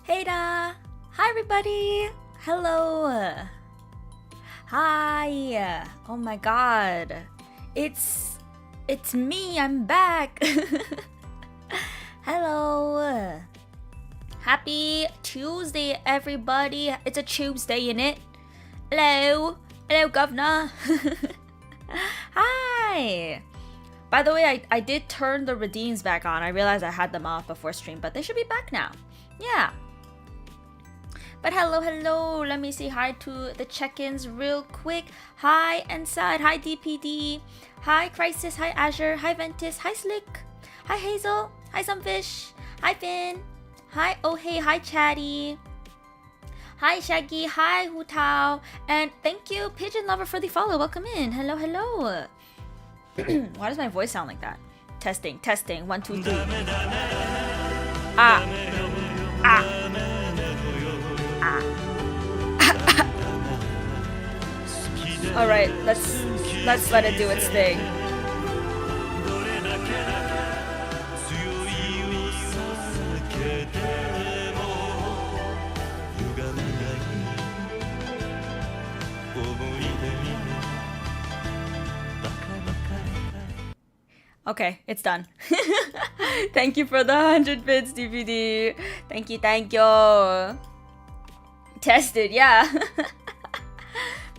Aida! Hi everybody! Hello! Hi! Oh my god. It's me, I'm back! Hello! Happy Tuesday everybody! It's a Tuesday, innit? Hello! Hello governor! Hi! By the way, I did turn the redeems back on. I realized I had them off before stream, but they should be back now. Yeah. But hello. Let me say hi to the check-ins real quick. Hi Inside. Hi DPD. Hi Crisis. Hi Azure. Hi Ventus. Hi Slick. Hi Hazel. Hi Sunfish. Hi Finn. Hi Oh Hey. Hi Chatty. Hi Shaggy. Hi Hu Tao. And thank you Pigeon Lover for the follow. Welcome in. Hello. Why does my voice sound like that? Testing. 1, 2, 3. All right, let's let it do its thing. Okay, it's done. Thank you for the 100 bits, DVD. Thank you. Tested, yeah.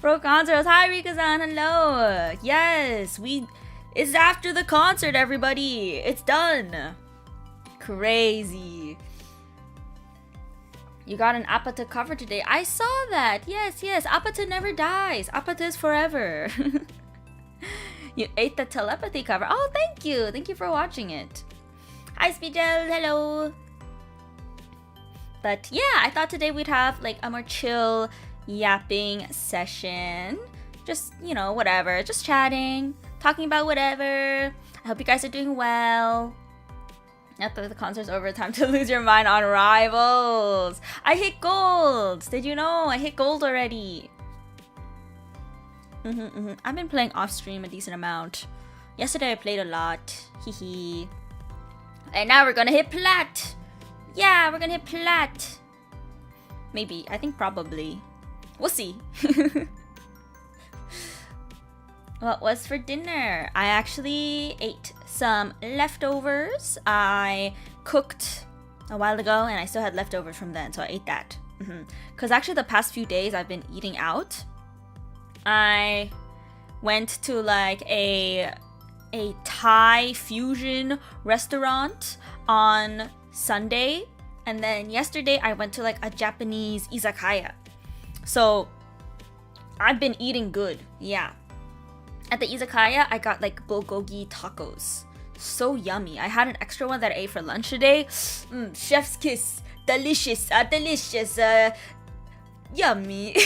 Pro concerts. Hi Rika-san, hello. Yes, it's after the concert, everybody. It's done. Crazy. You got an Apata cover today. I saw that. Yes. Apata never dies. Apata is forever. You ate the telepathy cover. Oh, thank you. Thank you for watching it. Hi, Speedgel. Hello. But yeah, I thought today we'd have like a more chill yapping session. Just, whatever. Just chatting. Talking about whatever. I hope you guys are doing well. Now that the concert's over, time to lose your mind on Rivals. I hit gold. Did you know? I hit gold already. I've been playing off stream a decent amount. Yesterday I played a lot. Hehe. And now we're gonna hit plat. Yeah, we're gonna hit plat. Maybe. I think probably. We'll see. What was for dinner? I actually ate some leftovers. I cooked a while ago and I still had leftovers from then, so I ate that. Because actually the past few days I've been eating out. I went to like a Thai fusion restaurant on Sunday, and then yesterday I went to like a Japanese izakaya. So I've been eating good. Yeah. At the izakaya, I got like bulgogi tacos. So yummy. I had an extra one that I ate for lunch today. Chef's kiss. Delicious. Yummy.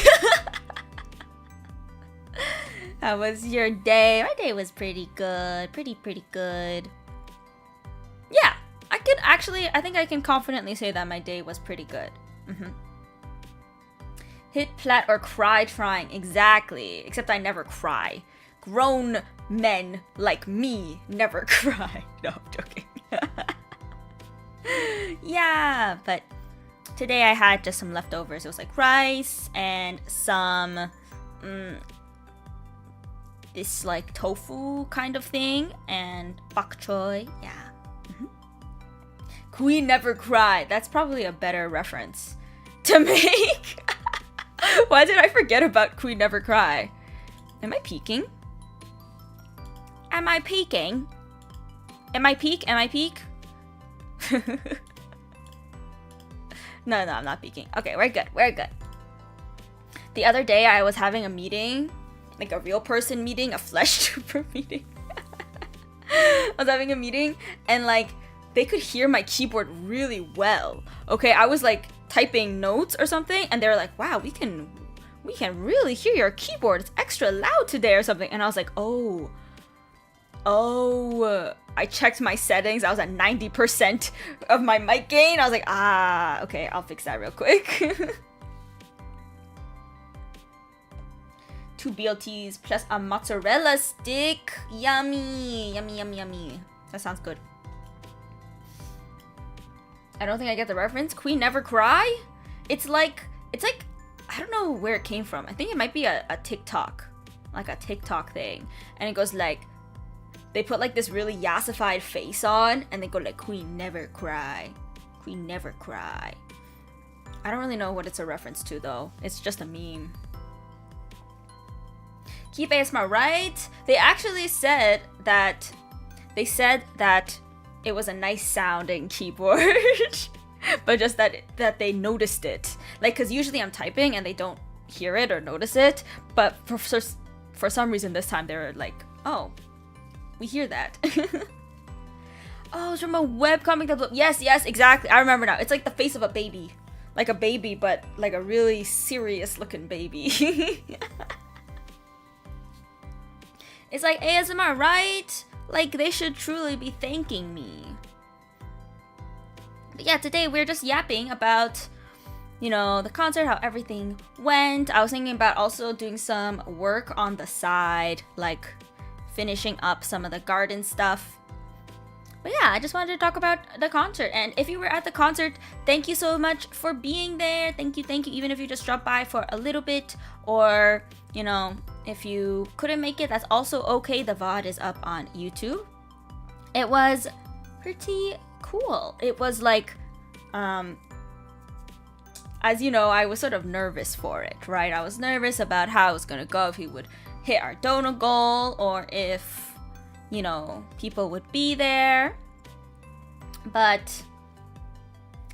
How was your day? My day was pretty good. Pretty good. Yeah, I think I can confidently say that my day was pretty good. Hit plat or cry trying. Exactly. Except I never cry. Grown men like me never cry. No, I'm joking. Yeah, but today I had just some leftovers. It was like rice and some this like tofu kind of thing and bok choy. Yeah. Queen never cry. That's probably a better reference to make. Why did I forget about Queen Never Cry? Am I peeking? Am I peak? No, I'm not peeking. Okay, we're good. The other day I was having a meeting, like a real person meeting, a flesh trooper meeting. I was having a meeting and like they could hear my keyboard really well. Okay, I was like typing notes or something and they were like, wow, we can really hear your keyboard. It's extra loud today or something. And I was like, oh, I checked my settings. I was at 90% of my mic gain. I was like, okay, I'll fix that real quick. 2 BLTs plus a mozzarella stick. Yummy. That sounds good. I don't think I get the reference. Queen Never Cry? It's like, I don't know where it came from. I think it might be a TikTok. Like a TikTok thing. And it goes like, they put like this really yassified face on, and they go like, Queen Never Cry. Queen Never Cry. I don't really know what it's a reference to though. It's just a meme. Keep ASMR right. They actually said that it was a nice sounding keyboard. But just that they noticed it. Like, cause usually I'm typing and they don't hear it or notice it. But for some reason this time they were like, oh, we hear that. Oh, it's from a webcomic that... Yes, exactly. I remember now. It's like the face of a baby. Like a baby, but like a really serious looking baby. It's like, ASMR, right? Like, they should truly be thanking me. But yeah, today we're just yapping about, you know, the concert, how everything went. I was thinking about also doing some work on the side, like finishing up some of the garden stuff. But yeah, I just wanted to talk about the concert. And if you were at the concert, thank you so much for being there. Thank you. Even if you just dropped by for a little bit, or, you know, if you couldn't make it, that's also okay. The VOD is up on YouTube. It was pretty cool. It was like, as you know, I was sort of nervous for it, right? I was nervous about how it was gonna go, if he would hit our donor goal, or if, you know, people would be there. But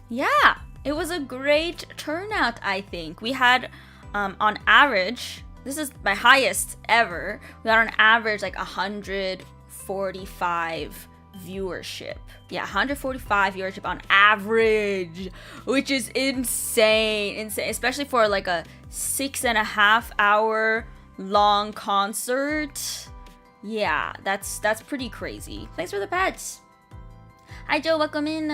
yeah, it was a great turnout, I think. We had, on average, this is my highest ever, we had on average like 145 viewership. Yeah, 145 viewership on average, which is insane, especially for like a 6.5 hour long concert. Yeah, that's pretty crazy. Thanks for the pets. Hi Joe, welcome in.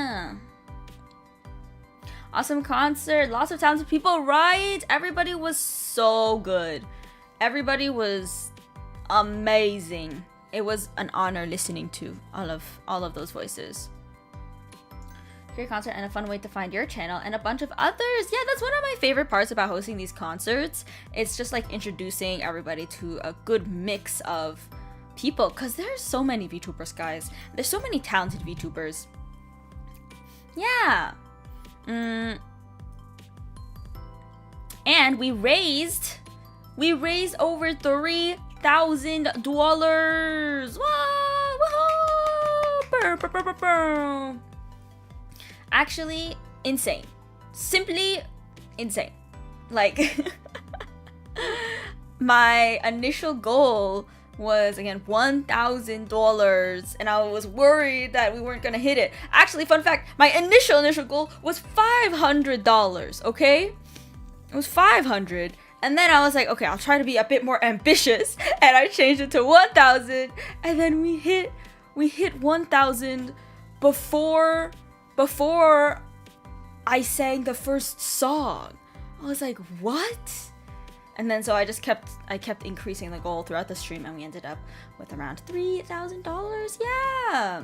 Awesome concert, lots of talented people, right? Everybody was so good. Everybody was amazing. It was an honor listening to all of those voices. Great concert and a fun way to find your channel and a bunch of others. Yeah, that's one of my favorite parts about hosting these concerts. It's just like introducing everybody to a good mix of people, because there's so many VTubers, guys. There's so many talented VTubers. Yeah. And we raised over $3,000. Whoa! Actually, insane. Simply insane. Like, my initial goal was, again, $1,000, and I was worried that we weren't gonna hit it. Actually, fun fact, my initial goal was $500, okay? It was $500. And then I was like, okay, I'll try to be a bit more ambitious, and I changed it to 1,000, and then we hit 1,000 before I sang the first song. I was like, what? And then so I kept increasing the goal throughout the stream, and we ended up with around $3,000. Yeah.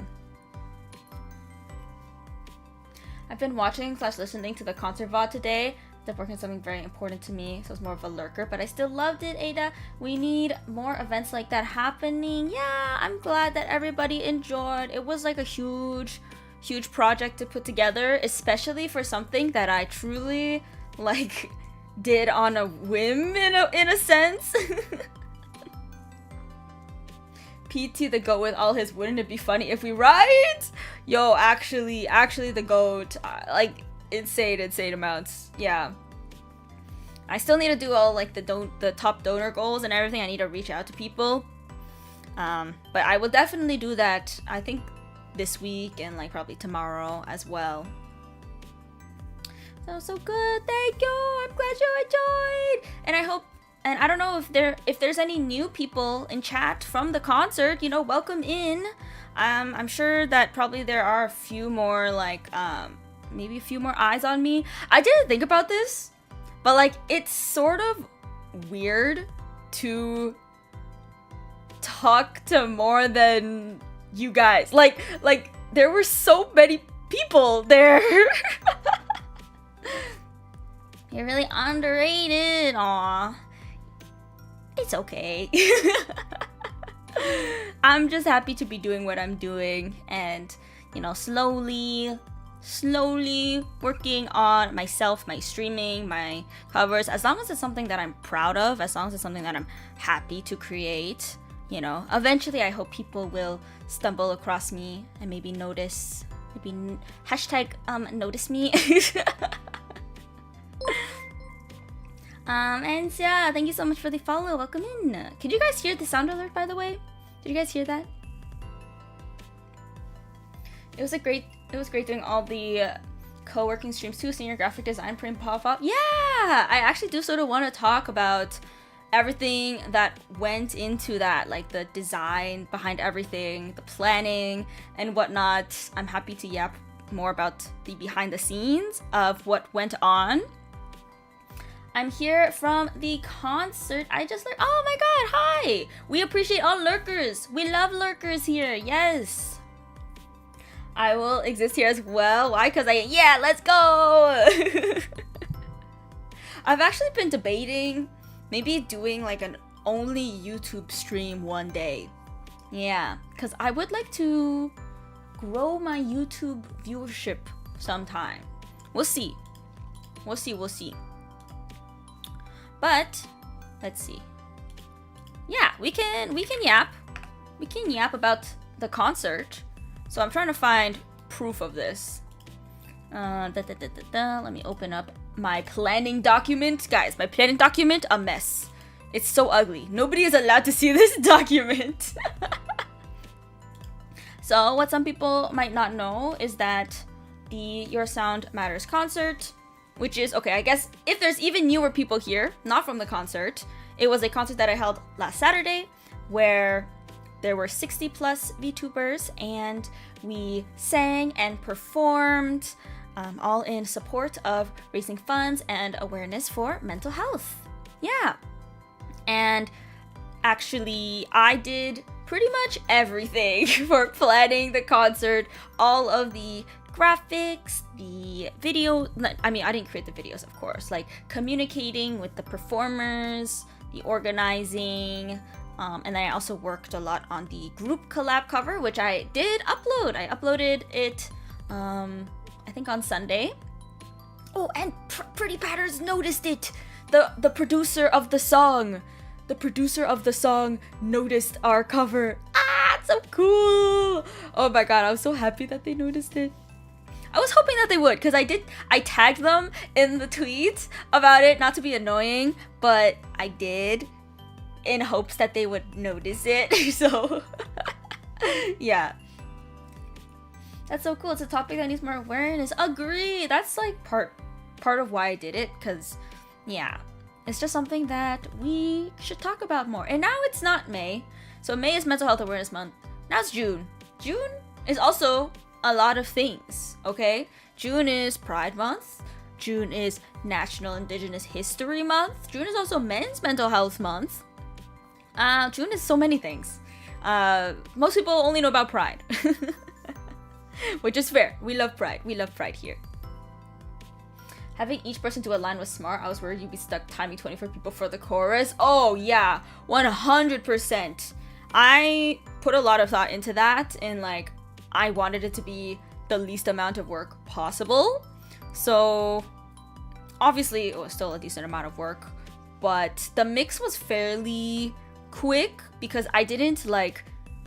I've been watching / listening to the concert VOD today. They're working on something very important to me, so it's more of a lurker, but I still loved it, Ada. We need more events like that happening. Yeah, I'm glad that everybody enjoyed. It was like a huge project to put together, especially for something that I truly like did on a whim in a sense. PT the goat with all his wouldn't it be funny if we right? Yo, actually the goat, like insane amounts. Yeah, I still need to do all like the top donor goals and everything. I need to reach out to people, but I will definitely do that, I think this week and like probably tomorrow as well. So good, thank you. I'm glad you enjoyed, and I hope, and I don't know if there's any new people in chat from the concert, you know, welcome in. I'm sure that probably there are a few more, like maybe a few more eyes on me. I didn't think about this, but like it's sort of weird to talk to more than you guys. Like there were so many people there. You're really underrated. Aw. It's okay. I'm just happy to be doing what I'm doing and, you know, slowly working on myself, my streaming, my covers. As long as it's something that I'm proud of, as long as it's something that I'm happy to create, you know, eventually I hope people will stumble across me and maybe notice, maybe hashtag notice me. And yeah, thank you so much for the follow. Welcome in. Could you guys hear the sound alert, by the way? Did you guys hear that? It was great doing all the co-working streams too, senior graphic design, print pop-up. Yeah, I actually do sort of want to talk about everything that went into that, like the design behind everything, the planning and whatnot. I'm happy to yap more about the behind the scenes of what went on. I'm here from the concert. I just learned. Oh my god, hi! We appreciate all lurkers. We love lurkers here. Yes. I will exist here as well. Why? Because yeah, let's go! I've actually been debating maybe doing like an only YouTube stream one day. Yeah, because I would like to grow my YouTube viewership sometime. We'll see. We'll see. But let's see. Yeah, we can yap. We can yap about the concert. So I'm trying to find proof of this. Let me open up my planning document. Guys, my planning document, a mess. It's so ugly. Nobody is allowed to see this document. So what some people might not know is that the Your Sound Matters concert, which is, okay, I guess if there's even newer people here, not from the concert, it was a concert that I held last Saturday where there were 60 plus VTubers and we sang and performed, all in support of raising funds and awareness for mental health. Yeah. And actually, I did pretty much everything for planning the concert, all of the graphics, the video. I mean, I didn't create the videos, of course, like communicating with the performers, the organizing, and then I also worked a lot on the group collab cover, which I did upload. I uploaded it, I think on Sunday. Oh, and Pretty Patterns noticed it. The producer of the song. The producer of the song noticed our cover. Ah, it's so cool. Oh my god, I was so happy that they noticed it. I was hoping that they would, because I tagged them in the tweet about it, not to be annoying, but I did in hopes that they would notice it. So yeah, that's so cool. It's a topic that needs more awareness. Agree. That's like part of why I did it, because yeah, it's just something that we should talk about more. And now it's not May, so May is Mental Health Awareness Month. Now it's June. June is also a lot of things, okay? June is Pride Month. June is National Indigenous History Month. June is also Men's Mental Health Month. June is so many things. Most people only know about Pride. Which is fair. We love Pride. We love Pride here. Having each person do a line was smart. I was worried you'd be stuck timing 24 people for the chorus. Oh yeah, 100%. I put a lot of thought into that, and like, I wanted it to be the least amount of work possible. So obviously it was still a decent amount of work, but the mix was fairly quick because I didn't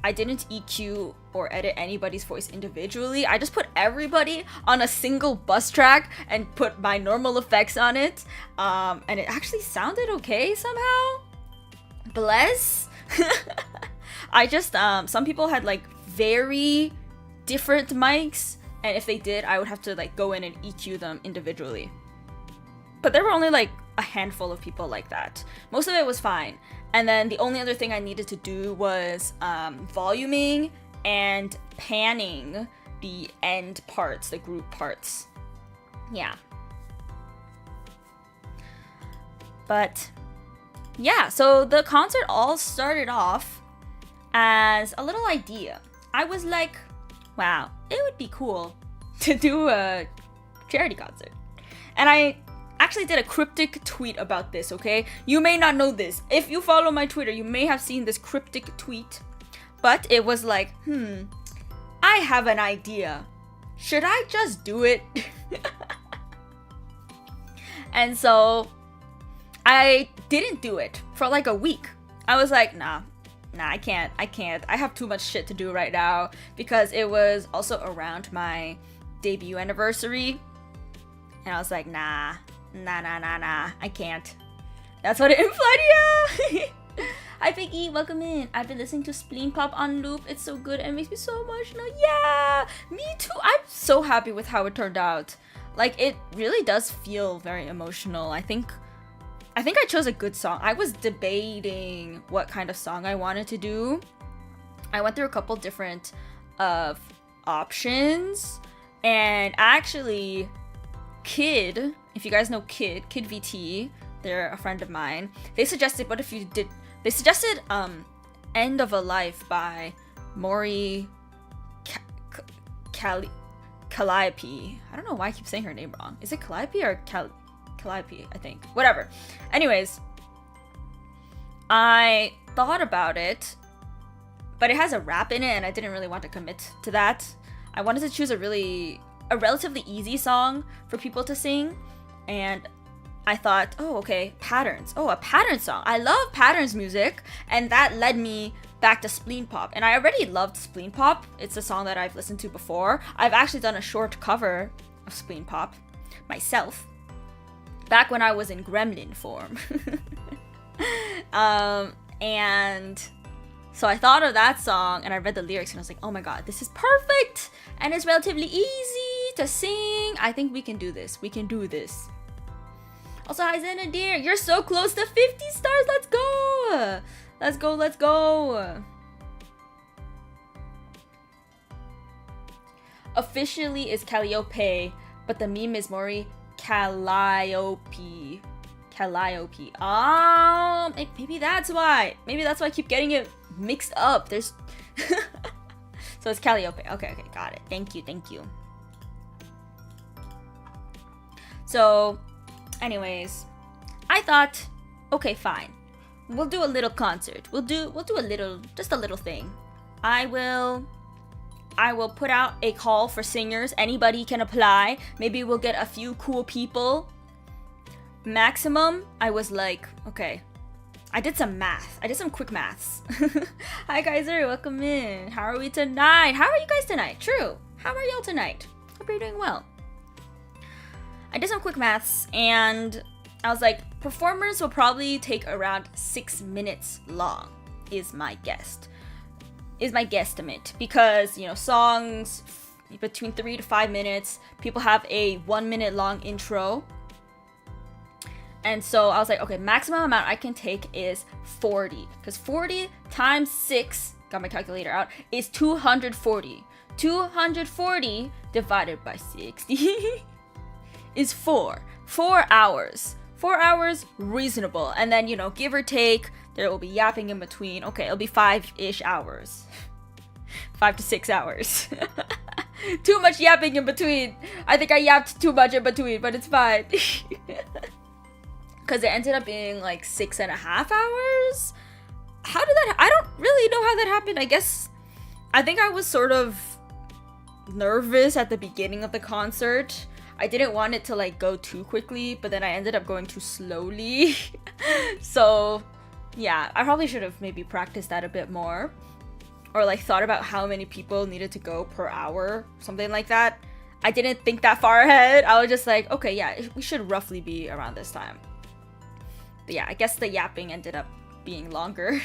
EQ or edit anybody's voice individually. I just put everybody on a single bus track and put my normal effects on it. And it actually sounded okay somehow. Bless. I just, some people had like very different mics, and if they did, I would have to like go in and EQ them individually. But there were only like a handful of people like that. Most of it was fine. And then the only other thing I needed to do was voluming and panning the end parts, the group parts. Yeah. But yeah, so the concert all started off as a little idea. I was like, wow, it would be cool to do a charity concert. And I actually did a cryptic tweet about this, okay? You may not know this. If you follow my Twitter, you may have seen this cryptic tweet. But it was like, I have an idea. Should I just do it? And so I didn't do it for like a week. I was like, nah, I can't. I have too much shit to do right now, because it was also around my debut anniversary. And I was like, nah, I can't. That's what it implied, yeah. Hi Piggy, welcome in. I've been listening to Spleen Pop on loop. It's so good and it makes me so emotional. Yeah, me too. I'm so happy with how it turned out. Like, it really does feel very emotional. I think I chose a good song. I was debating what kind of song I wanted to do. I went through a couple different options, and actually Kid, if you guys know Kid VT, they're a friend of mine. They suggested End of a Life by Mori Calliope. I don't know why I keep saying her name wrong. Is it Calliope or Calliope? I think. Whatever. Anyways, I thought about it, but it has a rap in it, and I didn't really want to commit to that. I wanted to choose a relatively easy song for people to sing, and I thought, oh, okay, Patterns. Oh, a pattern song. I love Patterns music, and that led me back to Spleen Pop. And I already loved Spleen Pop. It's a song that I've listened to before. I've actually done a short cover of Spleen Pop myself, back when I was in gremlin form. And so I thought of that song, and I read the lyrics, and I was like, oh my god, this is perfect! And it's relatively easy to sing. I think we can do this. We can do this. Also, hi Xanadir, you're so close to 50 stars. Let's go! Let's go! Officially is Calliope, but the meme is Mori Calliope. Maybe that's why. Maybe that's why I keep getting it mixed up. There's so it's Calliope. Okay, got it. Thank you. So, anyways, I thought, okay, fine. We'll do a little concert. We'll do just a little thing. I will put out a call for singers. Anybody can apply. Maybe we'll get a few cool people. Maximum, I was like, okay. I did some math. I did some quick maths. Hi Kaiser, welcome in. How are we tonight? How are you guys tonight? True. How are y'all tonight? Hope you're doing well. I did some quick maths, and I was like, performers will probably take around 6 minutes long, is my guesstimate. Because, songs between 3 to 5 minutes, people have a 1 minute long intro. And so I was like, okay, maximum amount I can take is 40. Because 40 times 6, got my calculator out, is 240. 240 divided by 60 is 4. 4 hours. 4 hours, reasonable. And then, give or take, there will be yapping in between. Okay, it'll be 5-ish hours. 5 to 6 hours. Too much yapping in between. I think I yapped too much in between, but it's fine. Because it ended up being like 6.5 hours. How did that? I don't really know how that happened. I think I was sort of nervous at the beginning of the concert. I didn't want it to go too quickly, but then I ended up going too slowly. So yeah, I probably should have maybe practiced that a bit more, or thought about how many people needed to go per hour, something like that. I didn't think that far ahead. I was just like, okay, yeah, we should roughly be around this time. But yeah, I guess the yapping ended up being longer.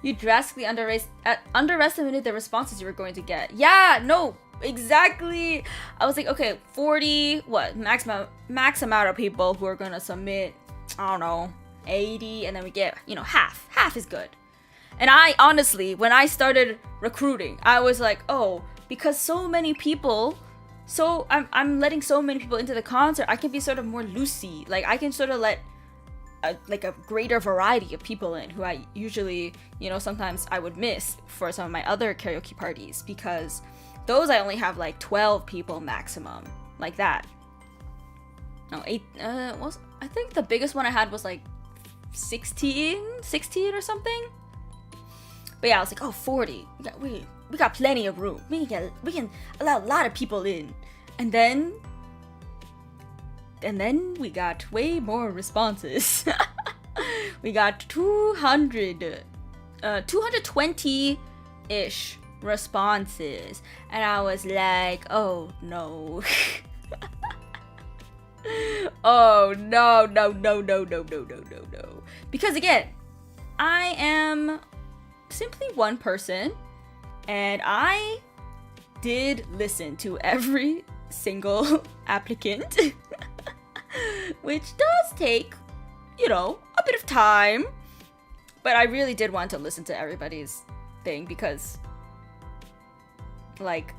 You drastically underestimated the responses you were going to get. Yeah, no, exactly. I was like, okay, 40, max amount of people who are gonna submit, I don't know, 80, and then we get, half. Half is good. And I honestly, when I started recruiting, I was like, oh, because so many people, so I'm letting so many people into the concert, I can be sort of more loosey. I can sort of let a greater variety of people in who I usually, sometimes I would miss for some of my other karaoke parties, because Those I only have like 12 people maximum, like that. No, 8, I think the biggest one I had was like 16 or something. But yeah, I was like, oh, 40. We got plenty of room. We can allow a lot of people in. And then we got way more responses. We got 220-ish responses. And I was like, oh no. Oh no. Because again, I am simply one person, and I did listen to every single applicant, which does take, you know, a bit of time, but I really did want to listen to everybody's thing, because like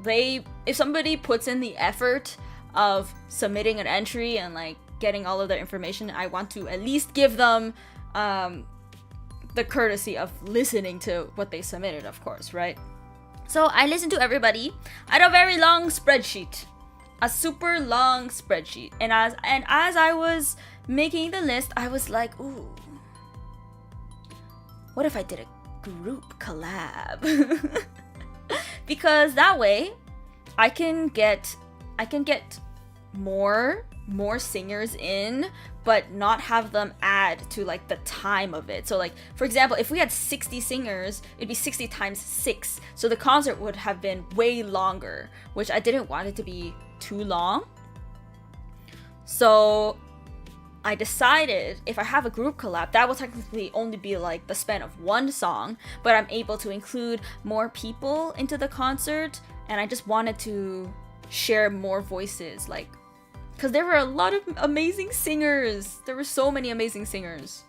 if somebody puts in the effort of submitting an entry and like getting all of their information, I want to at least give them the courtesy of listening to what they submitted, of course, right? So I listened to everybody. I had a very long spreadsheet, a super long spreadsheet, and as I was making the list, I was like, ooh, what if I did a group collab? Because that way I can get more singers in, but not have them add to like the time of it. So like, for example, if we had 60 singers, it'd be 60 times 6. So the concert would have been way longer, which I didn't want it to be too long. So I decided if I have a group collab, that will technically only be like the span of one song, but I'm able to include more people into the concert, and I just wanted to share more voices, like, because there were a lot of amazing singers. There were so many amazing singers.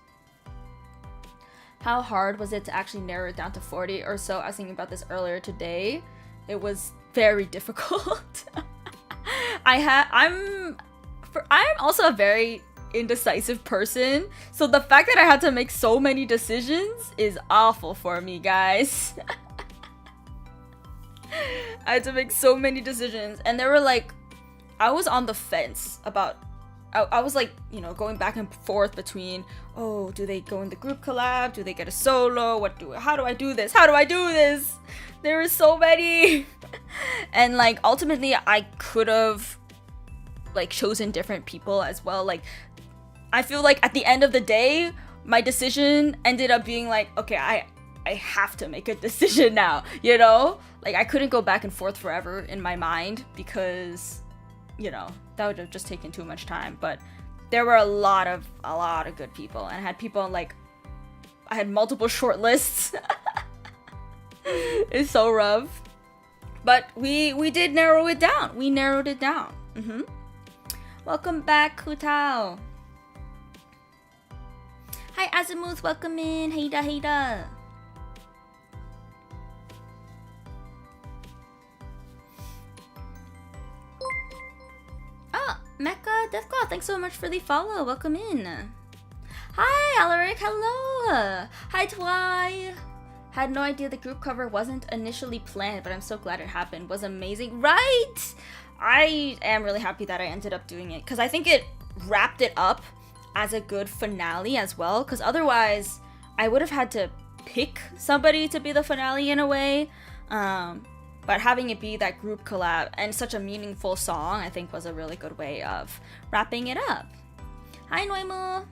How hard was it to actually narrow it down to 40 or so? I was thinking about this earlier today. It was very difficult. I'm also a very indecisive person, so the fact that I had to make so many decisions is awful for me, guys. I had to make so many decisions, and there were like, I was on the fence about, I was like, you know, going back and forth between, oh, do they go in the group collab? Do they get a solo? How do I do this? There were so many. And like, ultimately I could have like chosen different people as well. Like, I feel like at the end of the day, my decision ended up being like, okay, I have to make a decision now, you know? Like, I couldn't go back and forth forever in my mind, because, you know, that would have just taken too much time. But there were a lot of good people, and I had people like, I had multiple short lists. It's so rough. But we did narrow it down. We narrowed it down. Welcome back, Kutao. Hi, Azimuth. Welcome in. Heida. Oh, Mecha Deathclaw, thanks so much for the follow. Welcome in. Hi, Alaric. Hello. Hi, Twy. Had no idea the group cover wasn't initially planned, but I'm so glad it happened. Was amazing, right? I am really happy that I ended up doing it, because I think it wrapped it up as a good finale as well, because otherwise I would have had to pick somebody to be the finale in a way. But having it be that group collab and such a meaningful song, I think was a really good way of wrapping it up. Hi, Noimo.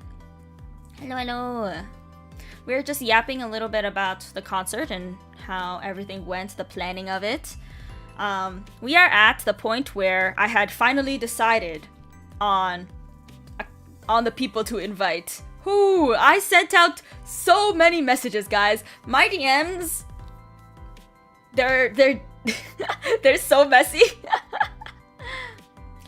Hello. We were just yapping a little bit about the concert and how everything went, the planning of it. We are at the point where I had finally decided on the people to invite. I sent out so many messages, guys. My DMs, they're they're so messy.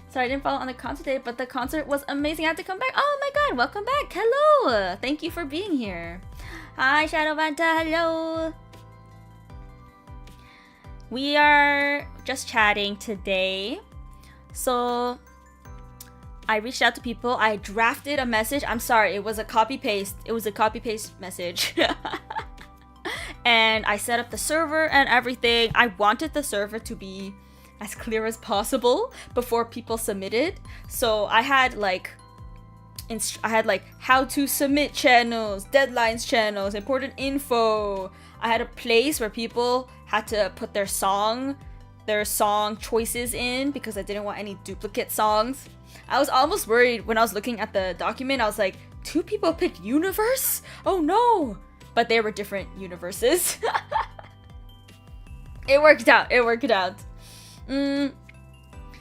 Sorry, I didn't follow on the concert day, but the concert was amazing. I had to come back. Oh my god, welcome back. Hello. Thank you for being here. Hi, Shadowbanta. Hello. We are just chatting today. So I reached out to people. I drafted a message. I'm sorry, it was a copy paste. Message. and I set up the server and everything. I wanted the server to be as clear as possible before people submitted. So I had like how to submit channels, deadlines channels, important info. I had a place where people had to put their song choices in because I didn't want any duplicate songs. I was almost worried when I was looking at the document. I was like, 2 people picked universe? Oh no! But they were different universes. It worked out.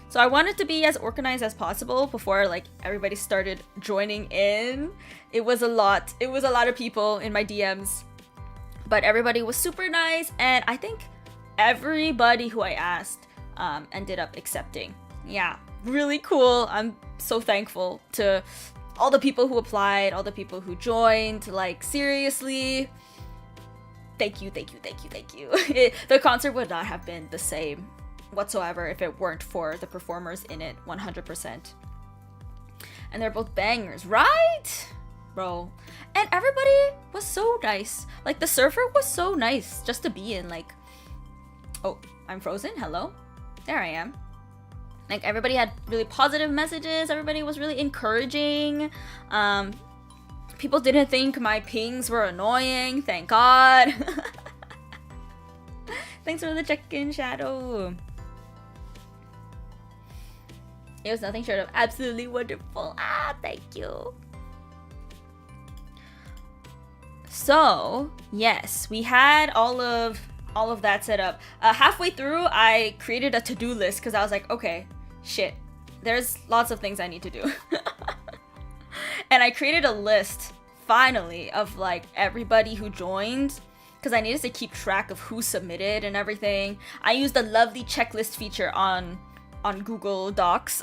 So I wanted to be as organized as possible before like everybody started joining in. It was a lot of people in my DMs, but everybody was super nice, and I think everybody who I asked ended up accepting. Yeah, really cool. I'm so thankful to all the people who applied, all the people who joined. Like, seriously, thank you. The concert would not have been the same whatsoever if it weren't for the performers in it. 100%. And they're both bangers, right, bro? And everybody was so nice. Like, the server was so nice just to be in. Like, oh, I'm frozen. Hello, there I am. Like, everybody had really positive messages. Everybody was really encouraging. People didn't think my pings were annoying, thank God. Thanks for the check-in, Shadow. It was nothing short of absolutely wonderful. Thank you. So, yes, we had all of that set up. Halfway through, I created a to-do list because I was like, okay, shit, there's lots of things I need to do. And I created a list, finally, of like everybody who joined, because I needed to keep track of who submitted and everything. I used the lovely checklist feature on Google Docs.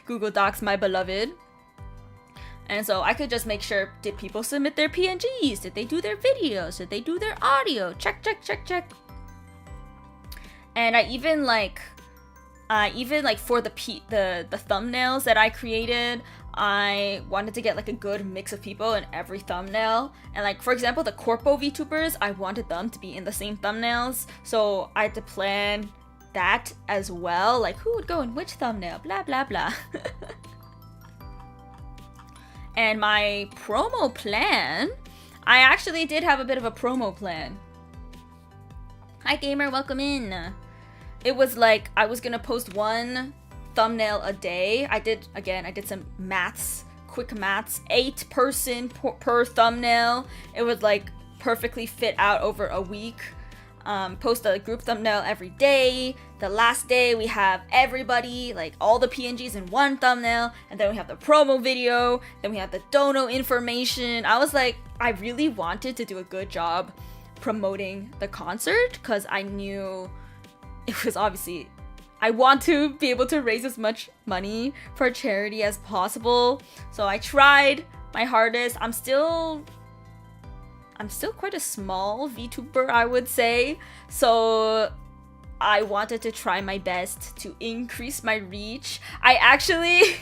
Google Docs, my beloved. And so I could just make sure, did people submit their PNGs? Did they do their videos? Did they do their audio? Check. And I even for the thumbnails that I created, I wanted to get like a good mix of people in every thumbnail. And like, for example, the Corpo VTubers, I wanted them to be in the same thumbnails. So I had to plan that as well. Like, who would go in which thumbnail? Blah, blah, blah. And my promo plan, I actually did have a bit of a promo plan. Hi, gamer, welcome in. It was like, I was gonna post one thumbnail a day. I did some maths, quick maths, 8 person per thumbnail. It would like perfectly fit out over a week. Post a group thumbnail every day. The last day we have everybody, like all the PNGs in one thumbnail, and then we have the promo video, then we have the dono information. I was like, I really wanted to do a good job promoting the concert because I knew it was obviously, I want to be able to raise as much money for charity as possible. So I tried my hardest. I'm still quite a small VTuber, I would say. So I wanted to try my best to increase my reach. I actually,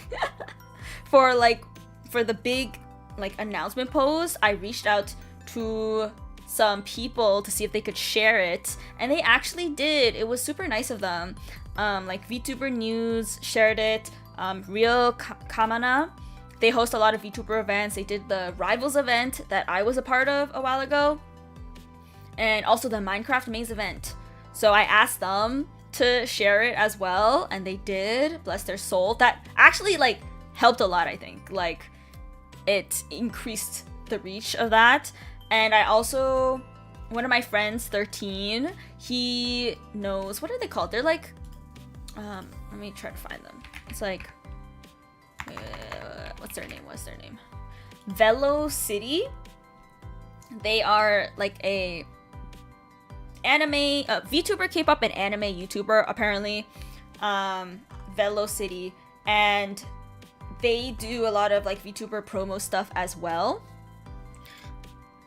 for the big like announcement post, I reached out to some people to see if they could share it, and they actually did. It was super nice of them. Like VTuber News shared it. Real Kamana, they host a lot of VTuber events. They did the Rivals event that I was a part of a while ago, and also the Minecraft Maze event. So I asked them to share it as well, and they did. Bless their soul. That actually like helped a lot, I think. Like, it increased the reach of that. And I also, one of my friends, 13, he knows, what are they called? They're like, let me try to find them. It's like, what's their name? Velo City. They are like a anime, VTuber, K-pop, and anime YouTuber, apparently. Velo City. And they do a lot of like VTuber promo stuff as well.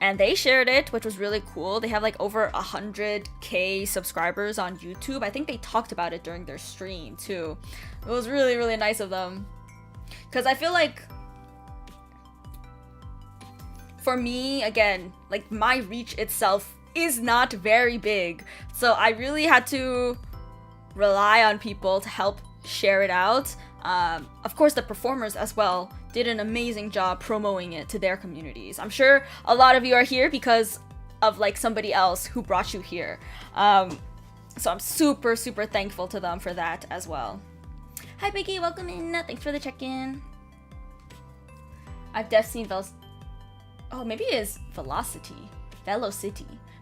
And they shared it, which was really cool. They have like over 100k subscribers on YouTube. I think they talked about it during their stream too. It was really, really nice of them. Because I feel like, for me, again, like my reach itself is not very big. So I really had to rely on people to help share it out. Of course, the performers as well did an amazing job promoting it to their communities. I'm sure a lot of you are here because of like somebody else who brought you here. So I'm super, super thankful to them for that as well. Hi, Becky, welcome in. Thanks for the check-in. I've definitely seen oh, maybe it is Velocity,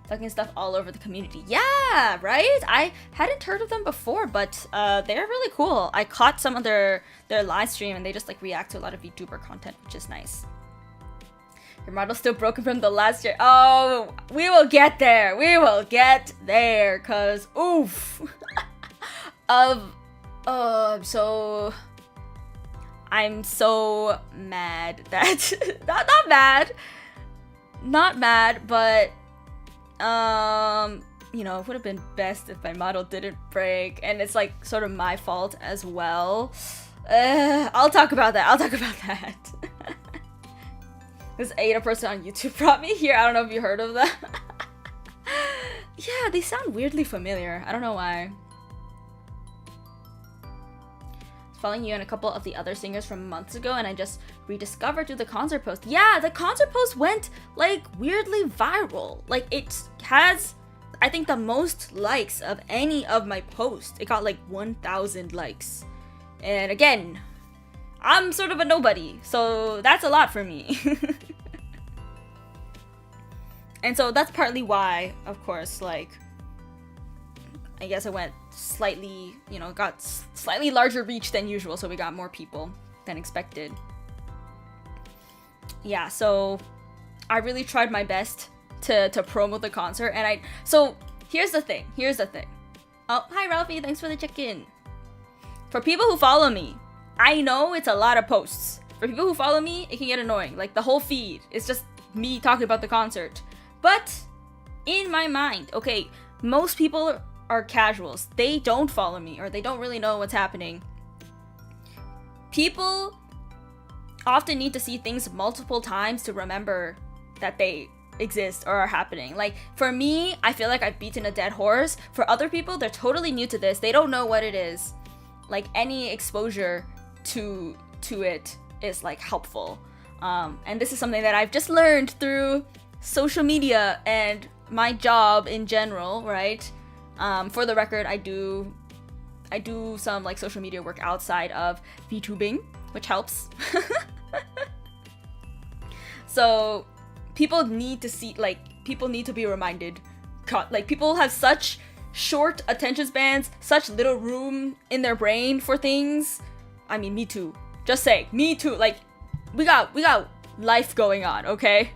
talking stuff all over the community. Yeah, right? I hadn't heard of them before, but they're really cool. I caught some of their live stream and they just like react to a lot of VTuber content, which is nice. Your model's still broken from the last year. Oh, we will get there. We will get there, cause oof. I'm so mad that not mad, but you know, it would have been best if my model didn't break, and it's like sort of my fault as well. I'll talk about that. This Aida person on YouTube brought me here. I don't know if you heard of them. Yeah, they sound weirdly familiar. I don't know why. Following you and a couple of the other singers from months ago, and I just rediscovered through the concert post. Yeah, the concert post went like weirdly viral. Like it has, I think, the most likes of any of my posts. It got like 1,000 likes. And again, I'm sort of a nobody, so that's a lot for me. And so that's partly why, of course, like, I guess I went slightly, you know, got slightly larger reach than usual, so we got more people than expected. Yeah, so I really tried my best to promote the concert, and so here's the thing. Oh, hi Ralphie, thanks for the check-in. For people who follow me, I know it's a lot of posts. For people who follow me, it can get annoying. Like, the whole feed is just me talking about the concert. But in my mind, okay, most people are casuals. They don't follow me, or they don't really know what's happening. People often need to see things multiple times to remember that they exist or are happening. Like, for me, I feel like I've beaten a dead horse. For other people, they're totally new to this. They don't know what it is. Like, any exposure to it is like helpful. And this is something that I've just learned through social media and my job in general, right? For the record, I do some like social media work outside of VTubing, which helps. So people need to see, like, people need to be reminded. Like, people have such short attention spans, such little room in their brain for things. I mean, me too. Just say, me too. Like, we got life going on, okay?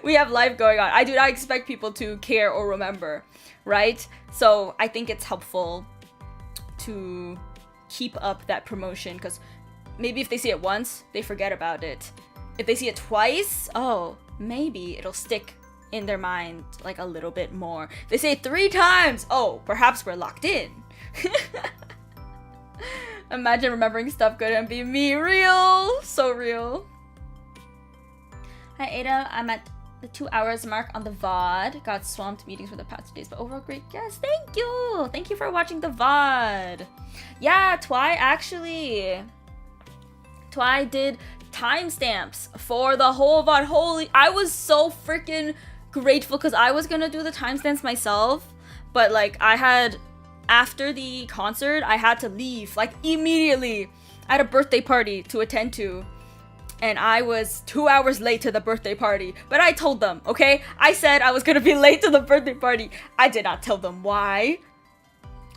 We have life going on. I do not expect people to care or remember, right? So I think it's helpful to keep up that promotion, because maybe if they see it once, they forget about it. If they see it twice, oh, maybe it'll stick in their mind like a little bit more. If they say it 3 times, oh, perhaps we're locked in. Imagine remembering stuff good and be me. Real. So real. Hi Ada, I'm at the 2 hours mark on the VOD. Got swamped meetings for the past 2 days, but overall great guest. Thank you. Thank you for watching the VOD. Yeah, Twy did timestamps for the whole VOD. Holy, I was so freaking grateful, because I was gonna do the timestamps myself, but like after the concert, I had to leave like immediately. I had a birthday party to attend to, and I was 2 hours late to the birthday party, but I told them, okay? I said I was gonna be late to the birthday party. I did not tell them why.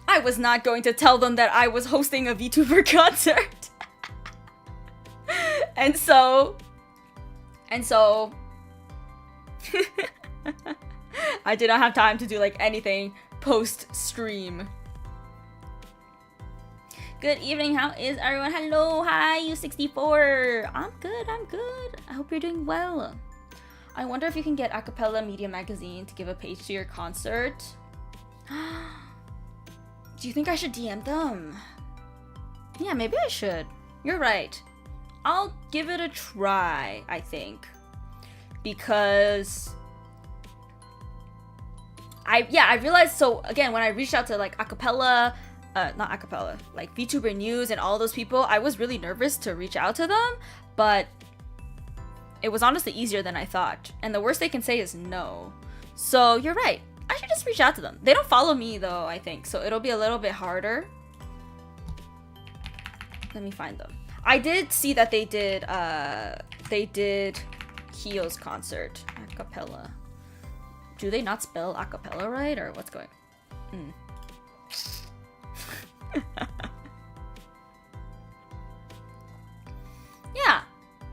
I was not going to tell them that I was hosting a VTuber concert. And so I did not have time to do like anything post-stream. Good evening, how is everyone? Hello, hi, you64. I'm good. I hope you're doing well. I wonder if you can get Acapella Media Magazine to give a page to your concert. Do you think I should DM them? Yeah, maybe I should. You're right. I'll give it a try, I think. Because I realized, so again, when I reached out to like acapella, not acapella, like VTuber News and all those people, I was really nervous to reach out to them, but it was honestly easier than I thought. And the worst they can say is no. So you're right. I should just reach out to them. They don't follow me though, I think. So it'll be a little bit harder. Let me find them. I did see that they did Kyo's concert. Acapella. Do they not spell acapella right? Or what's going on? Yeah,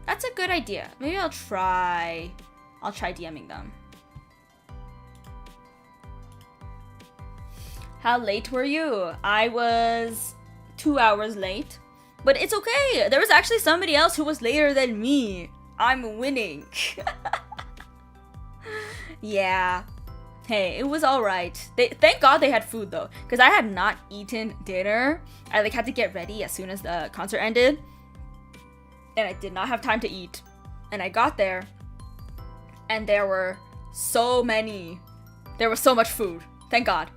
that's a good idea. Maybe I'll try DMing them. How late were you? I was 2 hours late, but it's okay. There was actually somebody else who was later than me. I'm winning. Yeah. Hey, it was all right. Thank God they had food though, because I had not eaten dinner. I like had to get ready as soon as the concert ended, and I did not have time to eat. And I got there, and there was so much food. Thank God.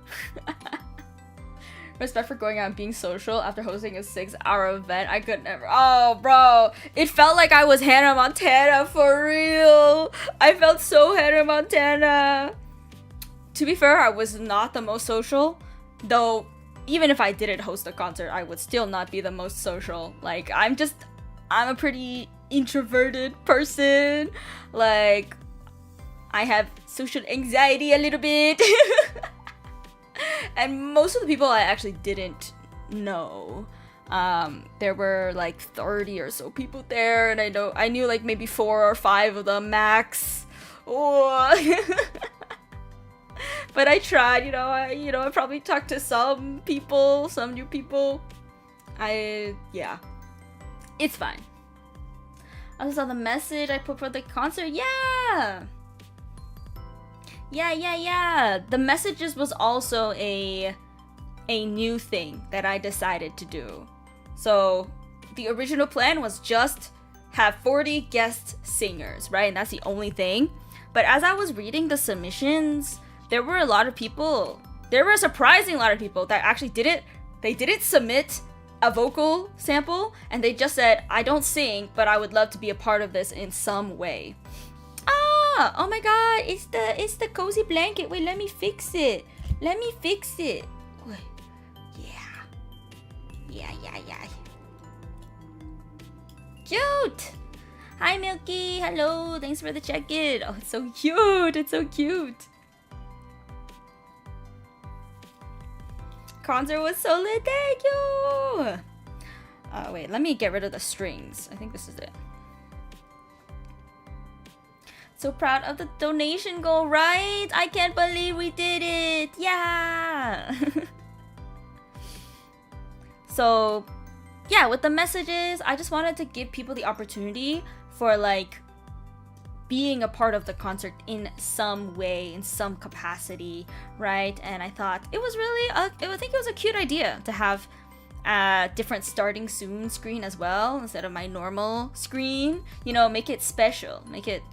Respect for going out and being social after hosting a 6-hour event. I could never. Oh, bro. It felt like I was Hannah Montana for real. I felt so Hannah Montana. To be fair, I was not the most social. Though, even if I didn't host a concert, I would still not be the most social. Like, I'm a pretty introverted person. Like, I have social anxiety a little bit. And most of the people I actually didn't know. There were like 30 or so people there, and I knew like maybe 4 or 5 of them max. Oh. But I tried, I probably talked to some people, some new people. Yeah. It's fine. I saw the message I put for the concert. Yeah. The messages was also a new thing that I decided to do. So the original plan was just have 40 guest singers, right? And that's the only thing. But as I was reading the submissions, there were a lot of people. There were a surprising lot of people that actually didn't submit a vocal sample, and they just said, I don't sing, but I would love to be a part of this in some way. Oh my god, it's the cozy blanket. Wait, let me fix it. Wait. Yeah. Cute! Hi, Milky. Hello. Thanks for the check-in. Oh, it's so cute. Concert was so lit. Thank you! Wait, let me get rid of the strings. I think this is it. So proud of the donation goal, right? I can't believe we did it. Yeah. So, yeah, with the messages, I just wanted to give people the opportunity for like being a part of the concert in some way, in some capacity, right? And I thought it was really, I think it was a cute idea to have a different starting soon screen as well instead of my normal screen. Make it special, make it,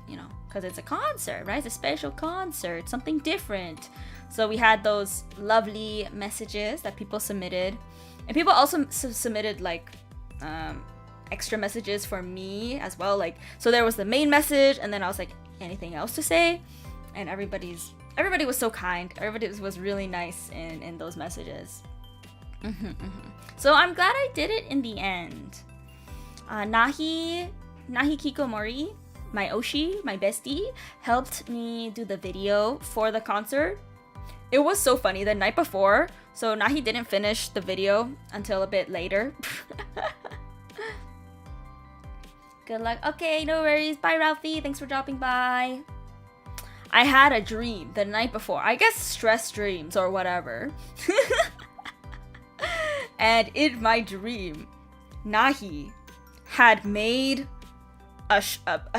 because it's a concert, right? It's a special concert, something different. So we had those lovely messages that people submitted. And people also submitted like extra messages for me as well. Like, so there was the main message, and then I was like, anything else to say? And everybody was so kind. Everybody was really nice in those messages. So I'm glad I did it in the end. Nahi Kikomori, my Oshi, my bestie, helped me do the video for the concert. It was so funny the night before, so Nahi didn't finish the video until a bit later. Good luck. Okay, no worries. Bye, Ralphie. Thanks for dropping by. I had a dream the night before. I guess stress dreams or whatever. And in my dream, Nahi had made a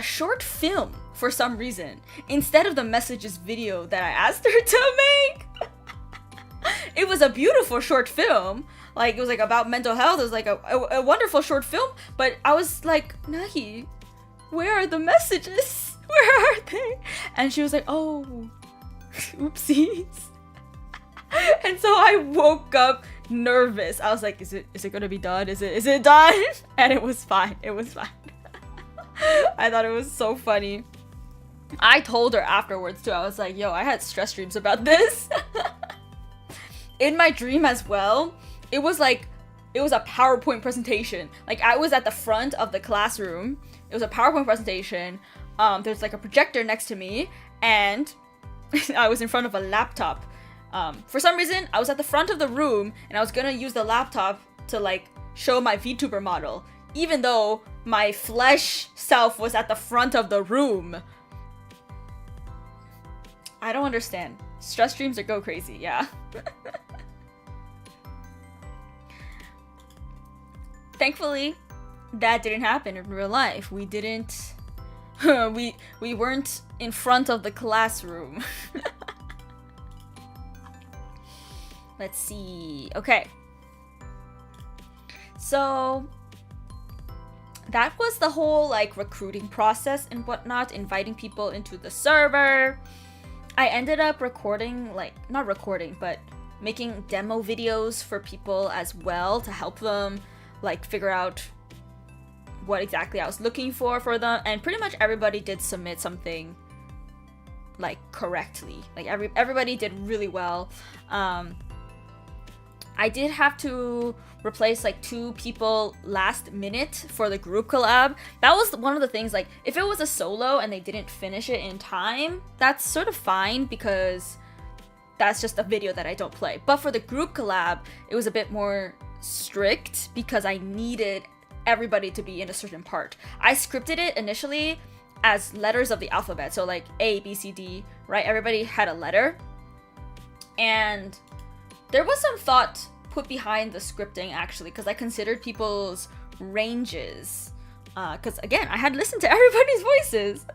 short film for some reason instead of the messages video that I asked her to make. It was a beautiful short film. Like, it was like about mental health. It was like a wonderful short film. But I was like, Nahi, where are the messages? Where are they? And she was like, oh, oopsies. And so I woke up nervous. I was like, is it gonna be done? Is it done? And it was fine. It was fine. I thought it was so funny. I told her afterwards too. I was like, yo, I had stress dreams about this. In my dream as well, it was a PowerPoint presentation. Like, I was at the front of the classroom. It was a PowerPoint presentation. There's like a projector next to me, and I was in front of a laptop. For some reason, I was at the front of the room, and I was gonna use the laptop to like show my VTuber model, even though my flesh self was at the front of the room. I don't understand. Stress dreams are go crazy, yeah. Thankfully, that didn't happen in real life. We didn't... we weren't in front of the classroom. Let's see. Okay. So... that was the whole, like, recruiting process and whatnot, inviting people into the server. I ended up recording, like, not recording, but making demo videos for people as well to help them, like, figure out what exactly I was looking for them. And pretty much everybody did submit something, like, correctly. Like, everybody did really well. I did have to replace like 2 people last minute for the group collab. That was one of the things, like, if it was a solo and they didn't finish it in time, that's sort of fine because that's just a video that I don't play. But for the group collab, it was a bit more strict because I needed everybody to be in a certain part. I scripted it initially as letters of the alphabet, so like A, B, C, D, right? Everybody had a letter. And there was some thought put behind the scripting, actually, because I considered people's ranges. Because, again, I had listened to everybody's voices.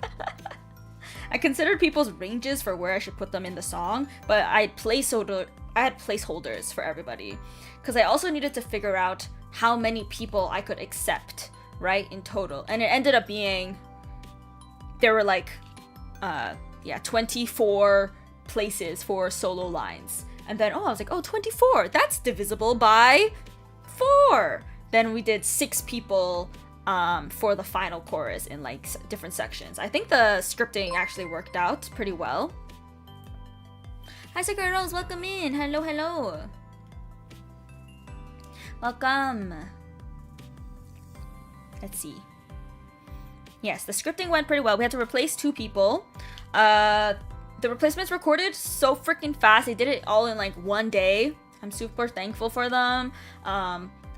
I considered people's ranges for where I should put them in the song, but I had placeholders for everybody. Because I also needed to figure out how many people I could accept, right, in total. And it ended up being, there were like, 24 places for solo lines. And then, I was like, 24, that's divisible by 4. Then we did 6 people for the final chorus in like different sections. I think the scripting actually worked out pretty well. Hi, Sakura Rose, welcome in. Hello, hello. Welcome. Let's see. Yes, the scripting went pretty well. We had to replace 2 people. The replacements recorded so freaking fast. They did it all in like one day. I'm super thankful for them.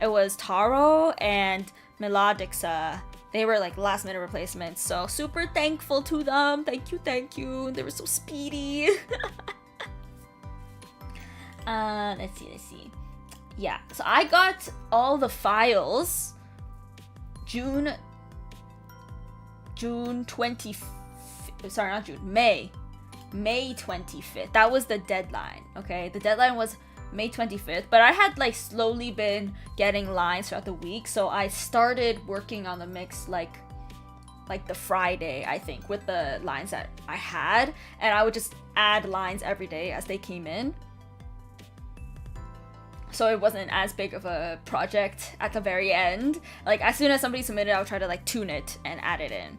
It was Taro and Melodixa. They were like last minute replacements. So super thankful to them. Thank you. They were so speedy. Let's see. Yeah, so I got all the files May 25th. That was the deadline, okay? The deadline was May 25th, but I had like slowly been getting lines throughout the week, so I started working on the mix like the Friday, I think, with the lines that I had, and I would just add lines every day as they came in. So it wasn't as big of a project at the very end. Like, as soon as somebody submitted, I would try to like tune it and add it in.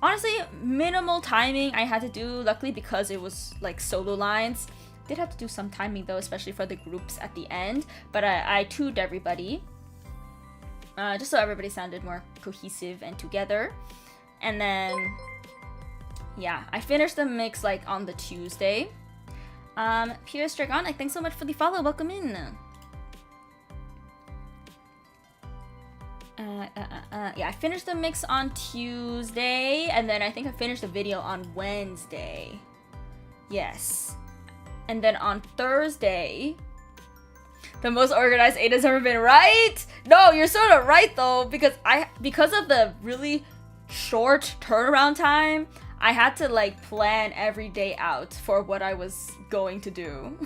Honestly, minimal timing I had to do, luckily, because it was like solo lines. Did have to do some timing though, especially for the groups at the end, but I tuned everybody just so everybody sounded more cohesive and together. And then yeah, I finished the mix like on the Tuesday. Pierce Dragonic, thanks so much for the follow, welcome in. Yeah, I finished the mix on Tuesday, and then I think I finished the video on Wednesday. Yes. And then on Thursday, the most organized Aida's ever been, right? No, you're sort of right though, because of the really short turnaround time, I had to like plan every day out for what I was going to do.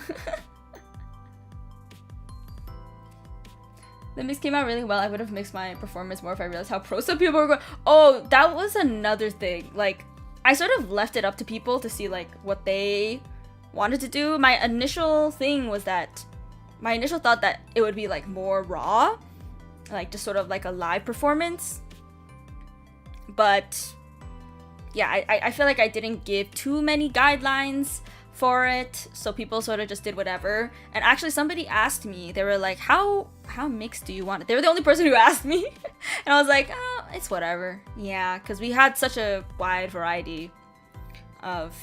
The mix came out really well. I would have mixed my performance more if I realized how pro some people were going. Oh, that was another thing. Like, I sort of left it up to people to see like what they wanted to do. My initial thought that it would be like more raw, like just sort of like a live performance. But yeah, I feel like I didn't give too many guidelines for it, so people sort of just did whatever. And actually somebody asked me, they were like, how mixed do you want it? They were the only person who asked me. And I was like, oh, it's whatever. Yeah, because we had such a wide variety of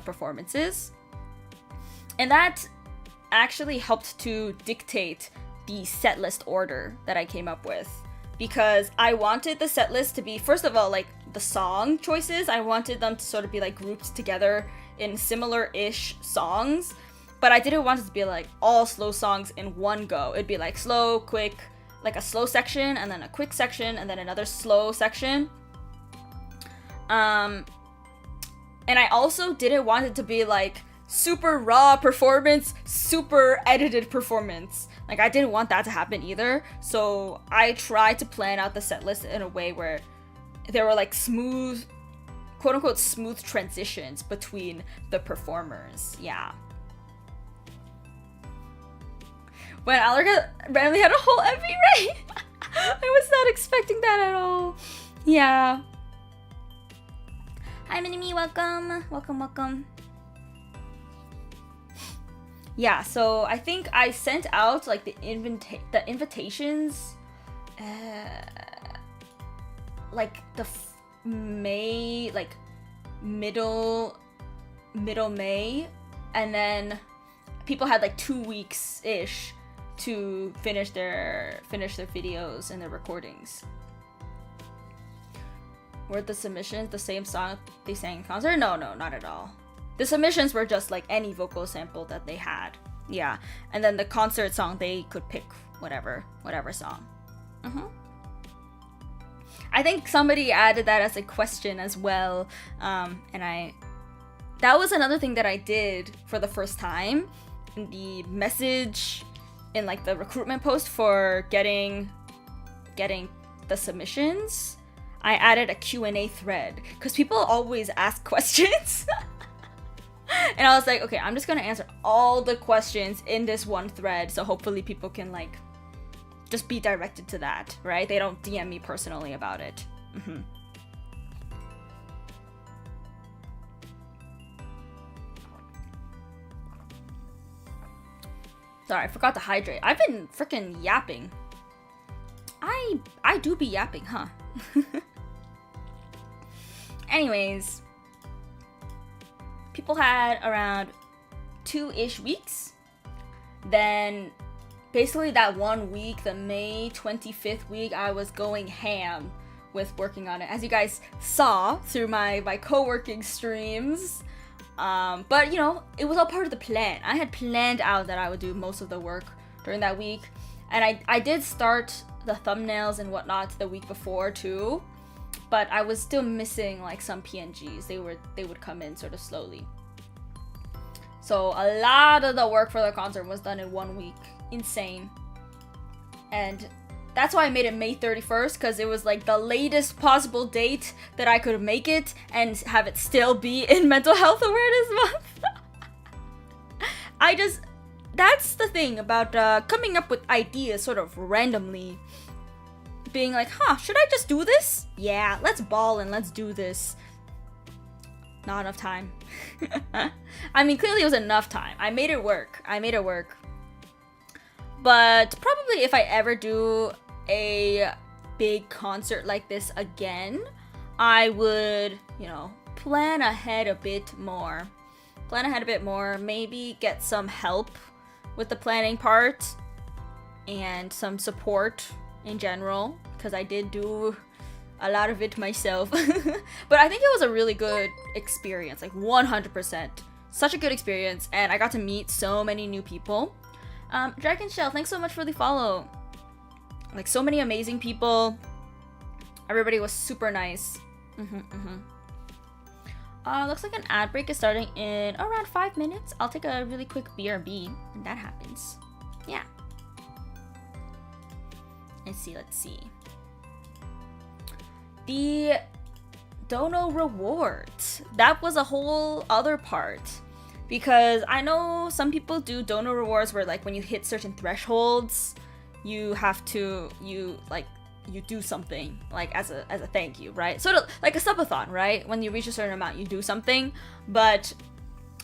performances, and that actually helped to dictate the set list order that I came up with, because I wanted the set list to be, first of all, like the song choices, I wanted them to sort of be like grouped together in similar-ish songs, but I didn't want it to be like all slow songs in one go. It'd be like slow, quick, like a slow section, and then a quick section, and then another slow section. And I also didn't want it to be like super raw performance, super edited performance. Like, I didn't want that to happen either. So I tried to plan out the set list in a way where there were like smooth, quote unquote, smooth transitions between the performers. Yeah. When Alarga randomly had a whole MV, right? I was not expecting that at all. Yeah. Hi, Minimi, welcome. Welcome. Yeah, so I think I sent out like the invitations like the May, like middle May, and then people had like 2 weeks ish to finish their videos and their recordings. Were the submissions the same song they sang in concert? No, not at all. The submissions were just like any vocal sample that they had. Yeah. And then the concert song, they could pick whatever song. I think somebody added that as a question as well. And that was another thing that I did for the first time. In the message in like the recruitment post for getting the submissions, I added a Q&A thread because people always ask questions. And I was like, okay, I'm just gonna answer all the questions in this one thread, so hopefully people can like just be directed to that, right? They don't DM me personally about it. Sorry, I forgot to hydrate. I've been freaking yapping. I do be yapping, huh? Anyways, people had around 2-ish weeks. Then basically that 1 week, the May 25th week, I was going ham with working on it, as you guys saw through my co-working streams. But you know, it was all part of the plan. I had planned out that I would do most of the work during that week, and I did start the thumbnails and whatnot the week before too, but I was still missing like some PNGs. They would come in sort of slowly. So a lot of the work for the concert was done in 1 week. Insane. And that's why I made it May 31st, because it was like the latest possible date that I could make it and have it still be in Mental Health Awareness Month. That's the thing about coming up with ideas sort of randomly. Being like, should I just do this? Yeah, let's ball and let's do this. Not enough time. I mean, clearly it was enough time. I made it work. But probably if I ever do a big concert like this again, I would, plan ahead a bit more. Maybe get some help with the planning part and some support in general, because I did do a lot of it myself. But I think it was a really good experience, like 100%. Such a good experience, and I got to meet so many new people. Dragon Shell, thanks so much for the follow. Like, so many amazing people. Everybody was super nice. Looks like an ad break is starting in around 5 minutes. I'll take a really quick BRB when that happens. Yeah. Let's see. The dono rewards. That was a whole other part. Because I know some people do dono rewards where like when you hit certain thresholds, you have to, you do something like as a thank you, right? Sort of like a subathon, right? When you reach a certain amount, you do something. But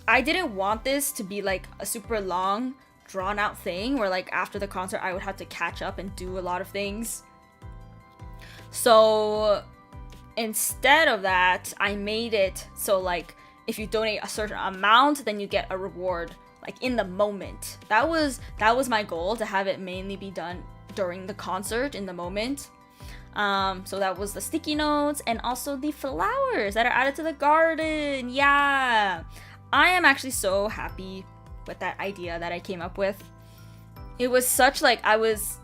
I didn't want this to be like a super long, drawn out thing where like after the concert I would have to catch up and do a lot of things. So instead of that, I made it so like if you donate a certain amount, then you get a reward like in the moment. That was my goal, to have it mainly be done during the concert in the moment. So that was the sticky notes and also the flowers that are added to the garden. Yeah, I am actually so happy with that idea that I came up with. It was such like I was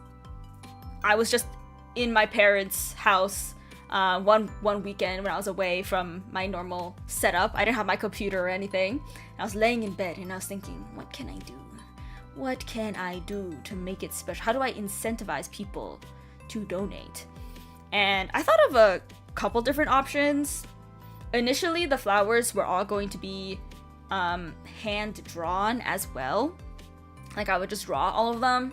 just in my parents' house one weekend when I was away from my normal setup. I didn't have my computer or anything. I was laying in bed and I was thinking, what can I do? What can I do to make it special? How do I incentivize people to donate? And I thought of a couple different options. Initially, the flowers were all going to be hand drawn as well. Like I would just draw all of them.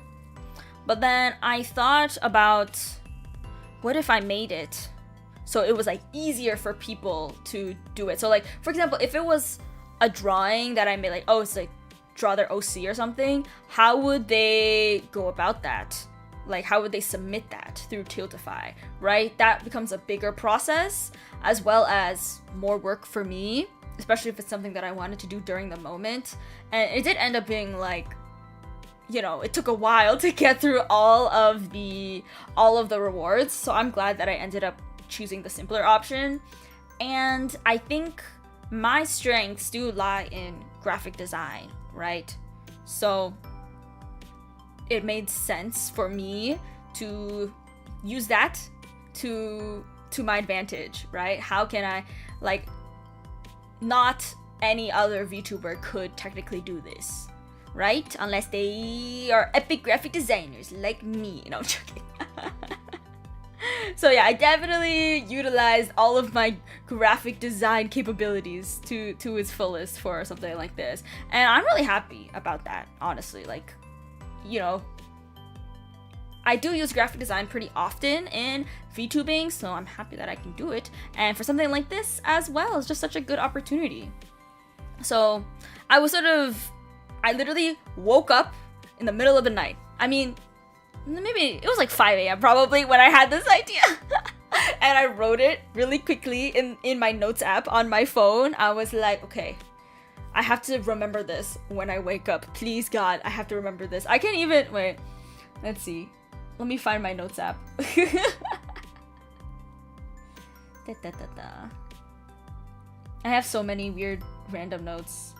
But then I thought about, what if I made it so it was like easier for people to do it? So like, for example, if it was a drawing that I made, like, oh, it's like draw their OC or something, how would they go about that? Like, how would they submit that through Tiltify, right? That becomes a bigger process, as well as more work for me, especially if it's something that I wanted to do during the moment. And it did end up being like, you know, it took a while to get through all of the rewards. So I'm glad that I ended up choosing the simpler option. And I think my strengths do lie in graphic design, right? So it made sense for me to use that to my advantage, right? How can I, like, not any other VTuber could technically do this, right? Unless they are epic graphic designers like me. No, I'm joking. So yeah, I definitely utilized all of my graphic design capabilities to its fullest for something like this. And I'm really happy about that, honestly. Like, you know, I do use graphic design pretty often in VTubing, so I'm happy that I can do it. And for something like this as well, it's just such a good opportunity. So I literally woke up in the middle of the night. I mean, maybe it was like 5 a.m. probably when I had this idea. And I wrote it really quickly in my notes app on my phone. I was like, okay, I have to remember this when I wake up. Please, God, I have to remember this. I can't even, wait, let's see. Let me find my notes app. I have so many weird random notes.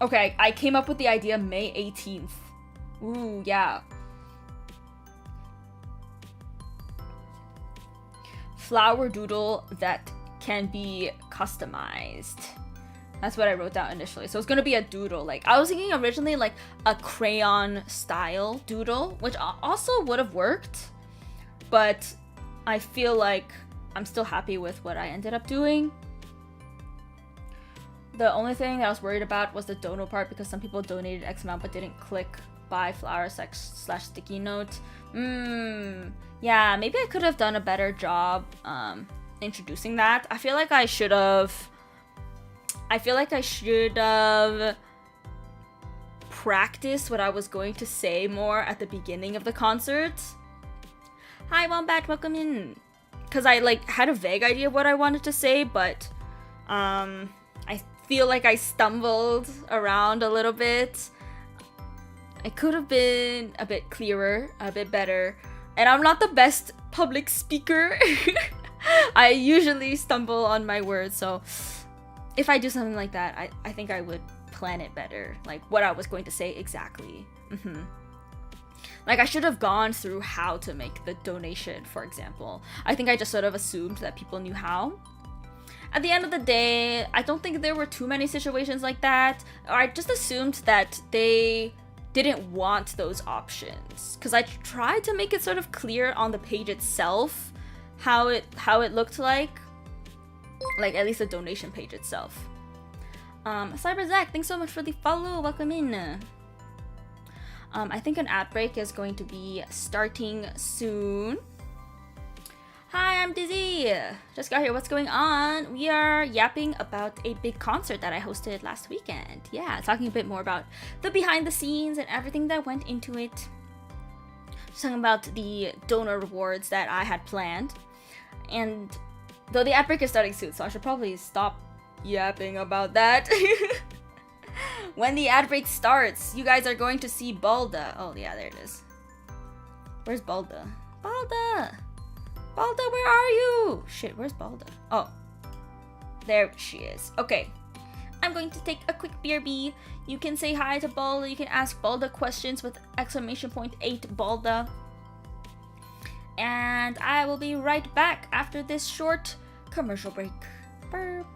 Okay, I came up with the idea May 18th. Ooh, yeah. Flower doodle that can be customized. That's what I wrote down initially. So it's gonna be a doodle. Like, I was thinking originally like a crayon style doodle, which also would have worked. But I feel like I'm still happy with what I ended up doing. The only thing that I was worried about was the dono part, because some people donated X amount but didn't click buy flower / sticky note. Yeah, maybe I could have done a better job introducing that. I feel like I should have practiced what I was going to say more at the beginning of the concert. Hi, Wombat, welcome in. Because I like had a vague idea of what I wanted to say, but I feel like I stumbled around a little bit. I could have been a bit clearer, a bit better. And I'm not the best public speaker. I usually stumble on my words, so if I do something like that, I think I would plan it better, like what I was going to say exactly. Like, I should have gone through how to make the donation, for example. I think I just sort of assumed that people knew how. At the end of the day, I don't think there were too many situations like that. Or I just assumed that they didn't want those options, because I tried to make it sort of clear on the page itself how it looked like at least the donation page itself. CyberZack, thanks so much for the follow. Welcome in. I think an ad break is going to be starting soon. Hi, I'm Dizzy. Just got here. What's going on? We are yapping about a big concert that I hosted last weekend. Yeah, talking a bit more about the behind the scenes and everything that went into it. Just talking about the donor rewards that I had planned. And though the ad break is starting soon, so I should probably stop yapping about that. When the ad break starts, you guys are going to see Balda. Oh yeah, there it is. Where's Balda? Balda! Balda, where are you? Shit, where's Balda? Oh, there she is. Okay, I'm going to take a quick BRB. You can say hi to Balda. You can ask Balda questions with !8 Balda. And I will be right back after this short commercial break. Burp.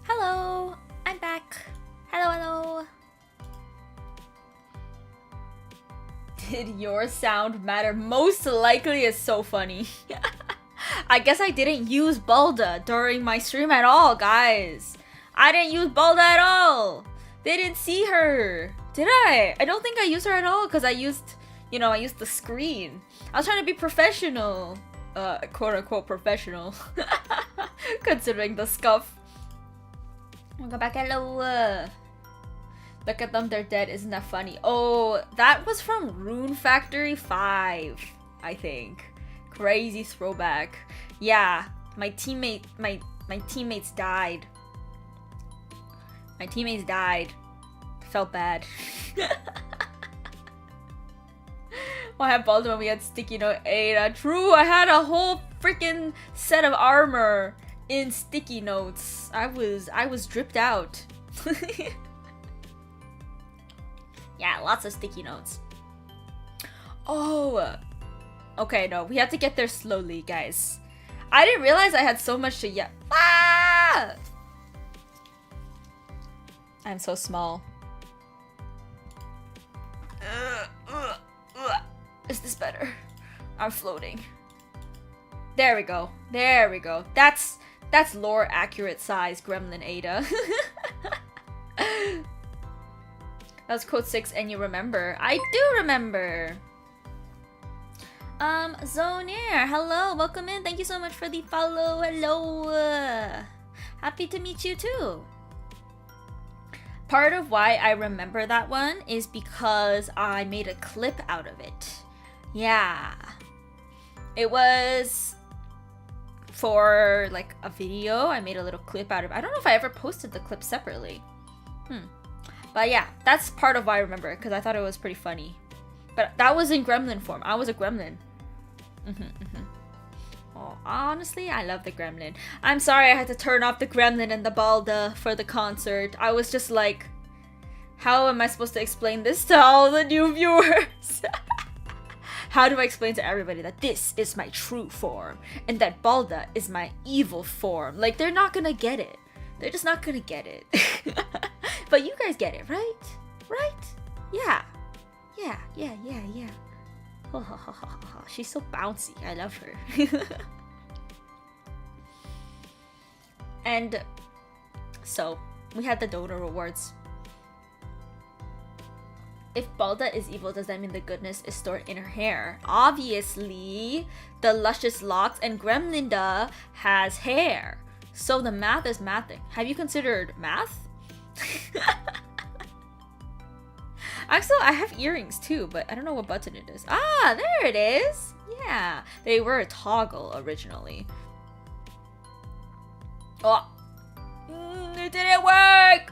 Hello, I'm back. Hello. Did your sound matter? Most likely is so funny. I guess I didn't use Balda during my stream at all, guys. I didn't use Balda at all. They didn't see her. Did I? I don't think I used her at all because I used the screen. I was trying to be professional. Quote unquote professional. Considering the scuff. I'll go back. Hello. Look at them, they're dead. Isn't that funny? Oh, that was from Rune Factory 5, I think. Crazy throwback. Yeah, my teammates died. My teammates died. Felt bad. What had Baltimore when we had Sticky Note Ada? True, I had a whole freaking set of armor in sticky notes. I was dripped out. Yeah, lots of sticky notes. Oh, okay, no, we have to get there slowly, guys. I didn't realize I had so much to yap. Ah! I'm so small. Is this better? I'm floating. There we go. There we go. That's lore accurate size Gremlin Ada. That's code 6 and you remember. I do remember. Zonair, hello, welcome in. Thank you so much for the follow. Hello. Happy to meet you too. Part of why I remember that one is because I made a clip out of it. Yeah. It was for like a video. I made a little clip out of it. I don't know if I ever posted the clip separately. But yeah, that's part of why I remember it, because I thought it was pretty funny. But that was in gremlin form. I was a gremlin. Oh, honestly, I love the gremlin. I'm sorry I had to turn off the gremlin and the balda for the concert. I was just like, how am I supposed to explain this to all the new viewers? How do I explain to everybody that this is my true form and that balda is my evil form? Like, they're not gonna get it. They're just not gonna get it. But you guys get it, right? Right? Yeah. Yeah. She's so bouncy. I love her. And so, we had the donor rewards. If Balda is evil, does that mean the goodness is stored in her hair? Obviously, the luscious locks and Gremlinda has hair. So the math is mathing. Have you considered math? Actually, I have earrings too, but I don't know what button it is. Ah, there it is. Yeah, they were a toggle originally. Oh, it didn't work.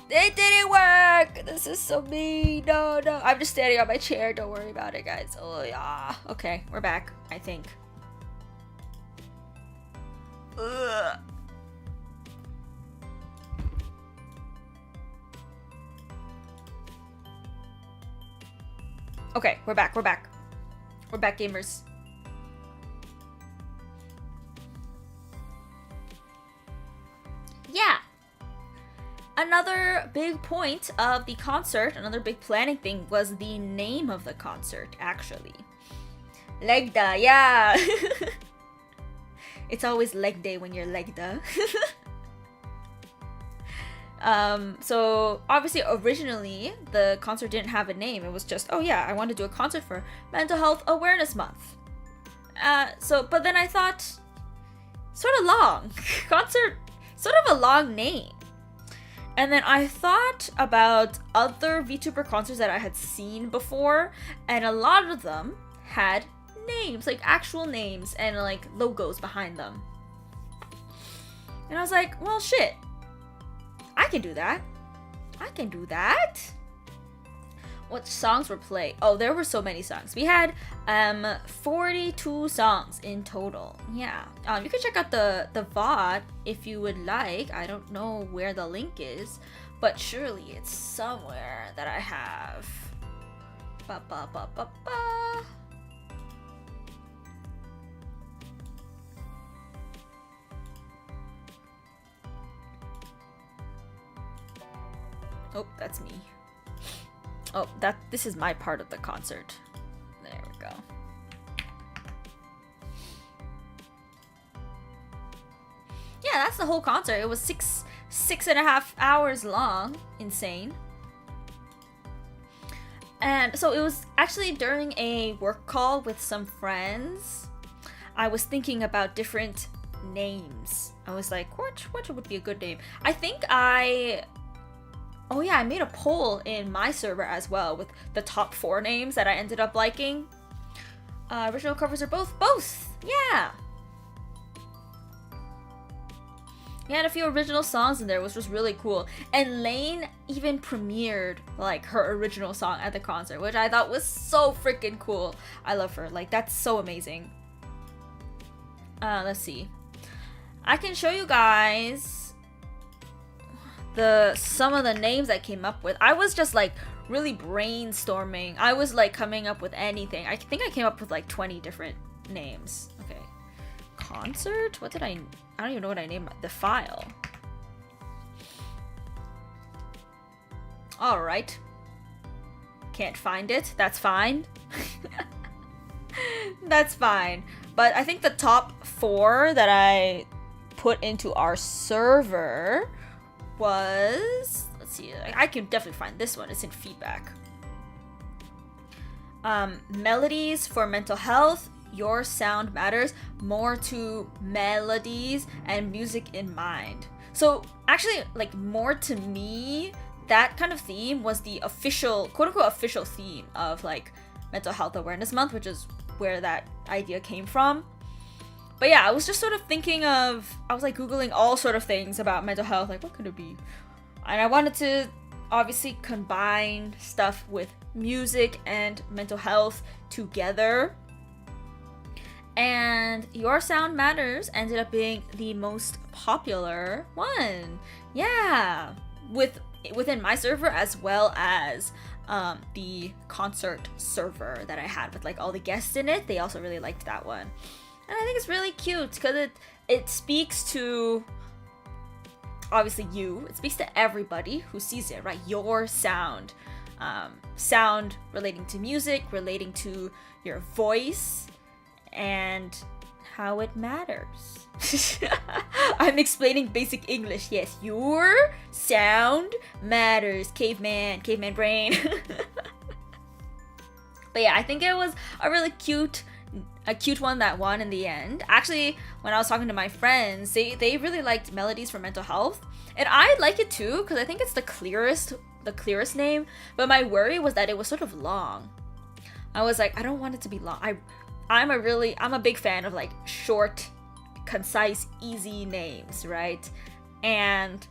It didn't work. This is so mean. No. I'm just standing on my chair. Don't worry about it, guys. Oh yeah. Okay, we're back. I think. Ugh. Okay, we're back. We're back, gamers. Yeah. Another big point of the concert, another big planning thing, was the name of the concert, actually. Legda, yeah. It's always leg day when you're Legda. So obviously originally the concert didn't have a name. It was just, oh yeah, I want to do a concert for Mental Health Awareness Month. But then I thought, sort of long. Concert, sort of a long name. And then I thought about other VTuber concerts that I had seen before, and a lot of them had names, like actual names and like logos behind them. And I was like, well shit. I can do that. What songs were played? Oh, there were so many songs. We had 42 songs in total. Yeah. You can check out the VOD if you would like. I don't know where the link is, but surely it's somewhere that I have. Oh, that's me. Oh, this is my part of the concert. There we go. Yeah, that's the whole concert. It was six and a half hours long. Insane. And so it was actually during a work call with some friends. I was thinking about different names. I was like, what would be a good name? I think oh yeah, I made a poll in my server as well with the top 4 names that I ended up liking. Original covers are both. Yeah. We had a few original songs in there, which was really cool. And Lane even premiered like her original song at the concert, which I thought was so freaking cool. I love her. Like, that's so amazing. Let's see. I can show you guys some of the names I came up with. I was just like really brainstorming. I was like coming up with anything. I think I came up with like 20 different names. Okay. Concert? What did I don't even know what I named the file. Alright. Can't find it. That's fine. That's fine. But I think the top 4 that I put into our server was... Let's see. I can definitely find this one. It's in feedback. Melodies for mental health. Your sound matters. More to melodies and music in mind. So actually, like, more to me, that kind of theme was the official, quote-unquote official theme of like Mental Health Awareness Month, which is where that idea came from. But yeah, I was just sort of thinking of, I was like Googling all sort of things about mental health, like what could it be? And I wanted to obviously combine stuff with music and mental health together. And Your Sound Matters ended up being the most popular one. Yeah, within my server as well as the concert server that I had with like all the guests in it. They also really liked that one. And I think it's really cute because it speaks to, obviously it speaks to everybody who sees it, right? Your sound. Sound relating to music, relating to your voice, and how it matters. I'm explaining basic English. Yes, your sound matters. Caveman brain. But yeah, I think it was a really cute one that won in the end. Actually, when I was talking to my friends, they really liked Melodies for Mental Health. And I like it too, because I think it's the clearest name. But my worry was that it was sort of long. I was like, I don't want it to be long. I'm a big fan of like short, concise, easy names, right? And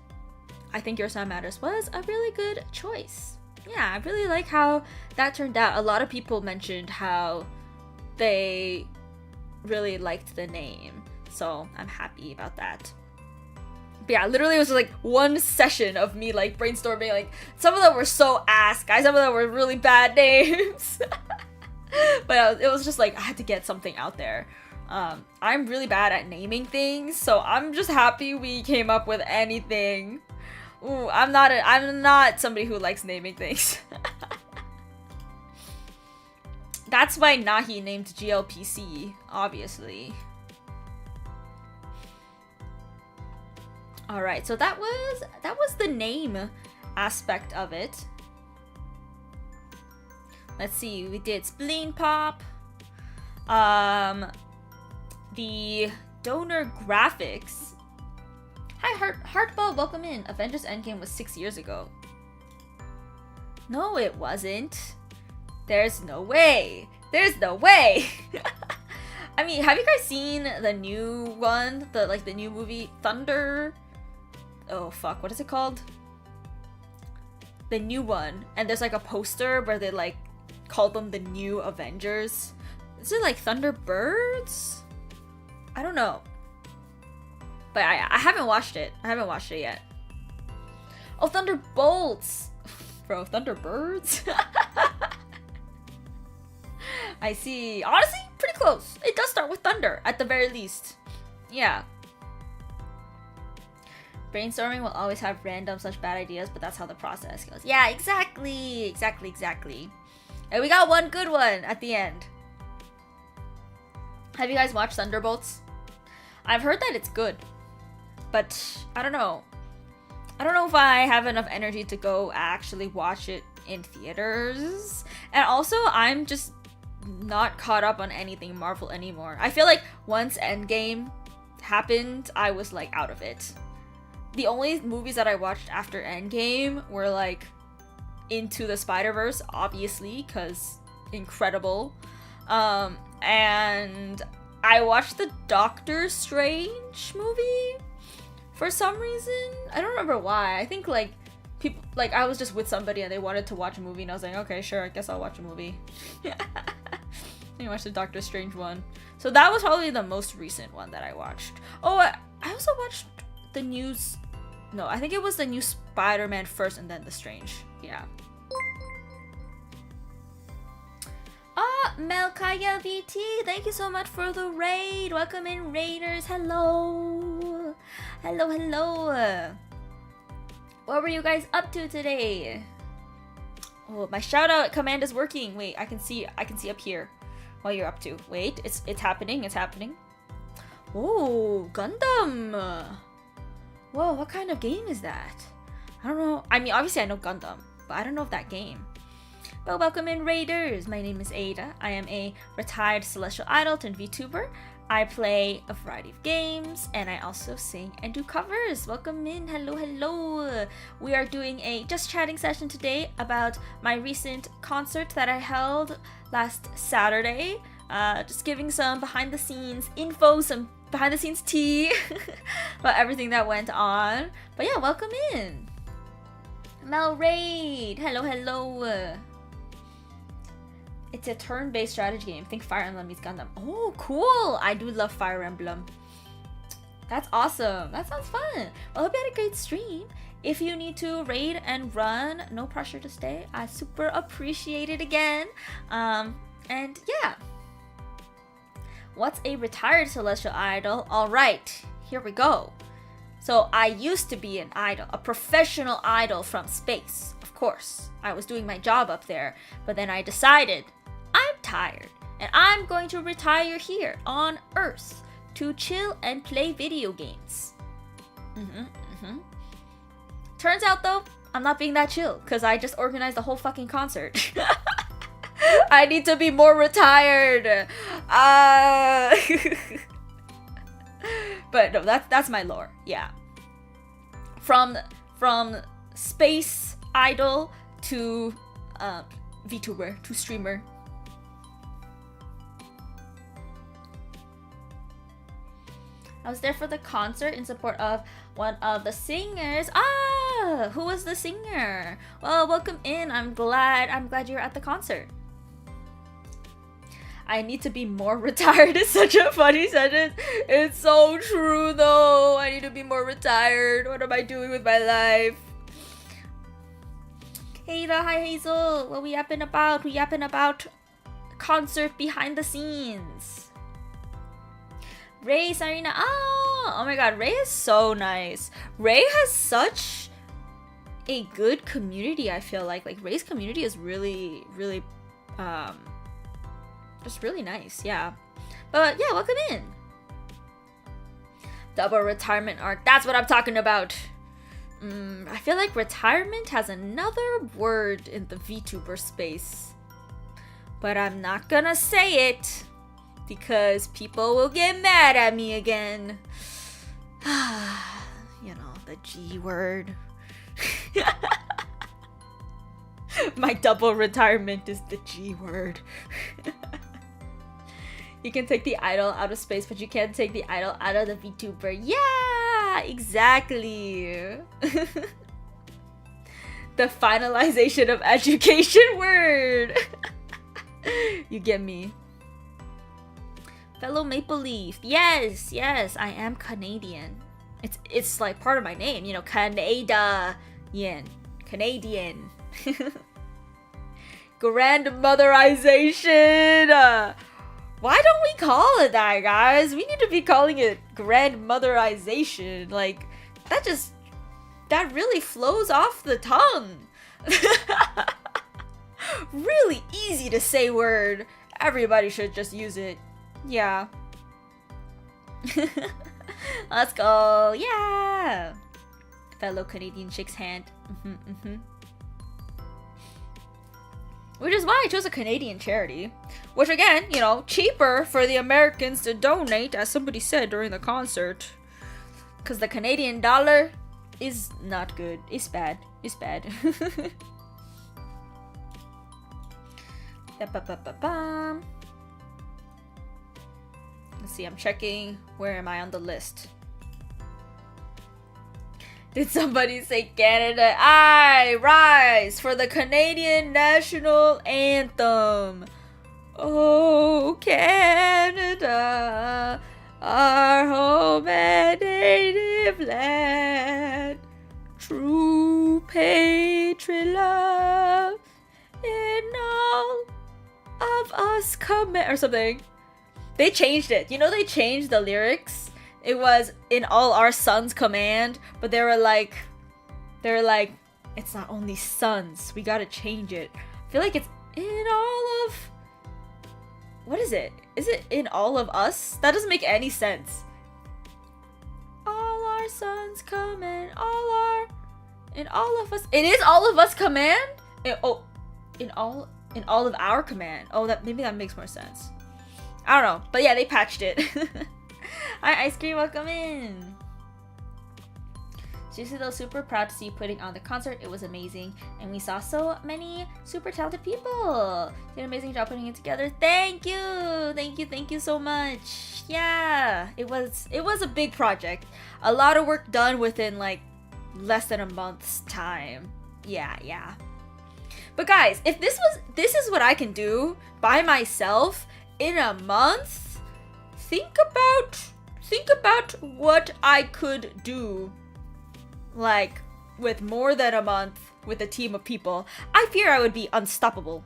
I think Your Sound Matters was a really good choice. Yeah, I really like how that turned out. A lot of people mentioned how they really liked the name, so I'm happy about that. But yeah, literally it was like one session of me like brainstorming. Like some of them were so ass, guys. Some of them were really bad names. But it was just like I had to get something out there. I'm really bad at naming things, so I'm just happy we came up with anything. Ooh, I'm not somebody who likes naming things. That's why Nahi named GLPC, obviously. Alright, so that was the name aspect of it. Let's see, we did Spleen Pop. The donor graphics. Hi, Heartball, welcome in. Avengers Endgame was 6 years ago. No, it wasn't. There's no way. There's no way. I mean, have you guys seen the new one? The new movie, Thunder? Oh, fuck, what is it called? The new one. And there's like a poster where they like call them the new Avengers. Is it like Thunderbirds? I don't know. But I haven't watched it. I haven't watched it yet. Oh, Thunderbolts! Bro, Thunderbirds? I see. Honestly, pretty close. It does start with thunder, at the very least. Yeah. Brainstorming will always have random / bad ideas, but that's how the process goes. Yeah, exactly. Exactly. And we got one good one at the end. Have you guys watched Thunderbolts? I've heard that it's good. But I don't know. I don't know if I have enough energy to go actually watch it in theaters. And also, I'm just not caught up on anything Marvel anymore. I feel like once Endgame happened, I was like out of it. The only movies that I watched after Endgame were like Into the Spider-Verse, obviously, because incredible. And I watched the Doctor Strange movie for some reason. I don't remember why. I think like people, like I was just with somebody and they wanted to watch a movie and I was like, okay, sure, I guess I'll watch a movie. I watched the Doctor Strange one. So that was probably the most recent one that I watched. Oh, I also watched the news. No, I think it was the new Spider-Man first and then The Strange. Yeah. Melkaya VT, thank you so much for the raid. Welcome in, raiders. Hello. Hello, hello. What were you guys up to today? Oh, my shout out command is working. Wait, I can see up here what you're up to. Wait, it's happening. It's happening. Oh, Gundam. Whoa, what kind of game is that? I don't know. I mean, obviously I know Gundam, but I don't know of that game. But welcome in, raiders. My name is Aida. I am a retired celestial idol and VTuber. I play a variety of games, and I also sing and do covers. Welcome in. Hello, hello. We are doing a just chatting session today about my recent concert that I held last Saturday. Just giving some behind the scenes info, some behind the scenes tea about everything that went on. But yeah, welcome in. Mel Raid. Hello, hello. It's a turn-based strategy game. Think Fire Emblem meets Gundam. Oh, cool! I do love Fire Emblem. That's awesome. That sounds fun. Well, I hope you had a great stream. If you need to raid and run, no pressure to stay. I super appreciate it again. And yeah. What's a retired celestial idol? All right, here we go. So I used to be an idol, a professional idol from space. Of course, I was doing my job up there, but then I decided I'm tired and I'm going to retire here on Earth to chill and play video games. Turns out though, I'm not being that chill because I just organized the whole fucking concert. I need to be more retired. But no, that's my lore. Yeah. From space idol to VTuber to streamer. I was there for the concert in support of one of the singers. Ah, who was the singer? Well, welcome in. I'm glad you're at the concert. I need to be more retired is such a funny sentence. It's so true though. I need to be more retired. What am I doing with my life? Ada, hi Hazel. What we yapping about? We yapping about concert behind the scenes. Ray, Sarina. Oh my god, Ray is so nice. Ray has such a good community, I feel like. Like Ray's community is really just really nice, yeah. But yeah, welcome in. Double retirement arc. That's what I'm talking about. I feel like retirement has another word in the VTuber space. But I'm not gonna say it because people will get mad at me again. You know, the G word. My double retirement is the G word. You can take the idol out of space, but you can't take the idol out of the VTuber. Yeah, exactly. The finalization of education word. You get me. Fellow Maple Leaf. Yes, I am Canadian. It's like part of my name, you know, Canadian. Canadian. Grandmotherization. Why don't we call it that, guys? We need to be calling it grandmotherization. Like, that really flows off the tongue. Really easy to say word. Everybody should just use it. Yeah. Let's go. Yeah. Fellow Canadian shakes hand. Which is why I chose a Canadian charity. Which again, you know, cheaper for the Americans to donate, as somebody said during the concert. Because the Canadian dollar is not good. It's bad. It's bad. Let's see, I'm checking. Where am I on the list? Did somebody say Canada? I rise for the Canadian national anthem. Oh, Canada. our home and native land. True patriot love in all of us command, or something. They changed it. You know, they changed the lyrics. It was in all our sons command, but they were like, it's not only sons. We gotta change it. I feel like it's in all of. What is it? Is it in all of us? That doesn't make any sense. All our sons command. In all of us. It is all of us command. In all of our command. Oh, maybe that makes more sense. I don't know, but yeah, they patched it. Hi, Ice Cream, welcome in. Seriously though, super proud to see you putting on the concert. It was amazing, and we saw so many super talented people. You did an amazing job putting it together. Thank you so much. Yeah, it was a big project. A lot of work done within like less than a month's time. Yeah. But guys, if this is what I can do by myself in a month, think about what I could do like with more than a month with a team of people. I fear I would be unstoppable.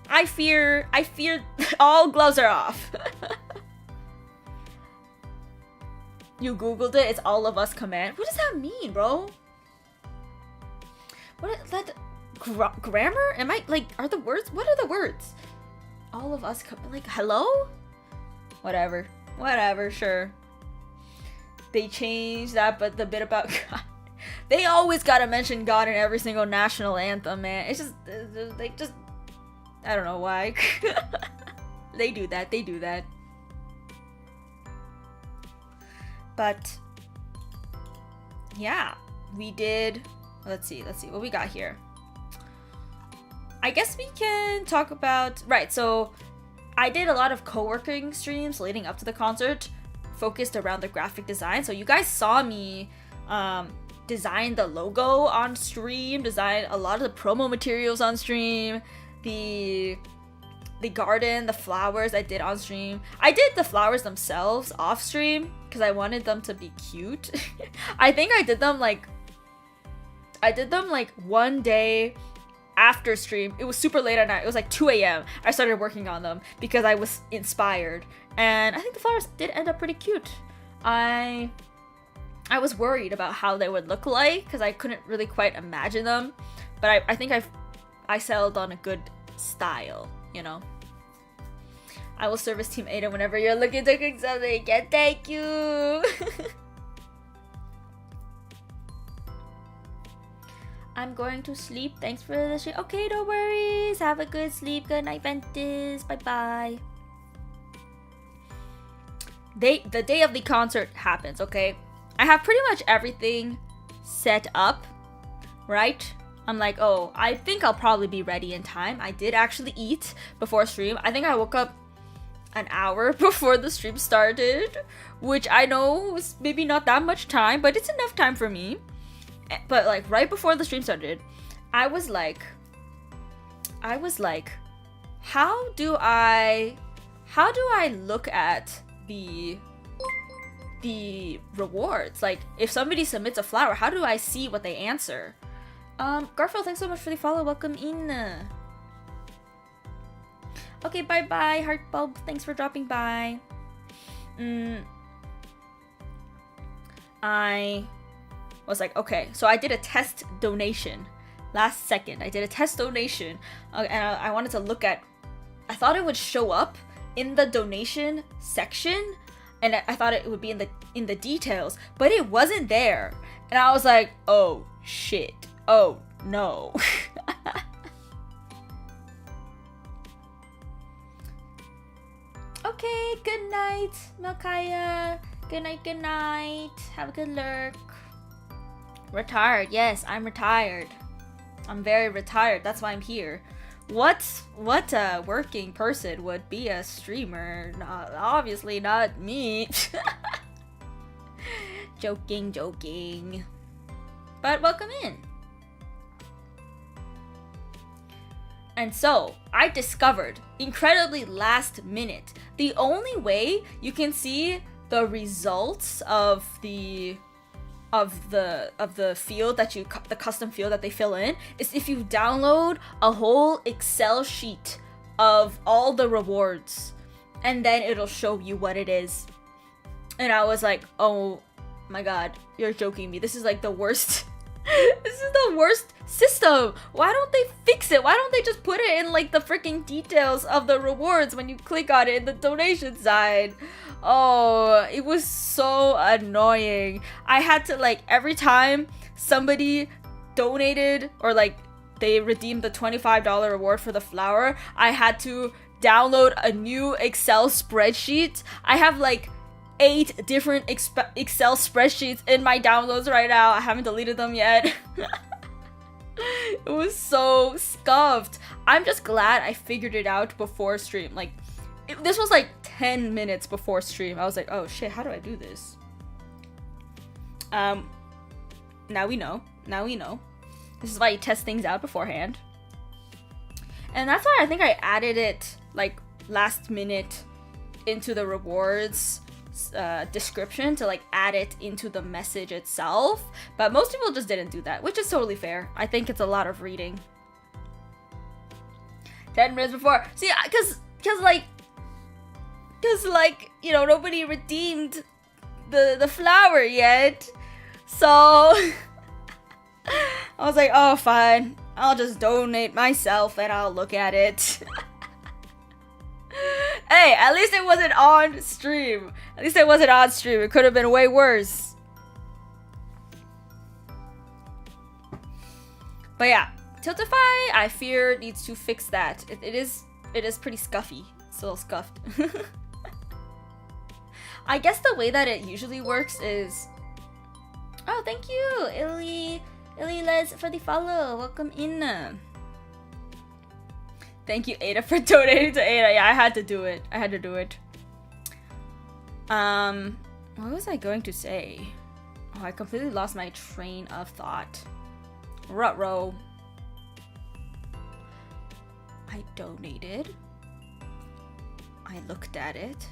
I fear all gloves are off. You googled it, it's all of us command. What does that mean, bro? What is that? Grammar? Am I like, are the words? What are the words? All of us like hello? Whatever, sure. They changed that, but the bit about God. They always gotta mention God in every single national anthem, man. It's just, I don't know why. They do that. But, yeah, we did, let's see what we got here. I guess we can talk about, right, so I did a lot of co-working streams leading up to the concert, focused around the graphic design. So you guys saw me design the logo on stream, design a lot of the promo materials on stream, the garden, the flowers I did on stream. I did the flowers themselves off stream because I wanted them to be cute. I think I did them like one day after stream. It was super late at night. It was like 2 a.m. I started working on them because I was inspired. And I think the flowers did end up pretty cute. I was worried about how they would look like because I couldn't really quite imagine them. But I think I settled on a good style, you know. I will service Team Aida whenever you're looking to cook something. Yeah, thank you. I'm going to sleep. Thanks for the shit. Okay, no worries. Have a good sleep. Good night, Ventus. Bye-bye. The day of the concert happens, okay? I have pretty much everything set up, right? I'm like, oh, I think I'll probably be ready in time. I did actually eat before stream. I think I woke up an hour before the stream started, which I know was maybe not that much time, but it's enough time for me. But like right before the stream started, I was like, how do I look at the rewards? Like if somebody submits a flower, how do I see what they answer? Garfield, thanks so much for the follow. Welcome in. Okay, bye-bye, Heartbulb. Thanks for dropping by. I was like, okay, so I did a test donation last second. I did a test donation, and I wanted to look at. I thought it would show up in the donation section, and I thought it would be in the details, but it wasn't there, and I was like, oh shit, oh no. Okay, good night, Melkaya. Good night. Have a good lurk. Retired. Yes, I'm retired. I'm very retired. That's why I'm here. What a working person would be a streamer? Obviously not me. Joking. But welcome in. And so, I discovered, incredibly last minute, the only way you can see the results of the field that the custom field that they fill in is if you download a whole Excel sheet of all the rewards, and then it'll show you what it is. And I was like, oh my god, you're joking me. This is like the worst. This is the worst system. Why don't they fix it? Why don't they just put it in like the freaking details of the rewards when you click on it in the donation side? Oh, it was so annoying. I had to, like, every time somebody donated or like they redeemed the $25 reward for the flower, I had to download a new Excel spreadsheet. I have like 8 different Excel spreadsheets in my downloads right now. I haven't deleted them yet. It was so scuffed. I'm just glad I figured it out before stream. Like, this was like 10 minutes before stream. I was like, oh shit, how do I do this? Now we know. Now we know. This is why you test things out beforehand. And that's why I think I added it like last minute into the rewards description to like add it into the message itself. But most people just didn't do that, which is totally fair. I think it's a lot of reading. 10 minutes before. See, cause like, you know, nobody redeemed the flower yet. So I was like, oh fine, I'll just donate myself and I'll look at it. Hey, at least it wasn't on stream. At least it wasn't on stream. It could have been way worse. But yeah, Tiltify, I fear, needs to fix that. It is pretty scuffy. It's a little scuffed. I guess the way that it usually works is... Oh, thank you, Illy Les, for the follow. Welcome in. Thank you, Ada, for donating to Ada. Yeah, I had to do it. I had to do it. What was I going to say? Oh, I completely lost my train of thought. Ruh-roh. I donated. I looked at it.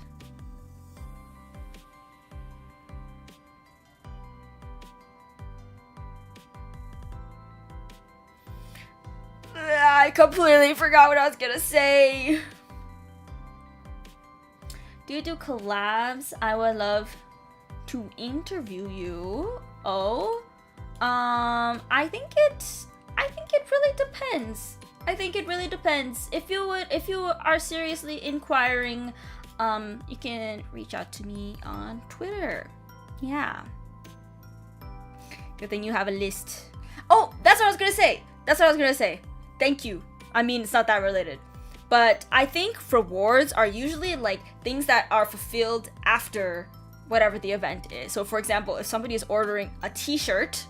I completely forgot what I was gonna say. Do you do collabs? I would love to interview you. Oh, I think it really depends. I think it really depends. If you are seriously inquiring, you can reach out to me on Twitter. Yeah. Good thing you have a list. Oh, that's what I was gonna say. Thank you. I mean, it's not that related. But I think rewards are usually like things that are fulfilled after whatever the event is. So for example, if somebody is ordering a t-shirt,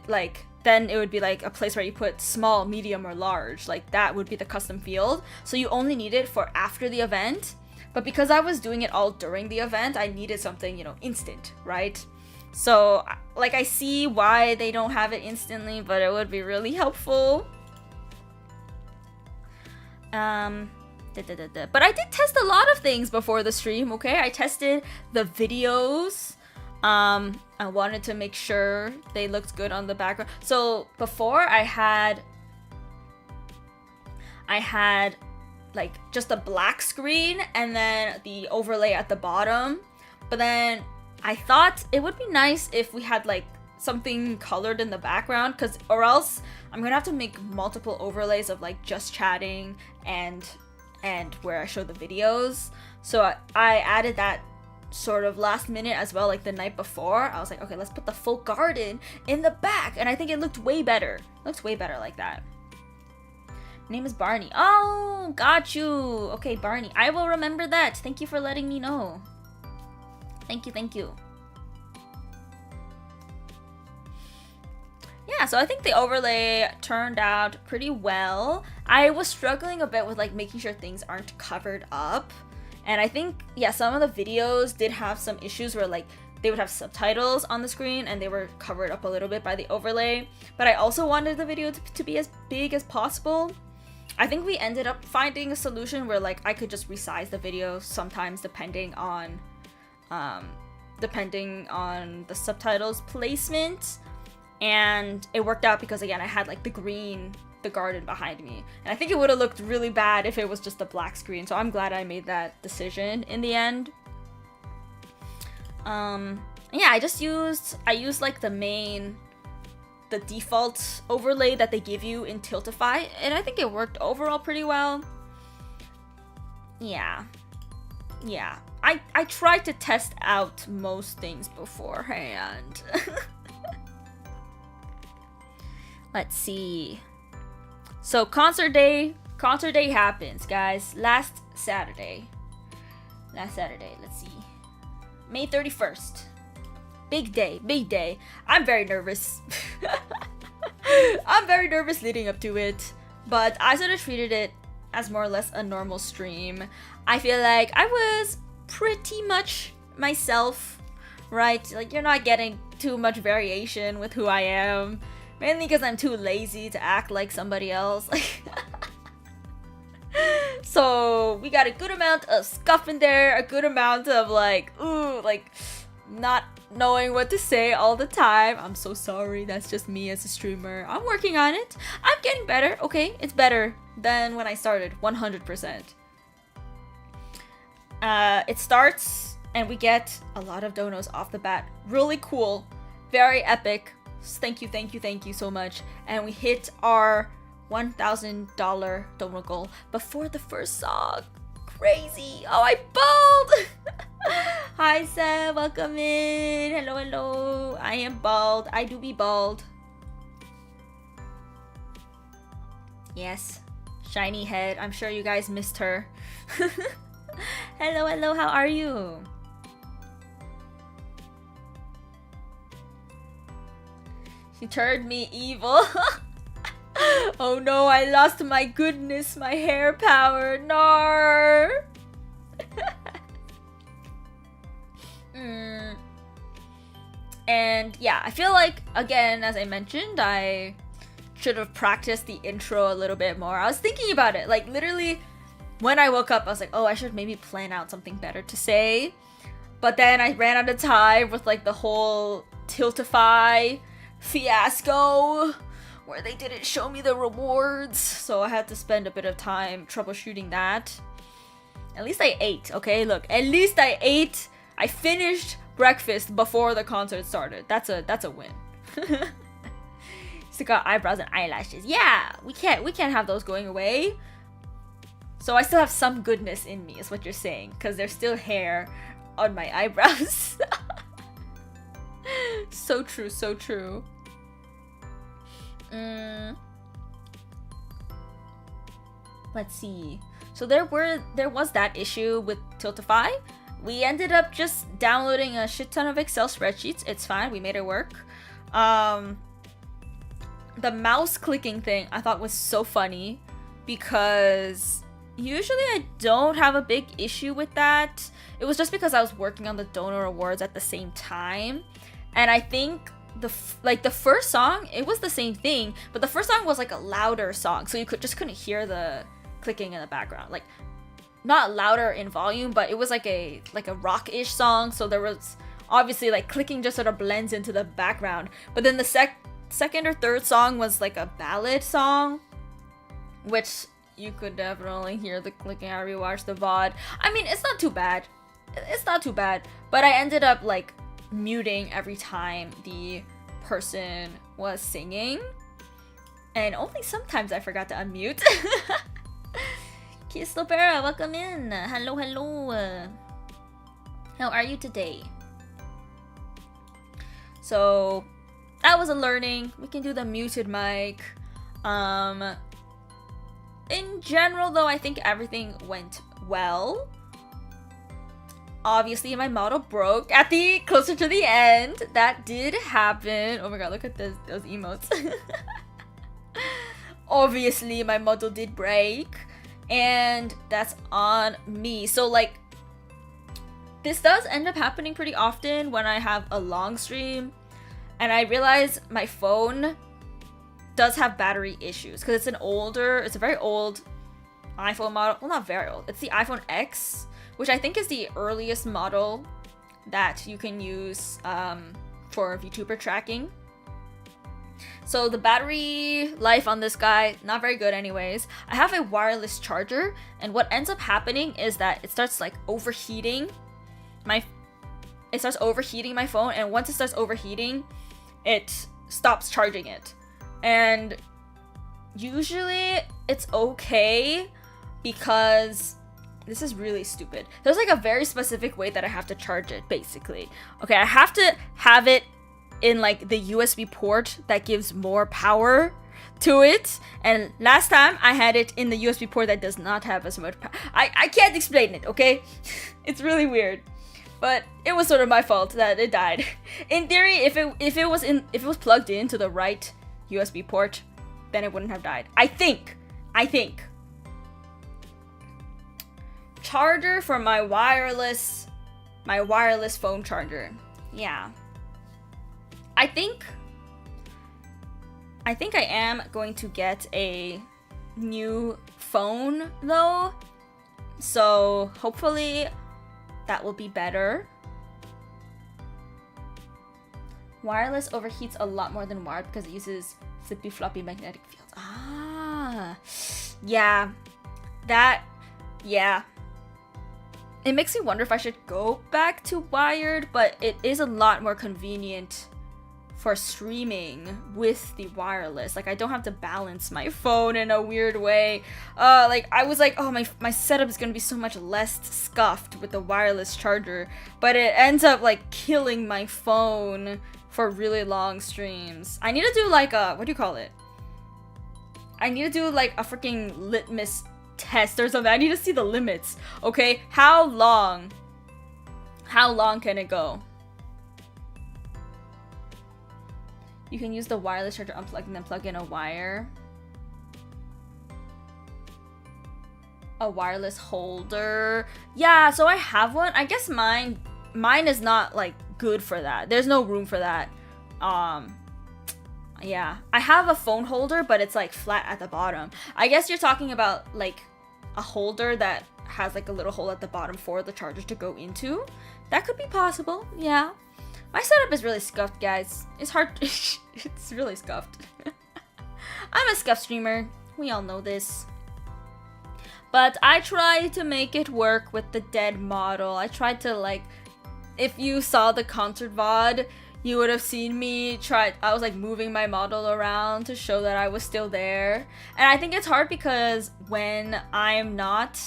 like, then it would be like a place where you put small, medium, or large. Like, that would be the custom field. So you only need it for after the event. But because I was doing it all during the event, I needed something, you know, instant, right? So, like, I see why they don't have it instantly, but it would be really helpful. But I did test a lot of things before the stream, okay? I tested the videos. I wanted to make sure they looked good on the background. So before I had like just a black screen and then the overlay at the bottom. But then I thought it would be nice if we had like something colored in the background, or else I'm gonna have to make multiple overlays of like just chatting and where I show the videos. So I added that sort of last minute as well, like the night before. I was like, okay, let's put the full garden in the back, and I think it looked way better. It looks way better like that. Name is Barney. Oh, got you. Okay, Barney, I will remember that. Thank you for letting me know. Thank you. Yeah, so I think the overlay turned out pretty well. I was struggling a bit with like making sure things aren't covered up. And I think, yeah, some of the videos did have some issues where like they would have subtitles on the screen and they were covered up a little bit by the overlay. But I also wanted the video to be as big as possible. I think we ended up finding a solution where like I could just resize the video sometimes depending on depending on the subtitles placement. And it worked out because, again, I had like the garden behind me. And I think it would have looked really bad if it was just a black screen. So I'm glad I made that decision in the end. Yeah, I used like the default overlay that they give you in Tiltify. And I think it worked overall pretty well. Yeah. I tried to test out most things beforehand. Let's see. So concert day happens, guys. Last Saturday. Let's see. May 31st. Big day. I'm very nervous. I'm very nervous leading up to it, but I sort of treated it as more or less a normal stream. I feel like I was pretty much myself, right? Like, you're not getting too much variation with who I am. Mainly because I'm too lazy to act like somebody else. So we got a good amount of scuff in there, a good amount of like not knowing what to say all the time. I'm so sorry, that's just me as a streamer. I'm working on it. I'm getting better, okay? It's better than when I started, 100%. It starts and we get a lot of donos off the bat. Really cool, very epic. Thank you so much. And we hit our $1,000 dono goal before the first song. Crazy. Oh, I bald. Hi Seb, welcome in. Hello. I am bald. I do be bald. Yes, shiny head. I'm sure you guys missed her. Hello, how are you? She turned me evil. Oh no, I lost my goodness, my hair power. Nar. And yeah, I feel like, again, as I mentioned, I should have practiced the intro a little bit more. I was thinking about it, like literally when I woke up, I was like, oh, I should maybe plan out something better to say. But then I ran out of time with like the whole Tiltify fiasco where they didn't show me the rewards, so I had to spend a bit of time troubleshooting that. At least I ate, okay? Look, at least I ate. I finished breakfast before the concert started. That's a win. Still got eyebrows and eyelashes. Yeah, we can't have those going away. So I still have some goodness in me, is what you're saying, because there's still hair on my eyebrows. So true. Let's see. So there was that issue with Tiltify. We ended up just downloading a shit ton of Excel spreadsheets. It's fine. We made it work. The mouse clicking thing I thought was so funny because usually I don't have a big issue with that. It was just because I was working on the donor awards at the same time, and I think the first song, it was the same thing, but the first song was like a louder song, so you couldn't hear the clicking in the background. Like, not louder in volume, but it was like a rock-ish song, so there was obviously like clicking just sort of blends into the background. But then the second or third song was like a ballad song, which you could definitely hear the clicking. I rewatched the VOD. I mean, it's not too bad, but I ended up like muting every time the person was singing, and only sometimes I forgot to unmute. Kiss Lopera, welcome in. Hello. How are you today? So that was a learning. We can do the muted mic. In general though, I think everything went well. Obviously my model broke at the closer to the end. That did happen. Oh my god, look at those emotes. Obviously my model did break, and that's on me. So like, this does end up happening pretty often when I have a long stream, and I realize my phone does have battery issues because it's a very old iPhone model. Well, not very old. It's the iPhone X, which I think is the earliest model that you can use for VTuber tracking. So the battery life on this guy, not very good anyways. I have a wireless charger, and what ends up happening is that it starts like overheating my phone, and once it starts overheating, it stops charging it. And usually it's okay because this is really stupid. There's like a very specific way that I have to charge it, basically. Okay, I have to have it in like the USB port that gives more power to it, and last time I had it in the USB port that does not have as much power. I can't explain it, okay? It's really weird, but it was sort of my fault that it died. In theory, if it was plugged into the right USB port, then it wouldn't have died. I think. Charger for my wireless phone charger. Yeah. I think I am going to get a new phone though, so hopefully that will be better. Wireless overheats a lot more than wired because it uses flippy floppy magnetic fields. Ah, yeah, yeah. It makes me wonder if I should go back to wired, but it is a lot more convenient for streaming with the wireless. Like, I don't have to balance my phone in a weird way. Like, I was like, oh, my setup is gonna be so much less scuffed with the wireless charger, but it ends up like killing my phone for really long streams. I need to do like a, what do you call it? I need to do like a freaking litmus test or something. I need to see the limits. Okay, how long can it go? You can use the wireless charger unplugged and then plug in a wire. A wireless holder. Yeah, so I have one. I guess mine is not like good for that. There's no room for that. Yeah. I have a phone holder, but it's like flat at the bottom. I guess you're talking about like a holder that has like a little hole at the bottom for the charger to go into. That could be possible. Yeah. My setup is really scuffed, guys. It's hard. It's really scuffed. I'm a scuffed streamer. We all know this. But I tried to make it work with the dead model. I tried to like, if you saw the concert VOD, you would have seen me I was like moving my model around to show that I was still there. And I think it's hard because when I'm not,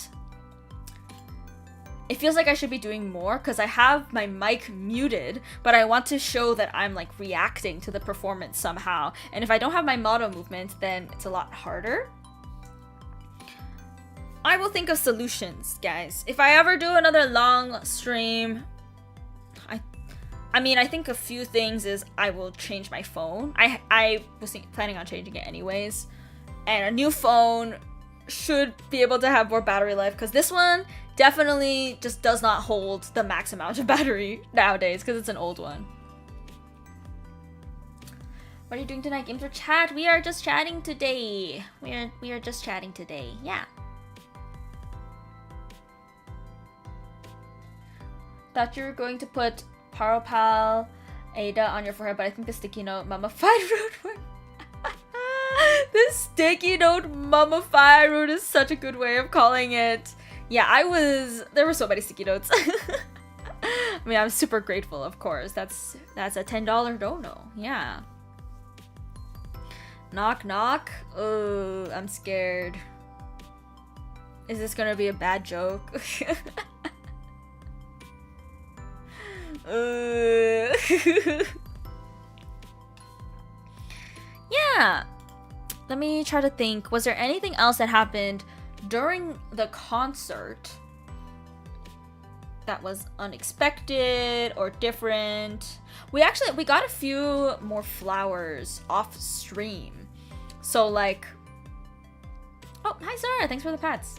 it feels like I should be doing more because I have my mic muted, but I want to show that I'm like reacting to the performance somehow. And if I don't have my model movement, then it's a lot harder. I will think of solutions, guys. If I ever do another long stream, I mean, I think a few things is I will change my phone. I was planning on changing it anyways. And a new phone should be able to have more battery life because this one definitely just does not hold the max amount of battery nowadays because it's an old one. What are you doing tonight? Games or chat? We are just chatting today. We are just chatting today. Yeah. Thought you were going to put Pal Aida on your forehead, but I think the sticky note mummified root. This sticky note mummified root is such a good way of calling it. Yeah, there were so many sticky notes. I mean, I'm super grateful, of course. That's a $10 dono. Yeah. Knock knock. Oh, I'm scared. Is this gonna be a bad joke? Yeah. Let me try to think. Was there anything else that happened during the concert that was unexpected or different? We got a few more flowers off stream. So like, oh, hi Sarah, thanks for the pats.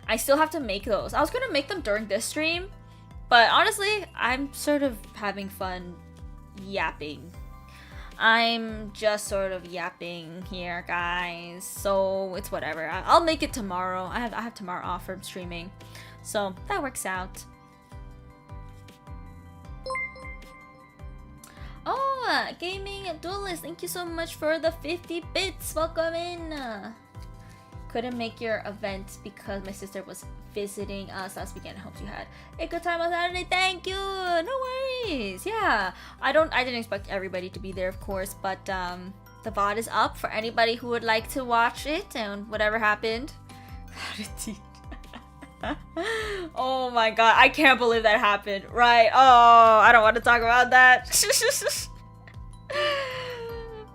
I still have to make those. I was gonna make them during this stream, but honestly, I'm sort of having fun yapping. I'm just sort of yapping here, guys. So it's whatever. I'll make it tomorrow. I have tomorrow off from streaming, so that works out. Gaming Duelist, thank you so much for the 50 bits. Welcome in. Couldn't make your event because my sister was visiting us last weekend. I hope you had a good time on Saturday. Thank you. No worries. Yeah, I didn't expect everybody to be there, of course, but the VOD is up for anybody who would like to watch it and whatever happened. Oh my god, I can't believe that happened. Right. Oh, I don't want to talk about that.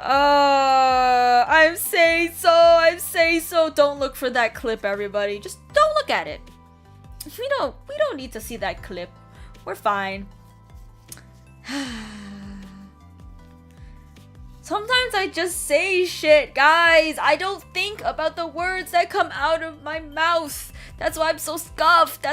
I'm saying so. Don't look for that clip, everybody. Just don't look at it. We don't need to see that clip. We're fine. Sometimes I just say shit, guys. I don't think about the words that come out of my mouth. That's why I'm so scuffed.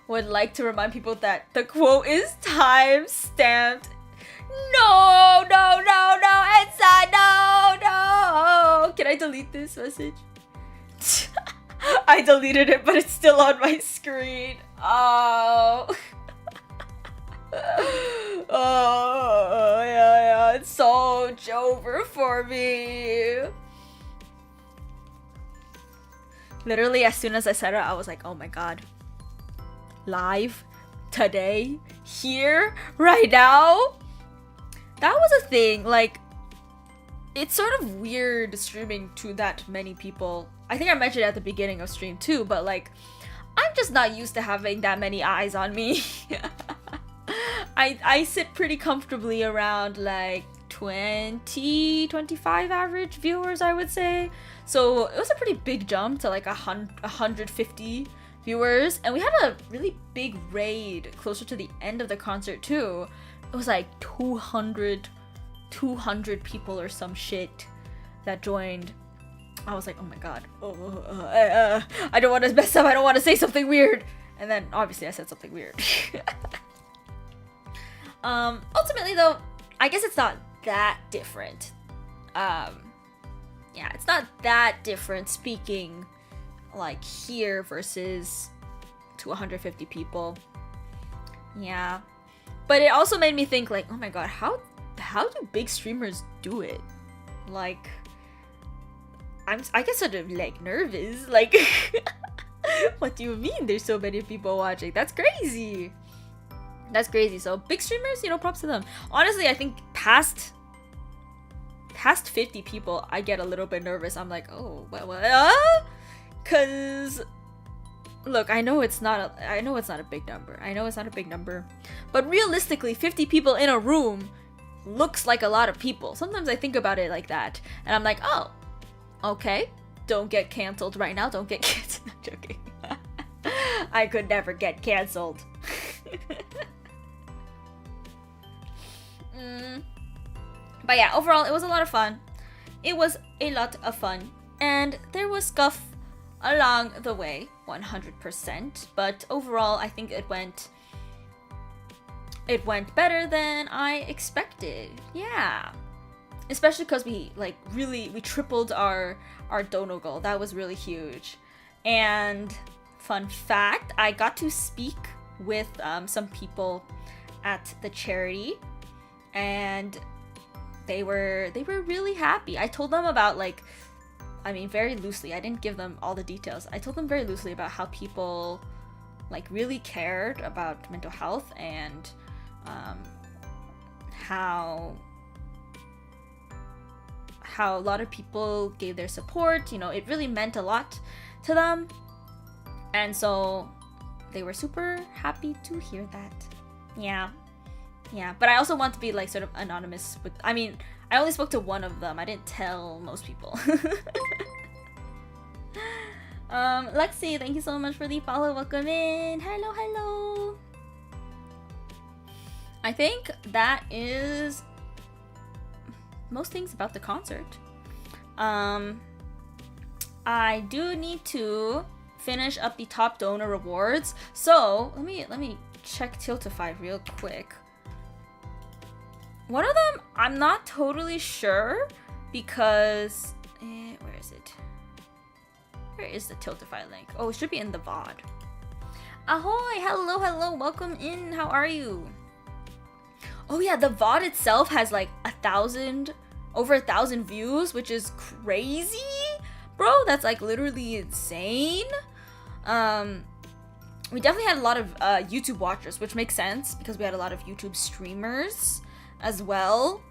Would like to remind people that the quote is time stamped. No, Ensa, no. Can I delete this message? I deleted it, but it's still on my screen. Oh. Oh, yeah, it's so over for me. Literally, as soon as I said it, I was like, oh my god. Live? Today? Here? Right now? That was a thing. Like, it's sort of weird streaming to that many people. I think I mentioned it at the beginning of stream too, but like, I'm just not used to having that many eyes on me. I sit pretty comfortably around like 20-25 average viewers, I would say. So it was a pretty big jump to like 150 viewers, and we had a really big raid closer to the end of the concert too. It was like 200 people or some shit that joined. I was like, oh my god, I don't want to mess up, I don't want to say something weird. And then obviously I said something weird. Ultimately though, I guess it's not that different. Yeah, it's not that different speaking like here versus to 150 people. Yeah. But it also made me think like, oh my god, how do big streamers do it? Like, I get sort of like nervous. Like, what do you mean there's so many people watching? That's crazy. That's crazy. So big streamers, you know, props to them. Honestly, I think past 50 people, I get a little bit nervous. I'm like, oh, what? Cause look, I know it's not a big number. But realistically, 50 people in a room looks like a lot of people. Sometimes I think about it like that, and I'm like, oh, okay, don't get canceled right now. Don't get canceled. I'm joking. I could never get canceled. But yeah, overall, it was a lot of fun. And there was scuff along the way, 100%. But overall, I think it went better than I expected. Yeah. Especially because we tripled our dono goal. That was really huge. And fun fact, I got to speak with some people at the charity, and they were really happy. I told them about very loosely. I didn't give them all the details. I told them very loosely about how people really cared about mental health, and how a lot of people gave their support. You know, it really meant a lot to them, and so they were super happy to hear that. Yeah, but I also want to be sort of anonymous with, I only spoke to one of them. I didn't tell most people. Lexi, thank you so much for the follow. Welcome in. Hello. I think that is most things about the concert. I do need to finish up the top donor rewards. So let me check Tiltify real quick. One of them, I'm not totally sure because where is it? Where is the Tiltify link? Oh, it should be in the VOD. Ahoy! Hello, hello, welcome in. How are you? Oh yeah, the VOD itself has like over 1,000 views, which is crazy, bro. That's like literally insane. We definitely had a lot of YouTube watchers, which makes sense because we had a lot of YouTube streamers as well.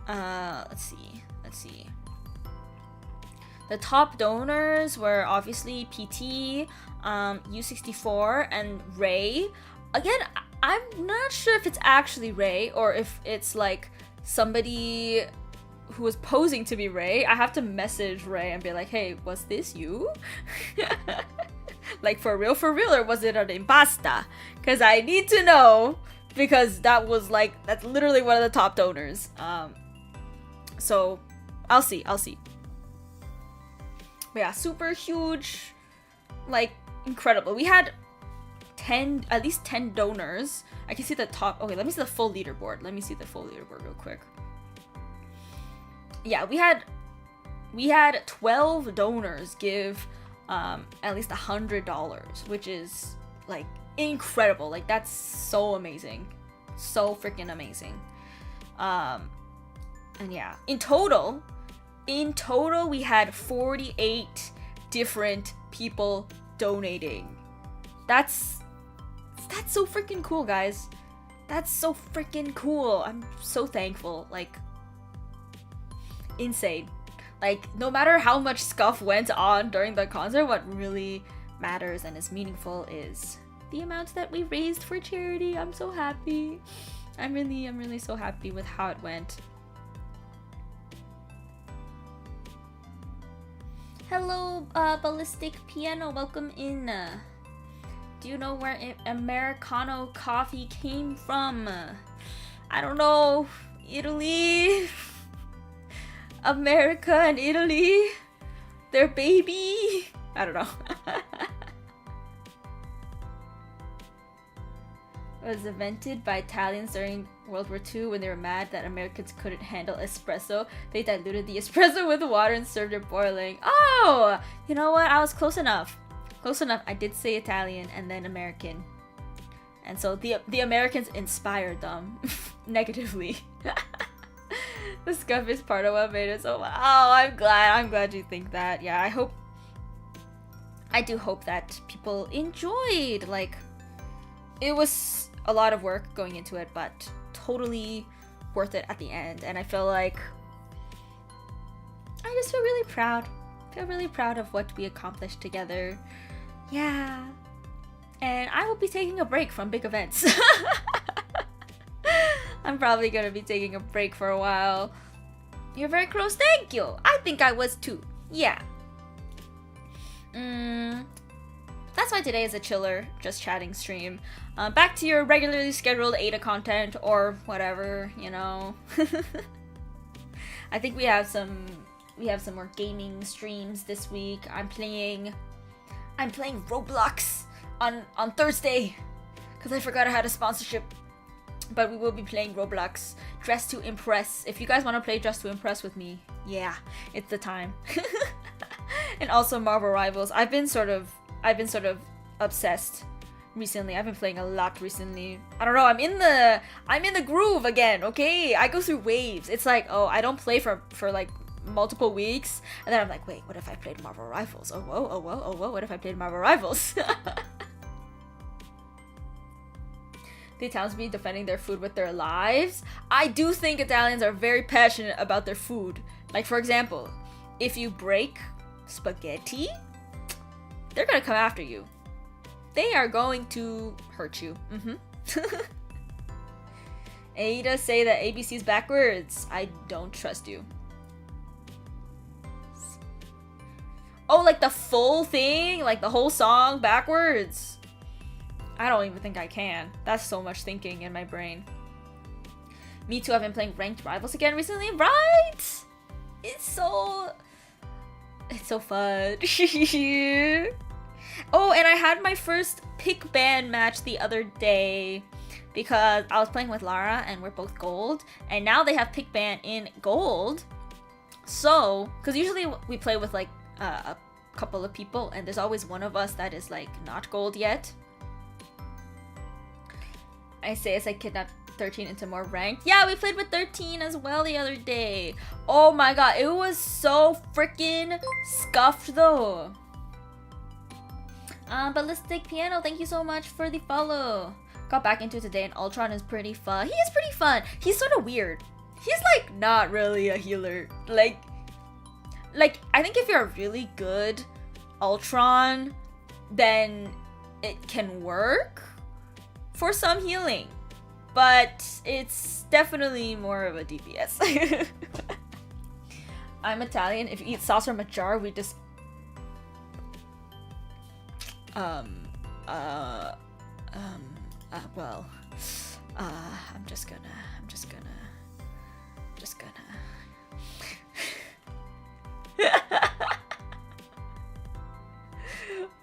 Let's see. The top donors were obviously PT, U64, and Ray. Again, I'm not sure if it's actually Ray or if it's like somebody who was posing to be Ray. I have to message Ray and be like, hey, was this you? Like for real, or was it an impasta? Because I need to know, because that's literally one of the top donors. So I'll see. But yeah, super huge, like incredible. We had at least 10 donors. I can see the top. Okay, let me see the full leaderboard. Real quick. Yeah, we had 12 donors give at least $100, which is like incredible. Like that's so amazing, so freaking amazing. And yeah, in total we had 48 different people donating. That's so freaking cool, guys. That's so freaking cool. I'm so thankful. Like insane. Like no matter how much stuff went on during the concert, what really matters and is meaningful is the amount that we raised for charity. I'm so happy. I'm really so happy with how it went. Hello, Ballistic Piano, welcome in. Do you know where Americano coffee came from? I don't know. Italy? America and Italy? Their baby? I don't know. Was invented by Italians during World War II when they were mad that Americans couldn't handle espresso. They diluted the espresso with water and served it boiling. Oh! You know what? I was close enough. I did say Italian and then American. And so the Americans inspired them negatively. The scuff is part of what made it so. Oh, I'm glad you think that. Yeah, I do hope that people enjoyed. Like, it was a lot of work going into it, but totally worth it at the end. And I feel like I just feel really proud. Of what we accomplished together. Yeah. And I will be taking a break from big events. I'm probably gonna be taking a break for a while. You're very close, thank you. I think I was too. Yeah. That's why today is a chiller, just chatting stream. Back to your regularly scheduled Aida content or whatever, you know. I think we have some more gaming streams this week. I'm playing Roblox on Thursday because I forgot I had a sponsorship. But we will be playing Roblox, Dress to Impress. If you guys want to play Dress to Impress with me, yeah, it's the time. And also Marvel Rivals. I've been sort of obsessed recently. I've been playing a lot recently. I don't know, I'm in the groove again, okay? I go through waves. It's like, oh, I don't play for like multiple weeks, and then I'm like, wait, what if I played Marvel Rivals? Oh whoa, what if I played Marvel Rivals? The Italians be defending their food with their lives. I do think Italians are very passionate about their food. Like, for example, if you break spaghetti, they're gonna come after you. They are going to hurt you. Aida say that ABC's backwards. I don't trust you. Oh, like the full thing? Like the whole song backwards? I don't even think I can. That's so much thinking in my brain. Me too, I've been playing Ranked Rivals again recently, right? It's so fun. Oh, and I had my first pick ban match the other day because I was playing with Lara and we're both gold, and now they have pick ban in gold. So, because usually we play with like a couple of people, and there's always one of us that is like not gold yet. I say as I kidnapped 13 into more ranked. Yeah, we played with 13 as well the other day. Oh my god, it was so freaking scuffed though. Ballistic Piano, thank you so much for the follow. Got back into it today and Ultron is pretty fun. He is pretty fun. He's sort of weird. He's like not really a healer. Like I think if you're a really good Ultron, then it can work for some healing. But it's definitely more of a DPS. I'm Italian. If you eat sauce from a jar, we just well, I'm just gonna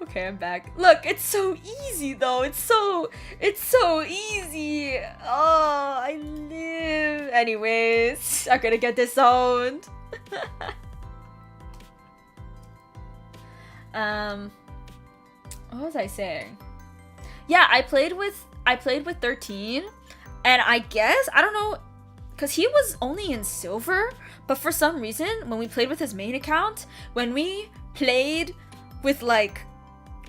Okay, I'm back. Look, it's so easy though. It's so easy. Oh, I live. Anyways, I'm gonna get disowned. What was I saying? Yeah, I played with 13, and I guess I don't know, cause he was only in silver, but for some reason when we played with his main account, when we played with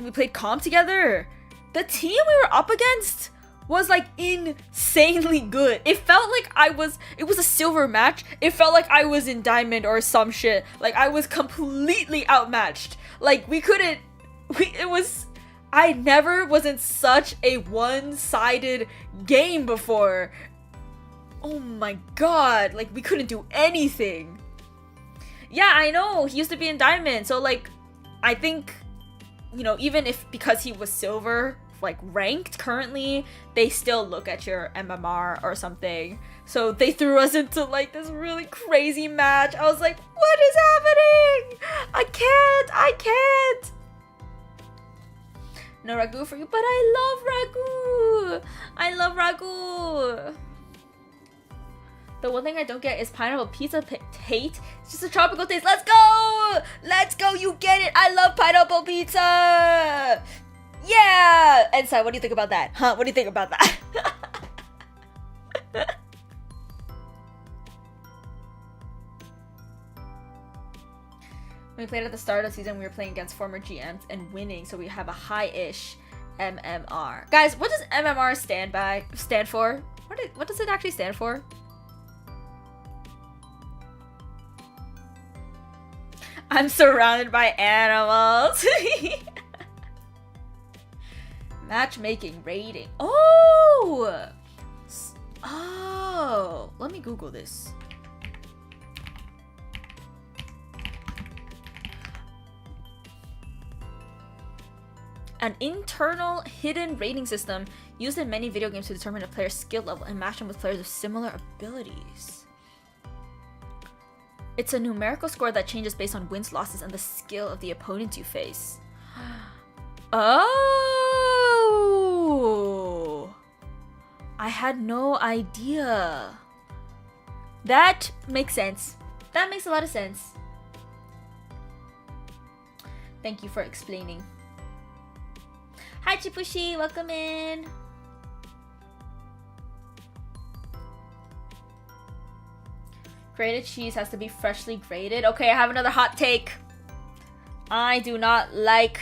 we played comp together, the team we were up against was like insanely good. It felt like it was a silver match. It felt like I was in diamond or some shit. Like I was completely outmatched. Like I never was in such a one-sided game before. Oh my god, like we couldn't do anything. Yeah, I know, he used to be in diamond, so like I think, you know, even if because he was silver, like ranked currently, they still look at your MMR or something. So they threw us into like this really crazy match. I was like, what is happening? I can't. No ragu for you, but I love ragu. The one thing I don't get is pineapple pizza hate. It's just a tropical taste. Let's go, you get it. I love pineapple pizza. Yeah. Ensai, what do you think about that? Huh? What do you think about that? When we played at the start of the season, we were playing against former GMs and winning, so we have a high-ish MMR. Guys, what does MMR stand for? What does it actually stand for? I'm surrounded by animals. Matchmaking rating. Oh, let me Google this. An internal hidden rating system used in many video games to determine a player's skill level and match them with players with similar abilities. It's a numerical score that changes based on wins, losses, and the skill of the opponent you face. Oh! I had no idea. That makes sense. That makes a lot of sense. Thank you for explaining. Hi Chipushi, welcome in. Grated cheese has to be freshly grated. Okay, I have another hot take. I do not like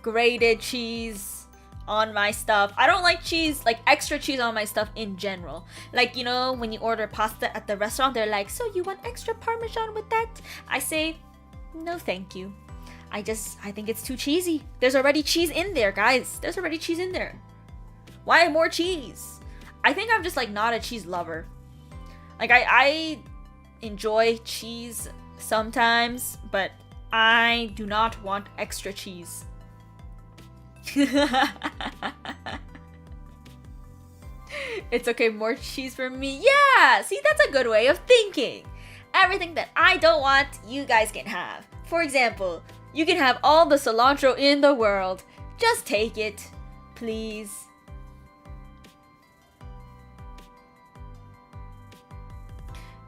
grated cheese on my stuff. I don't like cheese, like extra cheese on my stuff in general. Like, you know, when you order pasta at the restaurant, they're like, so you want extra Parmesan with that? I say, no thank you. I think it's too cheesy. There's already cheese in there, guys. There's already cheese in there. Why more cheese? I think I'm just like not a cheese lover. Like I enjoy cheese sometimes, but I do not want extra cheese. It's okay, more cheese for me. Yeah, see, that's a good way of thinking. Everything that I don't want, you guys can have. For example, you can have all the cilantro in the world. Just take it, please.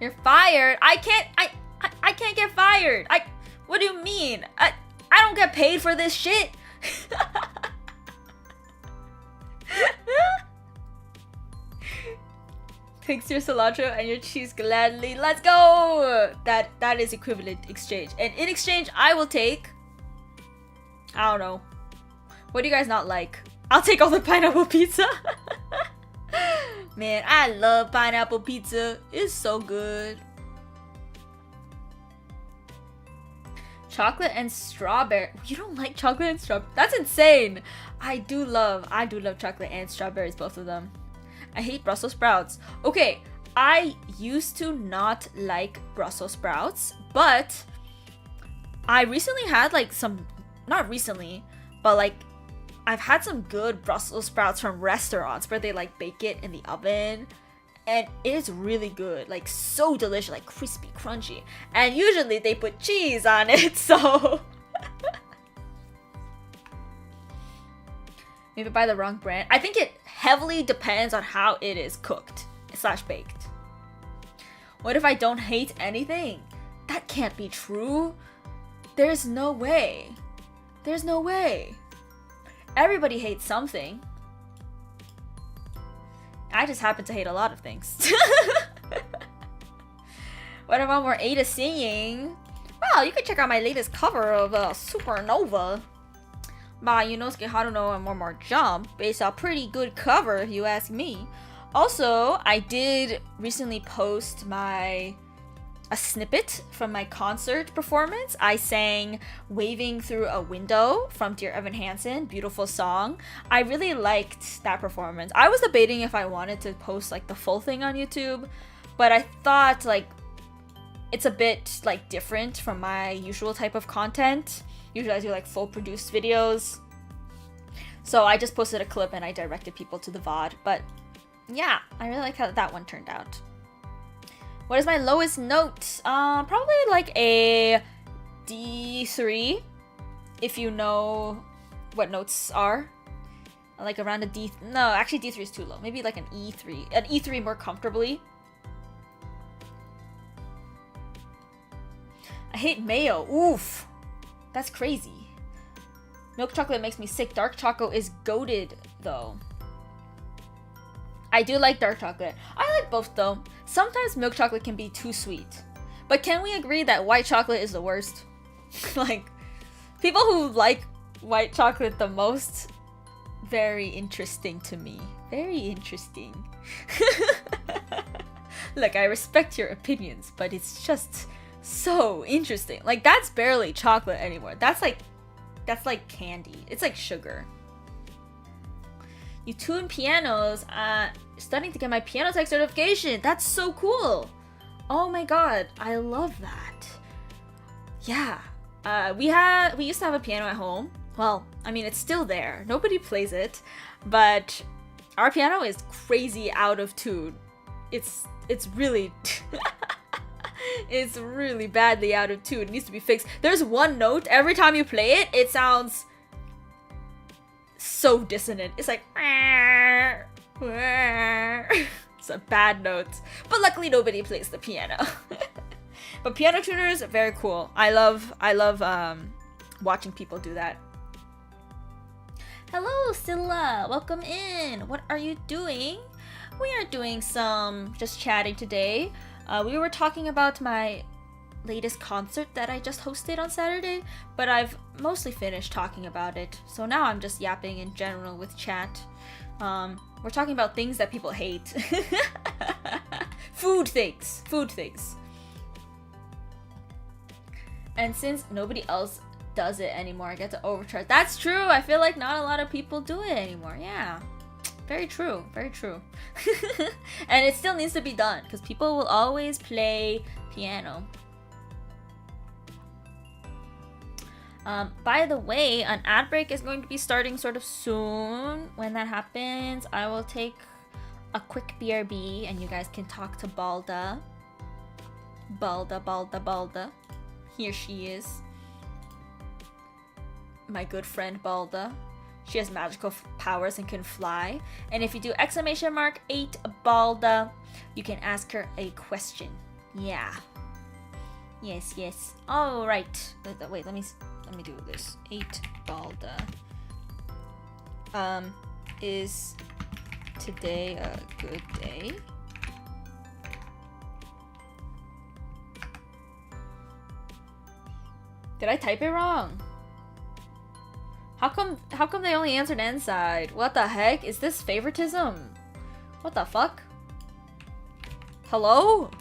You're fired. I can't get fired. What do you mean? I don't get paid for this shit. Takes your cilantro and your cheese gladly. Let's go! That is equivalent exchange. And in exchange, I will take... I don't know. What do you guys not like? I'll take all the pineapple pizza. Man, I love pineapple pizza. It's so good. Chocolate and strawberry. You don't like chocolate and strawberry? That's insane. I do love chocolate and strawberries, both of them. I hate Brussels sprouts. Okay, I used to not like Brussels sprouts, but I recently had like some, not recently, but like I've had some good Brussels sprouts from restaurants where they like bake it in the oven. And it's really good, like so delicious, like crispy, crunchy. And usually they put cheese on it, so... Maybe buy the wrong brand. I think it heavily depends on how it is cooked / baked. What if I don't hate anything? That can't be true. There's no way. There's no way. Everybody hates something. I just happen to hate a lot of things. What about more Aida singing? Well, you can check out my latest cover of Supernova by Yunosuke Haruno and More Jump. It's a pretty good cover if you ask me. Also, I did recently post a snippet from my concert performance. I sang Waving Through a Window from Dear Evan Hansen. Beautiful song. I really liked that performance. I was debating if I wanted to post like the full thing on YouTube, but I thought like it's a bit like different from my usual type of content. Usually I do like full produced videos. So I just posted a clip and I directed people to the VOD. But yeah, I really like how that one turned out. What is my lowest note? Probably like a D3, if you know what notes are. Like around a D... No, actually D3 is too low. Maybe like an E3. An E3 more comfortably. I hate mayo. Oof. That's crazy. Milk chocolate makes me sick. Dark chocolate is goated, though. I do like dark chocolate. I like both though. Sometimes milk chocolate can be too sweet. But can we agree that white chocolate is the worst? Like, people who like white chocolate the most, very interesting to me. Very interesting. Look, I respect your opinions, but it's just so interesting. Like, that's barely chocolate anymore. That's like candy. It's like sugar. You tune pianos. Studying to get my piano tech certification. That's so cool. Oh my god, I love that. Yeah. We used to have a piano at home. Well, I mean, it's still there. Nobody plays it, but our piano is crazy out of tune. It's really it's really badly out of tune. It needs to be fixed. There's one note every time you play it, it sounds so dissonant. It's like it's a bad note. But luckily nobody plays the piano. But piano tuners are very cool. I love watching people do that. Hello Scylla, welcome in. What are you doing? We are doing some just chatting today. We were talking about my latest concert that I just hosted on Saturday, but I've mostly finished talking about it. So now I'm just yapping in general with chat. We're talking about things that people hate. Food things. And since nobody else does it anymore, I get to overcharge. That's true. I feel like not a lot of people do it anymore. Yeah. Very true. Very true. And it still needs to be done because people will always play piano. By the way, an ad break is going to be starting sort of soon. When that happens, I will take a quick BRB and you guys can talk to Balda. Balda. Here she is. My good friend Balda. She has magical powers and can fly. And if you do !8 Balda, you can ask her a question. Yeah. Yes. All right. Wait, let me do this. 8 Balda. Is today a good day? Did I type it wrong? How come they only answered inside? What the heck? Is this favoritism? What the fuck? Hello?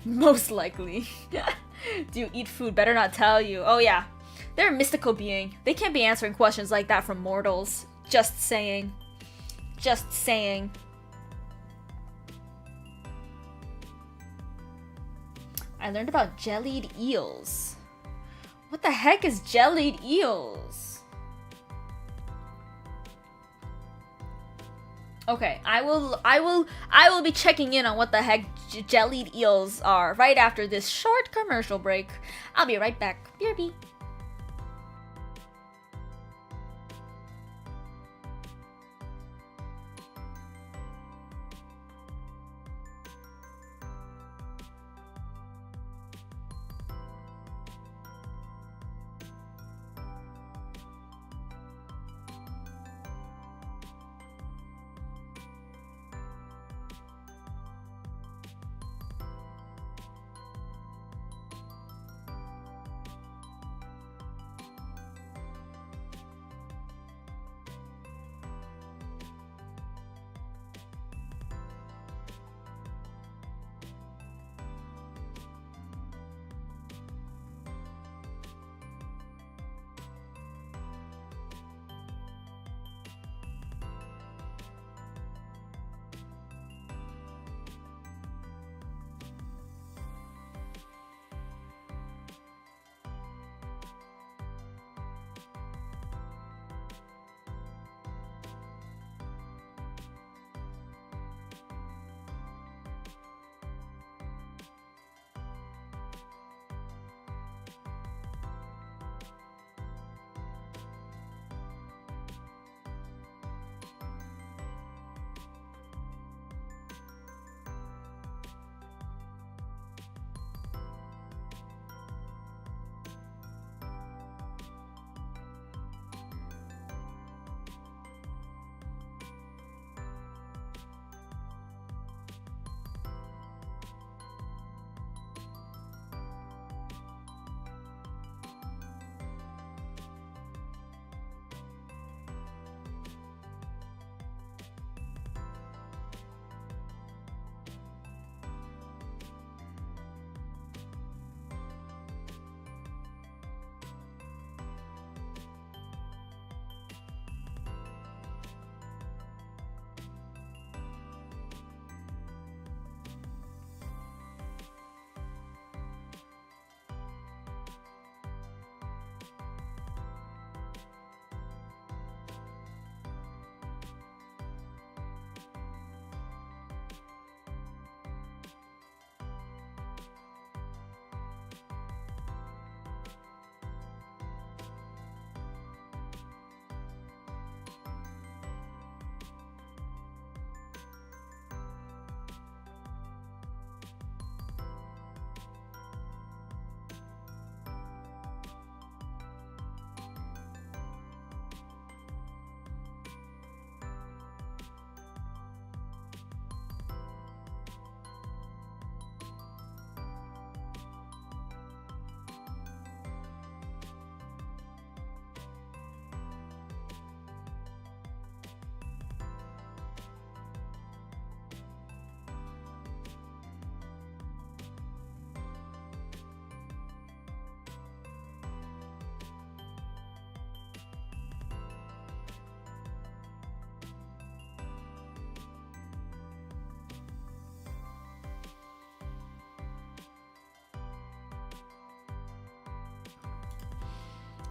Most likely. Do you eat food? Better not tell you. Oh yeah. They're a mystical being. They can't be answering questions like that from mortals. Just saying. Just saying. I learned about jellied eels. What the heck is jellied eels? Okay, I will be checking in on what the heck jellied eels are right after this short commercial break. I'll be right back. BRB.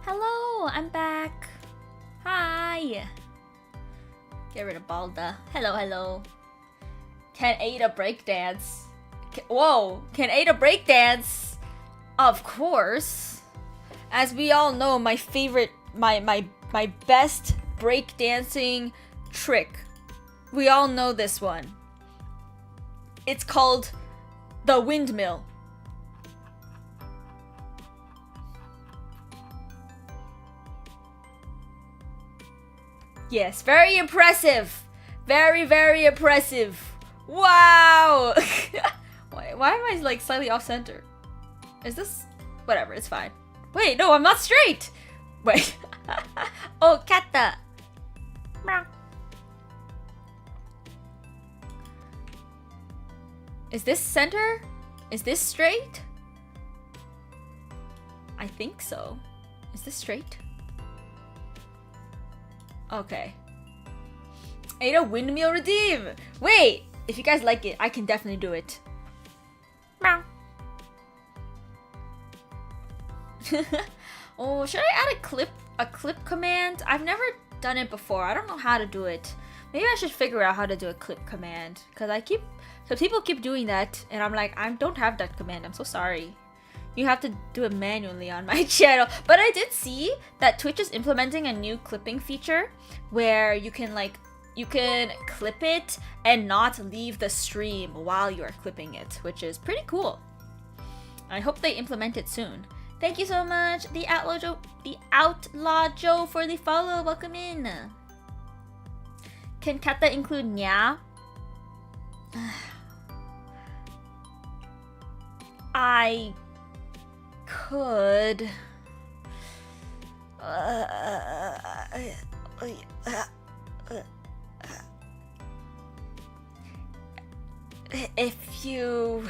Hello, I'm back. Hi. Get rid of Balda. Hello, hello. Can Aida breakdance? Whoa, can Aida breakdance? Of course. As we all know, my favorite, my best breakdancing trick. We all know this one. It's called the windmill. Yes, very impressive. Very, very impressive. Wow. Why am I like slightly off center? Is this... Whatever, it's fine. Wait, no, I'm not straight! Wait. Oh, Kata! Is this center? Is this straight? I think so. Is this straight? Okay. Ada windmill redeem! Wait! If you guys like it, I can definitely do it. Meow. Oh, should I add a clip command? I've never done it before. I don't know how to do it. Maybe I should figure out how to do a clip command. Cause people keep doing that, and I'm like, I don't have that command. I'm so sorry. You have to do it manually on my channel. But I did see that Twitch is implementing a new clipping feature where you can clip it and not leave the stream while you are clipping it, which is pretty cool. I hope they implement it soon. Thank you so much, the Outlaw Joe for the follow. Welcome in. Can kata include nya? I could. If you...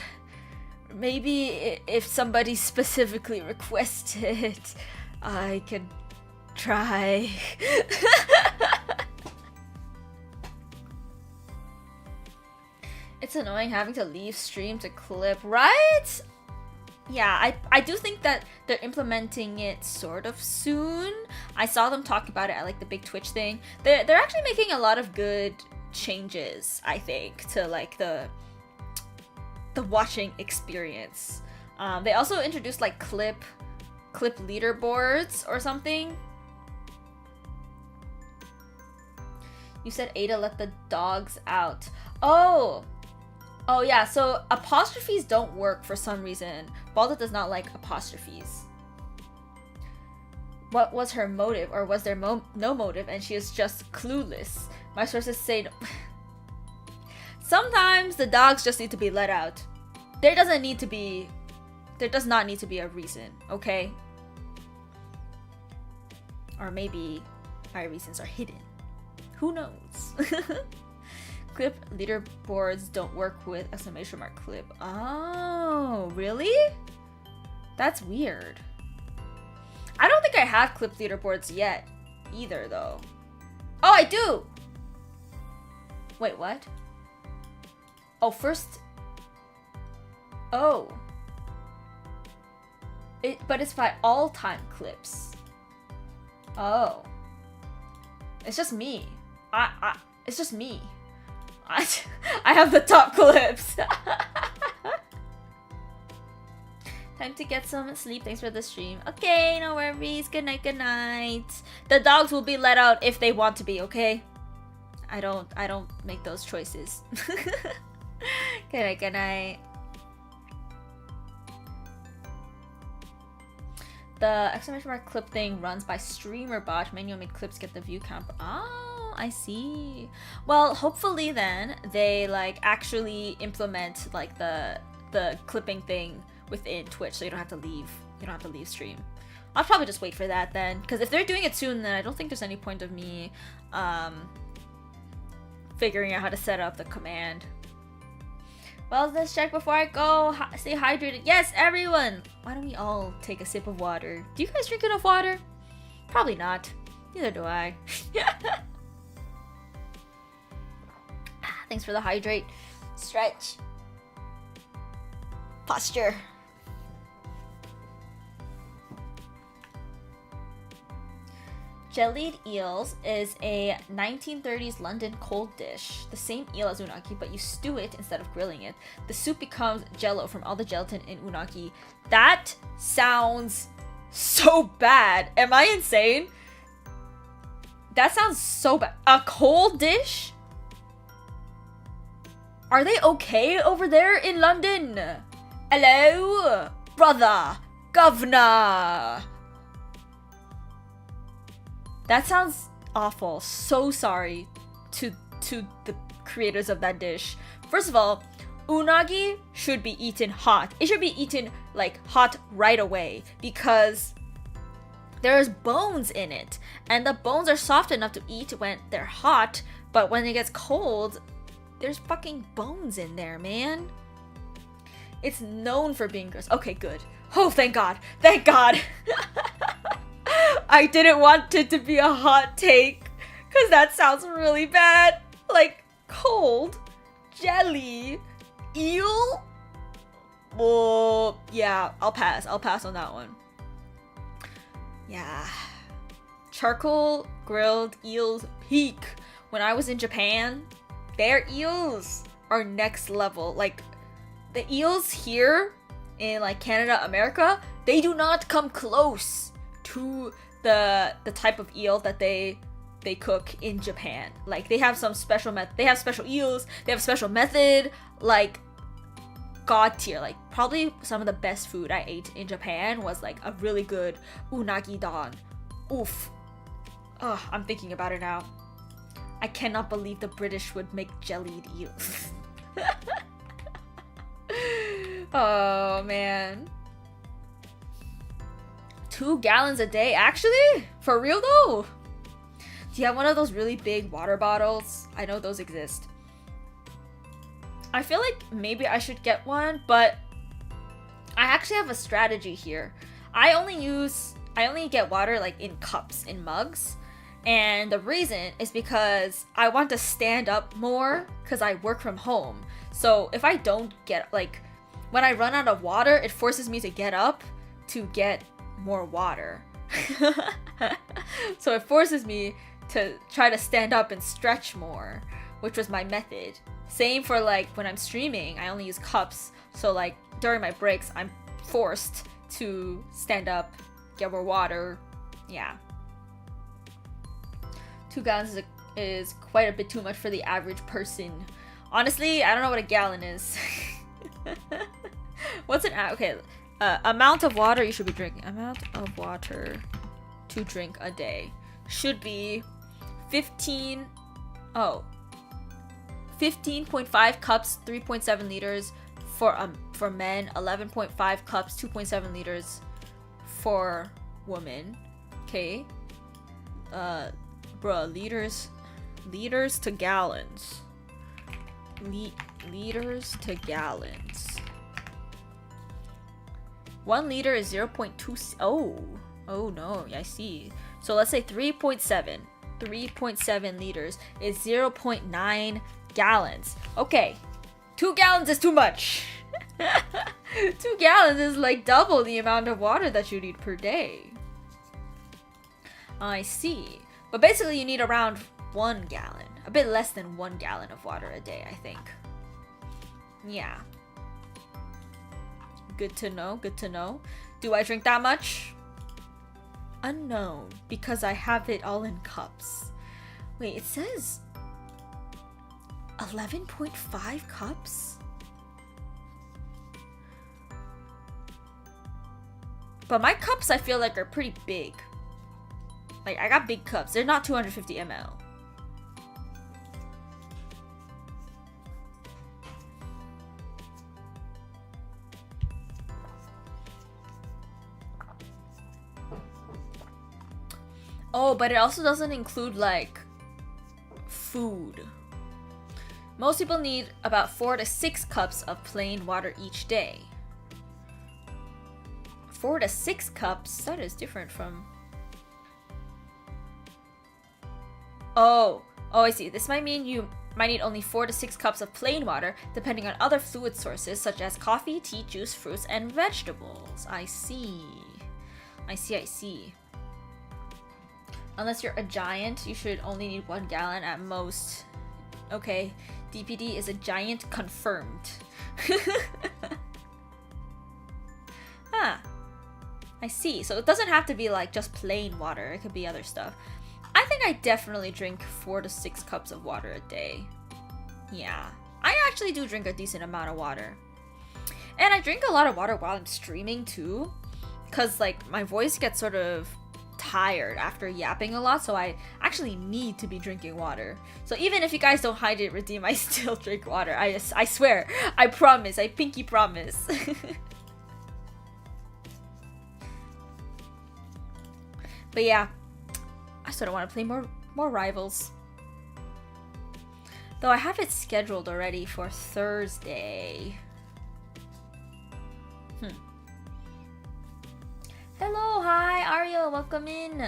Maybe if somebody specifically requested, I could try. It's annoying having to leave stream to clip, right? Yeah, I do think that they're implementing it sort of soon. I saw them talk about it at like the big Twitch thing. They're actually making a lot of good changes, I think, to like the watching experience. They also introduced like clip leaderboards or something. You said Ada let the dogs out. Oh yeah, so apostrophes don't work for some reason. Balda does not like apostrophes. What was her motive, or was there no motive and she is just clueless? My sources say no. Sometimes the dogs just need to be let out. There does not need to be a reason, okay? Or maybe my reasons are hidden. Who knows? Clip leaderboards don't work with exclamation mark clip. Oh, really? That's weird. I don't think I have clip leaderboards yet either, though. Oh, I do! Wait, what? Oh, first... Oh. But it's by all-time clips. Oh. It's just me. It's just me. I have the top clips. Time to get some sleep. Thanks for the stream. Okay, no worries. Good night, good night. The dogs will be let out if they want to be, okay? I don't make those choices. Good night, good night. The exclamation mark clip thing runs by streamer bot. Manual made clips get the view count. Oh, I see. Well, hopefully then they like actually implement like the clipping thing within Twitch, so you don't have to leave. You don't have to leave stream. I'll probably just wait for that then, because if they're doing it soon, then I don't think there's any point of me figuring out how to set up the command. Well, let's check before I go. Stay hydrated. Yes, everyone! Why don't we all take a sip of water? Do you guys drink enough water? Probably not. Neither do I. Thanks for the hydrate. Stretch. Posture. Jellied eels is a 1930s London cold dish. The same eel as unagi, but you stew it instead of grilling it. The soup becomes jello from all the gelatin in unagi. That sounds so bad. Am I insane? That sounds so bad. A cold dish? Are they okay over there in London? Hello? Brother? Governor? That sounds awful. So sorry to the creators of that dish. First of all, Unagi should be eaten hot. It should be eaten like hot right away because there's bones in it. And the bones are soft enough to eat when they're hot, but when it gets cold, there's fucking bones in there, man. It's known for being gross. Okay, good. Oh, thank God. Thank God. I didn't want it to be a hot take because that sounds really bad. Like, cold jelly eel? Oh, yeah, I'll pass. I'll pass on that one. Yeah. Charcoal grilled eels peak. When I was in Japan, their eels are next level. Like, the eels here in like Canada, America, they do not come close to the type of eel that they cook in Japan. Like, they have some special they have special eels, they have a special method, like god tier. Like, probably some of the best food I ate in Japan was like a really good unagi don. Oof. Ugh, I'm thinking about it now. I cannot believe the British would make jellied eels. Oh man. 2 gallons a day? Actually? For real though? Do you have one of those really big water bottles? I know those exist. I feel like maybe I should get one, but I actually have a strategy here. I only get water like in cups, in mugs. And the reason is because I want to stand up more because I work from home. So if I don't get, like, when I run out of water, it forces me to get up to get more water. So it forces me to try to stand up and stretch more, which was my method. Same for like when I'm streaming, I only use cups. So like during my breaks, I'm forced to stand up, get more water. Yeah. 2 gallons is quite a bit too much for the average person. Honestly, I don't know what a gallon is. What's an okay? Amount of water you should be drinking. Amount of water to drink a day should be 15.5 cups, 3.7 liters for men, 11.5 cups, 2.7 liters for women. Okay. Bruh, liters to gallons. Liters to gallons. 1 liter is 0.2. Oh no, I see. So let's say 3.7 liters is 0.9 gallons. Okay, 2 gallons is too much. 2 gallons is like double the amount of water that you need per day. I see. But basically you need around 1 gallon. A bit less than 1 gallon of water a day, I think. Yeah. Good to know, good to know. Do I drink that much? Unknown, because I have it all in cups. Wait, it says 11.5 cups? But my cups I feel like are pretty big. Like, I got big cups. They're not 250 ml. Oh, but it also doesn't include, like, food. Most people need about 4 to 6 cups of plain water each day. 4 to 6 cups? That is different from... Oh, I see. This might mean you might need only 4 to 6 cups of plain water, depending on other fluid sources, such as coffee, tea, juice, fruits, and vegetables. I see. I see. Unless you're a giant, you should only need 1 gallon at most. Okay, DPD is a giant confirmed. Huh. I see. So it doesn't have to be like just plain water. It could be other stuff. I think I definitely drink 4 to 6 cups of water a day. Yeah. I actually do drink a decent amount of water. And I drink a lot of water while I'm streaming too. Because like my voice gets sort of tired after yapping a lot, so I actually need to be drinking water. So even if you guys don't hydrate redeem, I still drink water. I swear. I promise. I pinky promise. But yeah, I sort of want to play more Rivals. Though I have it scheduled already for Thursday. Hello, hi, Ariel, welcome in.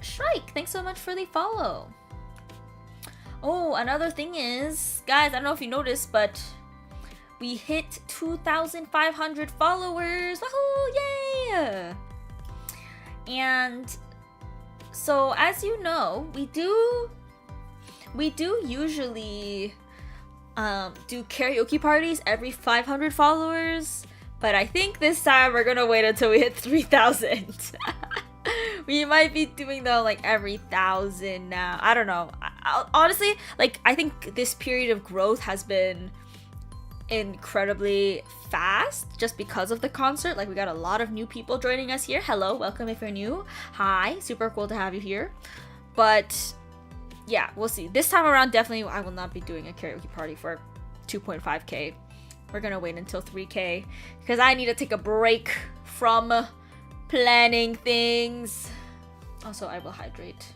Shrike, thanks so much for the follow. Oh, another thing is, guys, I don't know if you noticed, but we hit 2,500 followers. Woohoo, yay! And so, as you know, we do usually do karaoke parties every 500 followers, but I think this time we're gonna wait until we hit 3,000. We might be doing them like every 1,000 now. I don't know. Honestly, like, I think this period of growth has been incredibly fast just because of the concert. Like, we got a lot of new people joining us here. Hello, welcome if you're new. Hi, super cool to have you here. But yeah, we'll see. This time around, definitely I will not be doing a karaoke party for 2.5k. We're gonna wait until 3k because I need to take a break from planning things. Also, I will hydrate.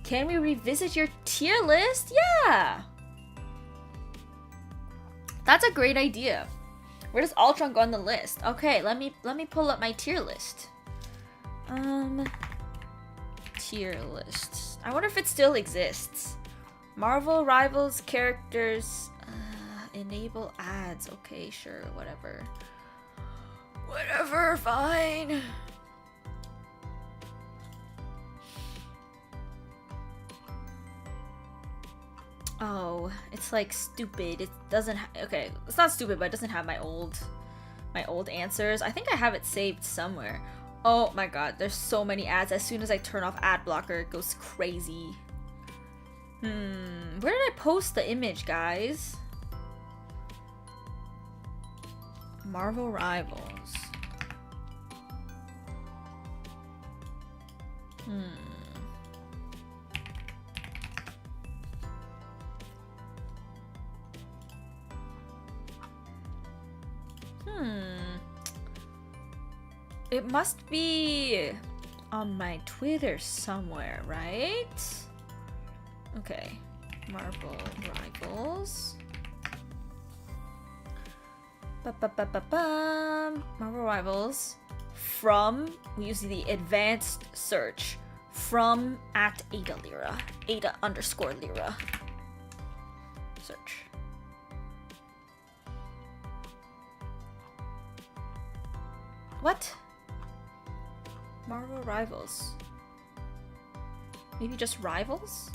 Can we revisit your tier list? Yeah! That's a great idea. Where does Ultron go on the list? Okay, let me pull up my tier list. Tier list. I wonder if it still exists. Marvel Rivals characters. Enable ads. Okay, sure, whatever. Whatever, fine. Oh, it's like stupid. It doesn't okay, it's not stupid, but it doesn't have my old answers. I think I have it saved somewhere. Oh my god, there's so many ads. As soon as I turn off ad blocker, it goes crazy. Where did I post the image, guys? Marvel Rivals. It must be on my Twitter somewhere, right? Okay, Marvel Rivals. Marvel Rivals. From, we use the advanced search. From at Aida Lyra. Aida_Lyra. Search. What? Marvel Rivals. Maybe just Rivals?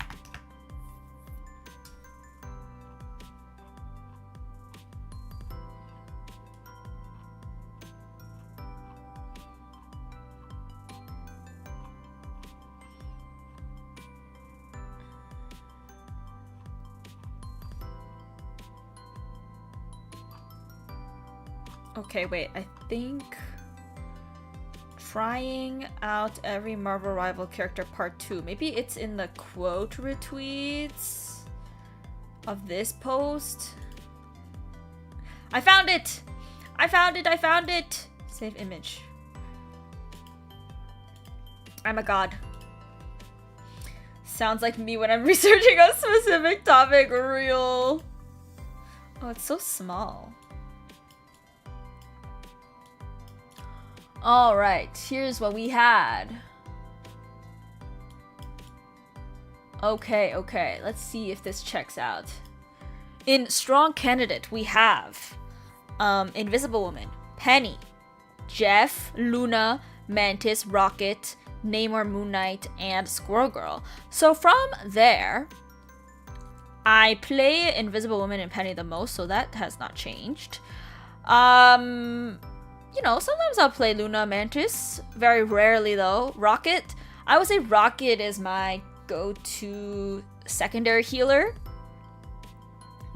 Okay, wait, I think trying out every Marvel Rival character part 2. Maybe it's in the quote retweets of this post. I found it! I found it! I found it! Save image. I'm a god. Sounds like me when I'm researching a specific topic. Real. Oh, it's so small. Alright, here's what we had. Okay, let's see if this checks out. In Strong Candidate, we have Invisible Woman, Penny, Jeff, Luna, Mantis, Rocket, Namor, Moon Knight, and Squirrel Girl. So from there, I play Invisible Woman and Penny the most, so that has not changed. You know, sometimes I'll play Luna, Mantis. Very rarely, though. Rocket. I would say Rocket is my go-to secondary healer.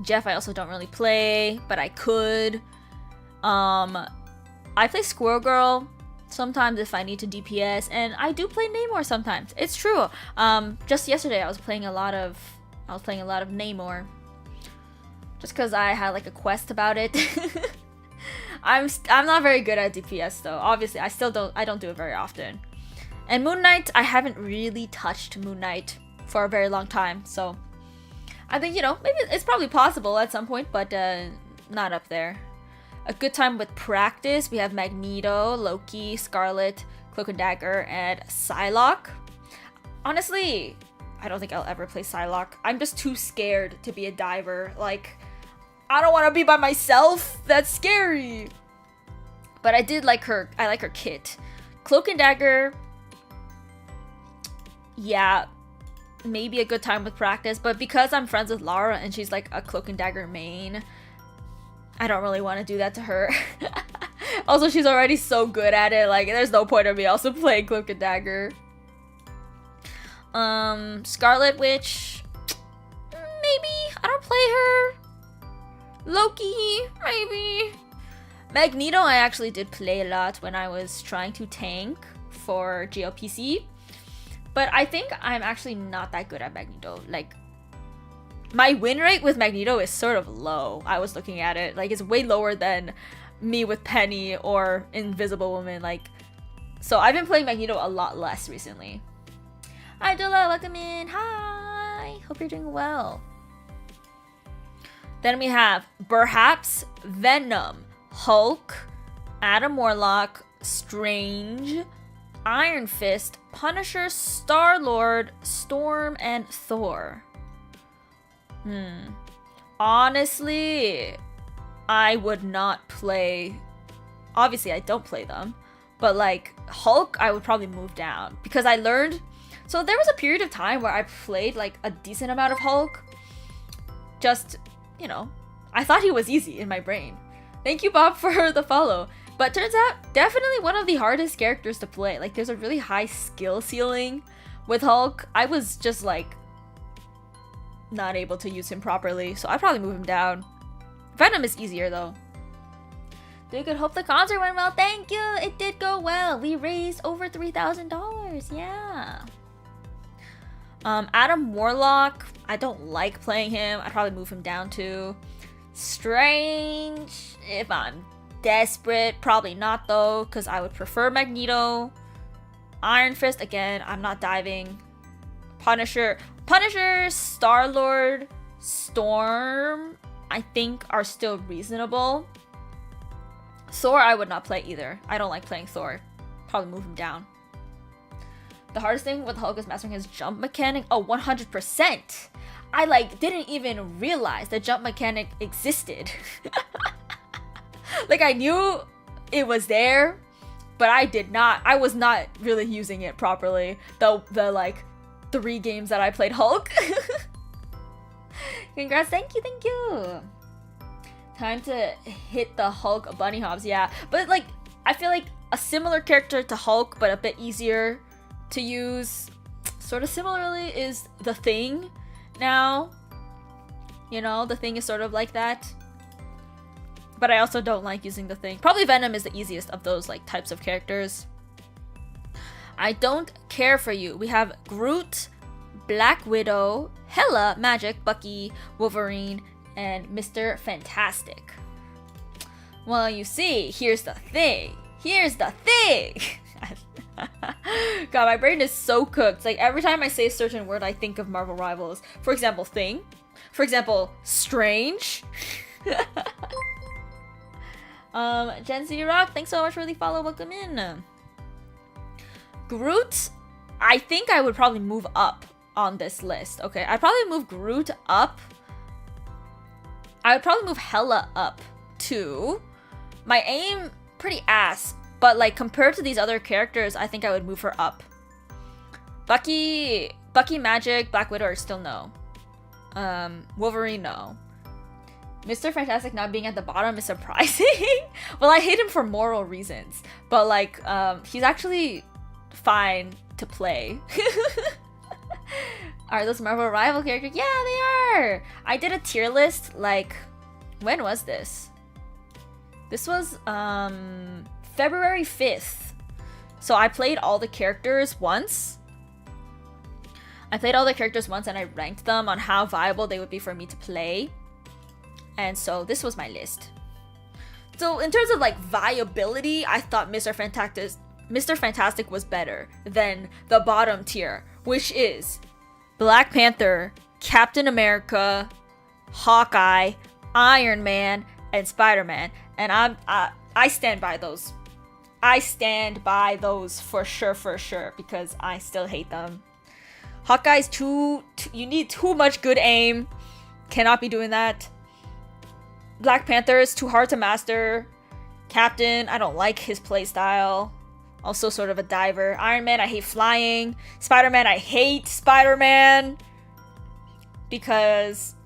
Jeff, I also don't really play, but I could. I I play Squirrel Girl sometimes if I need to DPS, and I do play Namor sometimes. It's true. Just yesterday I was playing a lot of Namor. Just because I had like a quest about it. I'm not very good at DPS though. Obviously, I don't do it very often. And Moon Knight, I haven't really touched Moon Knight for a very long time, so I think, you know, maybe it's probably possible at some point, but not up there. A good time with practice, we have Magneto, Loki, Scarlet, Cloak and Dagger, and Psylocke. Honestly, I don't think I'll ever play Psylocke. I'm just too scared to be a diver. Like, I don't want to be by myself. That's scary. But I did like her. I like her kit. Cloak and Dagger, yeah, maybe a good time with practice. But because I'm friends with Lara and she's like a Cloak and Dagger main, I don't really want to do that to her. Also, she's already so good at it. Like, there's no point of me also playing Cloak and Dagger. Scarlet Witch, maybe. I don't play her. Loki, maybe. Magneto, I actually did play a lot when I was trying to tank for GLPC. But I think I'm actually not that good at Magneto. Like, my win rate with Magneto is sort of low. I was looking at it. Like, it's way lower than me with Penny or Invisible Woman. Like, so I've been playing Magneto a lot less recently. Hi, Dola, welcome in. Hi, hope you're doing well. Then we have perhaps Venom, Hulk, Adam Warlock, Strange, Iron Fist, Punisher, Star-Lord, Storm, and Thor. Honestly, I would not play. Obviously, I don't play them, but like Hulk, I would probably move down because I learned. So there was a period of time where I played like a decent amount of Hulk. Just, you know, I thought he was easy in my brain. Thank you, Bob, for the follow. But turns out, definitely one of the hardest characters to play. Like, there's a really high skill ceiling with Hulk. I was just like not able to use him properly, so I'd probably move him down. Venom is easier though. Dude, good. Hope the concert went well. Thank you. It did go well. We raised over $3,000. Yeah. Adam Warlock, I don't like playing him. I'd probably move him down too. Strange, if I'm desperate, probably not though, because I would prefer Magneto. Iron Fist, again, I'm not diving. Punisher, Star-Lord, Storm, I think are still reasonable. Thor, I would not play either. I don't like playing Thor. Probably move him down. The hardest thing with Hulk is mastering his jump mechanic. Oh, 100%. I like didn't even realize the jump mechanic existed. Like, I knew it was there, but I was not really using it properly. The like 3 games that I played Hulk. Congrats, thank you. Time to hit the Hulk bunny hops, yeah. But like, I feel like a similar character to Hulk, but a bit easier to use, sort of similarly, is The Thing now. You know, The Thing is sort of like that. But I also don't like using The Thing. Probably Venom is the easiest of those like types of characters. I don't care for you. We have Groot, Black Widow, Hela, Magic, Bucky, Wolverine, and Mr. Fantastic. Well, you see, here's the thing. God, my brain is so cooked. Like, every time I say a certain word, I think of Marvel Rivals. For example, Thing. For example, Strange. Gen Z Rock, thanks so much for the follow. Welcome in. Groot, I think I would probably move up on this list. Okay, I'd probably move Groot up. I would probably move Hela up too. My aim, pretty ass. But like, compared to these other characters, I think I would move her up. Bucky, Magic, Black Widow are still no. Wolverine, no. Mr. Fantastic not being at the bottom is surprising. Well, I hate him for moral reasons. But like, he's actually fine to play. Are those Marvel Rival characters? Yeah, they are! I did a tier list, like, when was this? This was, February 5th. So I played all the characters once. And I ranked them on how viable they would be for me to play. And so this was my list. So in terms of like viability, I thought Mr. Fantastic was better than the bottom tier, which is Black Panther, Captain America, Hawkeye, Iron Man, and Spider-Man. And I stand by those. I stand by those for sure, because I still hate them. Hawkeye's too you need too much good aim. Cannot be doing that. Black Panther is too hard to master. Captain, I don't like his playstyle. Also sort of a diver. Iron Man, I hate flying. Spider-Man, I hate Spider-Man. Because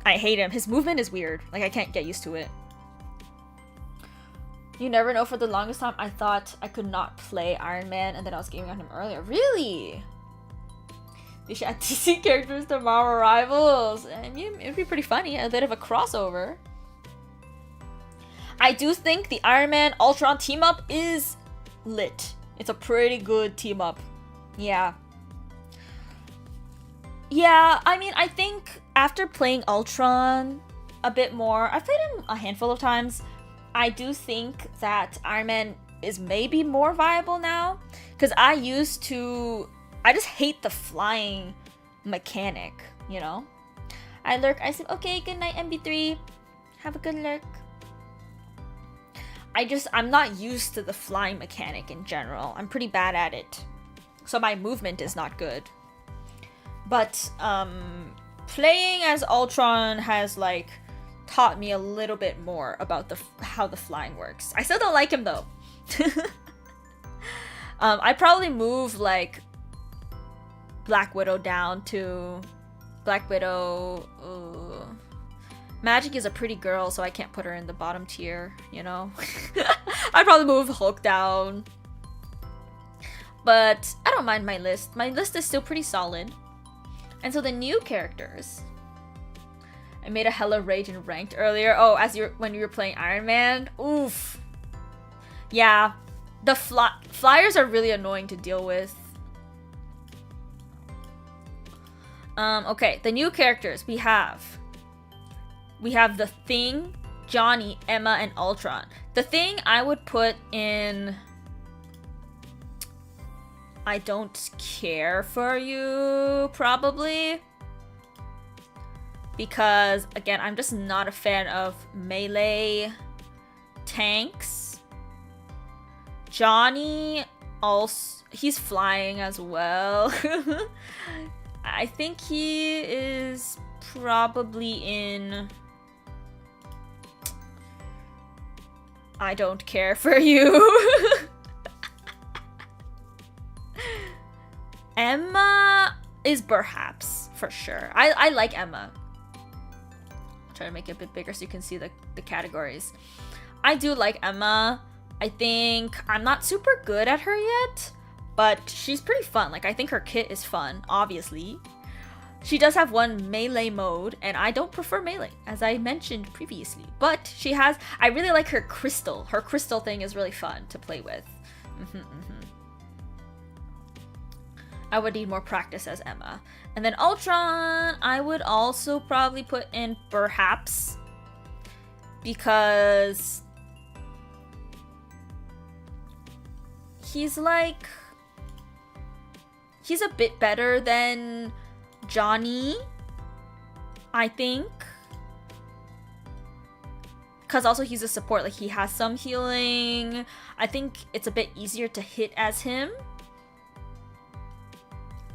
I hate him. His movement is weird. Like, I can't get used to it. You never know, for the longest time, I thought I could not play Iron Man, and then I was gaming on him earlier. Really? They should add DC characters to Marvel Rivals. I mean, it'd be pretty funny. A bit of a crossover. I do think the Iron Man Ultron team up is lit. It's a pretty good team up. Yeah. Yeah, I mean, I think after playing Ultron a bit more, I've played him a handful of times. I do think that Iron Man is maybe more viable now. Because I just hate the flying mechanic, you know? I lurk, I said, okay, good night, MB3. Have a good lurk. I'm not used to the flying mechanic in general. I'm pretty bad at it. So my movement is not good. But, playing as Ultron has, like, taught me a little bit more about how the flying works. I still don't like him, though. I'd probably move, like, Black Widow down to Black Widow. Magic is a pretty girl, so I can't put her in the bottom tier, you know? I'd probably move Hulk down. But I don't mind my list. My list is still pretty solid. And so the new characters. I made a hella rage in ranked earlier. Oh, when you were playing Iron Man. Oof. Yeah. The flyers are really annoying to deal with. Okay, the new characters we have The Thing, Johnny, Emma, and Ultron. The Thing I would put in I don't care for you, probably. Because, again, I'm just not a fan of melee tanks. Johnny, also, he's flying as well. I think he is probably in I don't care for you. Emma is perhaps, for sure. I like Emma. I'll try to make it a bit bigger so you can see the categories. I do like Emma. I think I'm not super good at her yet, but she's pretty fun. Like, I think her kit is fun, obviously. She does have one melee mode, and I don't prefer melee, as I mentioned previously. But she has, I really like her crystal. Her crystal thing is really fun to play with. I would need more practice as Emma. And then Ultron, I would also probably put in perhaps, because he's like, he's a bit better than Johnny, I think. Because also he's a support, like he has some healing. I think it's a bit easier to hit as him.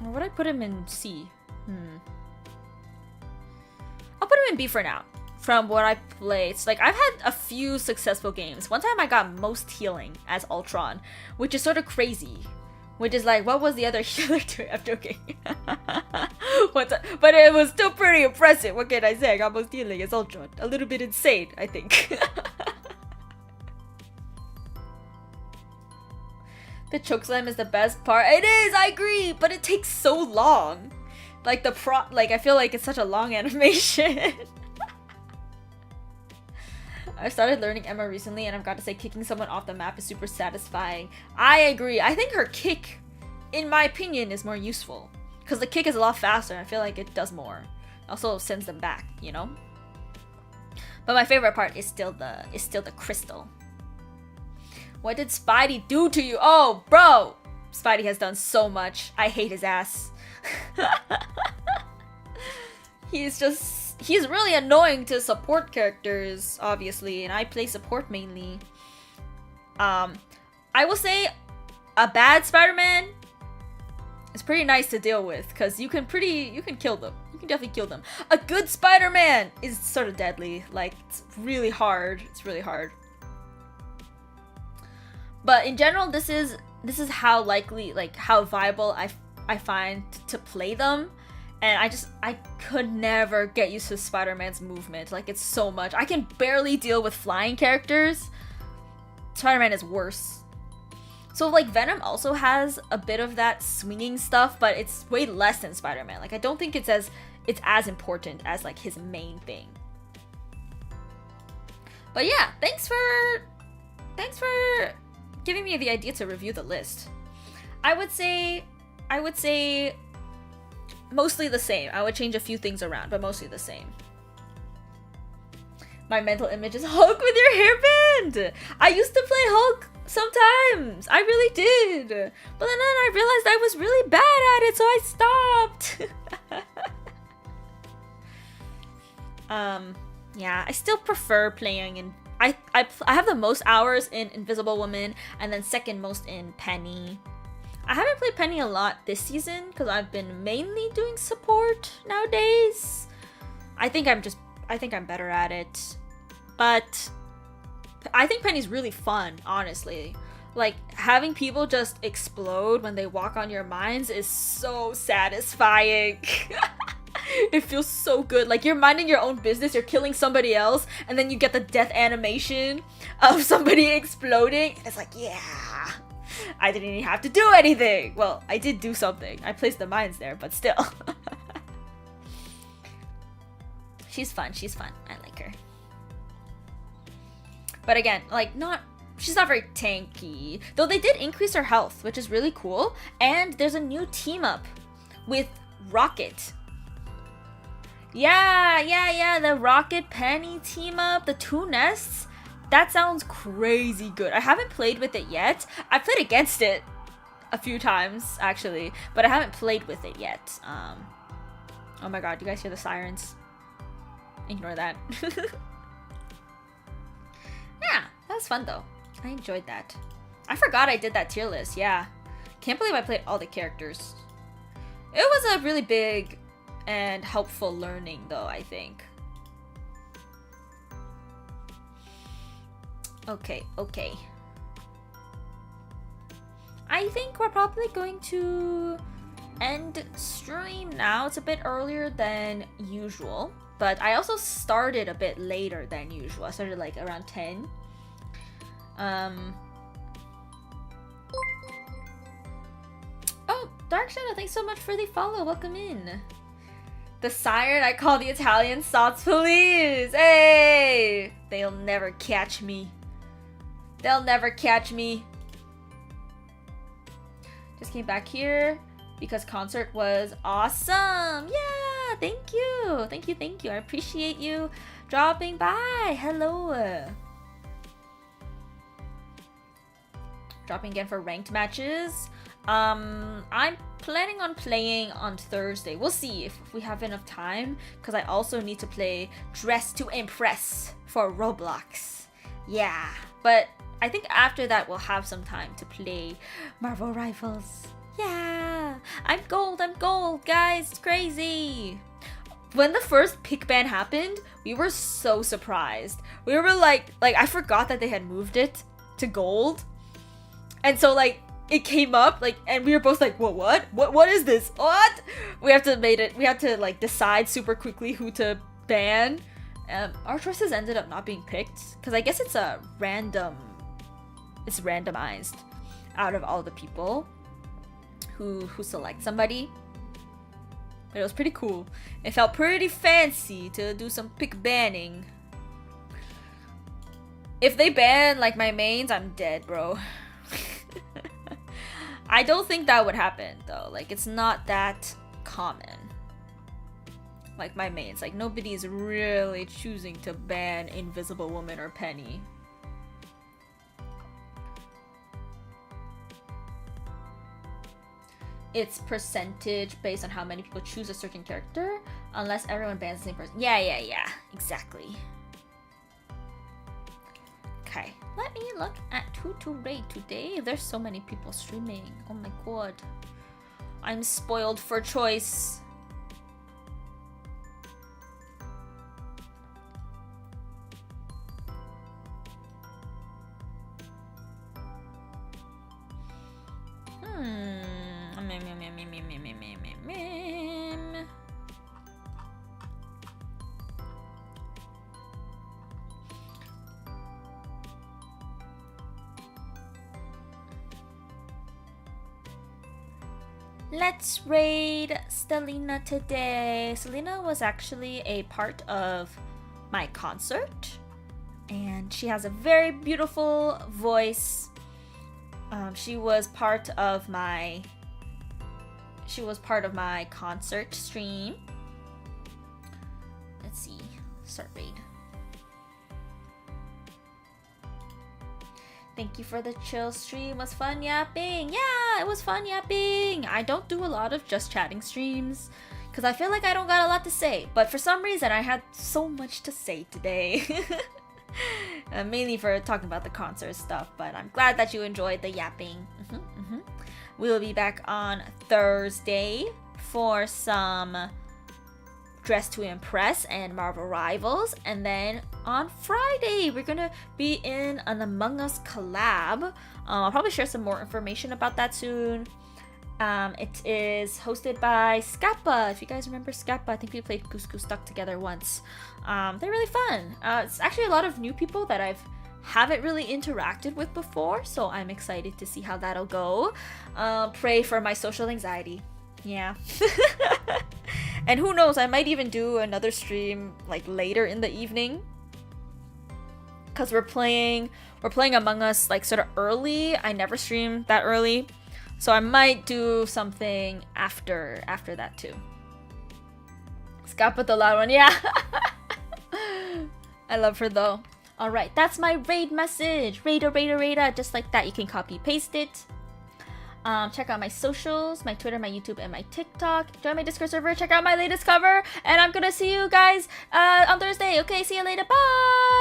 Or would I put him in C? I'll put him in B for now. From what I played. It's like, I've had a few successful games. One time I got most healing as Ultron, which is sort of crazy. Which is like, what was the other healer doing? I'm joking. But it was still pretty impressive. What can I say? I got most healing as Ultron. A little bit insane, I think. The chokeslam is the best part. It is, I agree, but it takes so long. Like I feel like it's such a long animation. I started learning Emma recently, and I've got to say, kicking someone off the map is super satisfying. I agree. I think her kick, in my opinion, is more useful. Because the kick is a lot faster, and I feel like it does more. Also sends them back, you know? But my favorite part is still the crystal. What did Spidey do to you? Oh, bro! Spidey has done so much. I hate his ass. He's really annoying to support characters, obviously, and I play support mainly. I will say a bad Spider-Man is pretty nice to deal with, because you can kill them. You can definitely kill them. A good Spider-Man is sort of deadly. Like, it's really hard. It's really hard. But in general, this is how likely, like, how viable I find to play them. And I could never get used to Spider-Man's movement. Like, it's so much. I can barely deal with flying characters. Spider-Man is worse. So, like, Venom also has a bit of that swinging stuff, but it's way less than Spider-Man. Like, I don't think it's as important as, like, his main thing. But yeah, thanks for giving me the idea to review the list. I would say mostly the same. I would change a few things around, but mostly the same. My mental image is Hulk with your hairband! I used to play Hulk sometimes! I really did! But then I realized I was really bad at it, so I stopped! Yeah, I still prefer playing in... I have the most hours in Invisible Woman, and then second most in Penny. I haven't played Penny a lot this season because I've been mainly doing support nowadays. I think I'm better at it. But I think Penny's really fun, honestly. Like, having people just explode when they walk on your mines is so satisfying. It feels so good. Like, you're minding your own business, you're killing somebody else, and then you get the death animation of somebody exploding. And it's like, yeah. I didn't even have to do anything. Well, I did do something. I placed the mines there, but still. She's fun. I like her. But again, like, she's not very tanky. Though they did increase her health, which is really cool. And there's a new team up with Rocket. Yeah, the Rocket Penny team up, the two nests. That sounds crazy good. I haven't played with it yet. I played against it a few times, actually, but I haven't played with it yet. Oh my god, you guys hear the sirens? Ignore that. Yeah, that was fun though. I enjoyed that. I forgot I did that tier list, yeah. Can't believe I played all the characters. It was a really big and helpful learning though, I think. Okay. I think we're probably going to end stream now. It's a bit earlier than usual, but I also started a bit later than usual. I started like around 10. Oh, Dark Shadow, thanks so much for the follow. Welcome in. The siren I call the Italian Sots Police. Hey! They'll never catch me. They'll never catch me. Just came back here because concert was awesome. Yeah, thank you. Thank you. I appreciate you dropping by. Hello. Dropping again for ranked matches. I'm planning on playing on Thursday. We'll see if we have enough time, because I also need to play Dress to Impress for Roblox. Yeah, but I think after that we'll have some time to play Marvel Rivals. Yeah, I'm gold, guys. It's crazy. When the first pick ban happened, we were so surprised. We were like I forgot that they had moved it to gold. And so like it came up and we were both like, what is this? What? We have to like decide super quickly who to ban. Our choices ended up not being picked because I guess it's randomized out of all the people who select somebody. But it was pretty cool. It felt pretty fancy to do some pick banning. If they ban like my mains, I'm dead, bro. I don't think that would happen though. Like it's not that common. Like my mains, like nobody's really choosing to ban Invisible Woman or Penny. It's percentage based on how many people choose a certain character, unless everyone bans the same person. Yeah, exactly. Okay, let me look at who to rate today. There's so many people streaming. Oh my god. I'm spoiled for choice. Let's raid Stelina today. Selena was actually a part of my concert, and she has a very beautiful voice. She was part of my concert stream. Let's see. Start raid. Thank you for the chill stream. It was fun yapping. Yeah, it was fun yapping. I don't do a lot of just chatting streams because I feel like I don't got a lot to say. But for some reason, I had so much to say today. Mainly for talking about the concert stuff. But I'm glad that you enjoyed the yapping. We will be back on Thursday for some Dress to Impress and Marvel Rivals, and then on Friday we're gonna be in an Among Us collab. I'll probably share some more information about that soon. It is hosted by Scappa. If you guys remember Scappa, I think we played Goose Goose Duck together once. They're really fun. It's actually a lot of new people that haven't really interacted with before, so I'm excited to see how that'll go. Pray for my social anxiety. Yeah. And who knows, I might even do another stream like later in the evening, because we're playing Among Us like sort of early. I never stream that early, so I might do something after that too. Scappa the loud one, yeah. I love her though. All right, that's my raid message. Raida, just like that. You can copy paste it. Check out my socials, my Twitter, my YouTube, and my TikTok. Join my Discord server, check out my latest cover, and I'm gonna see you guys on Thursday. Okay, see you later, bye!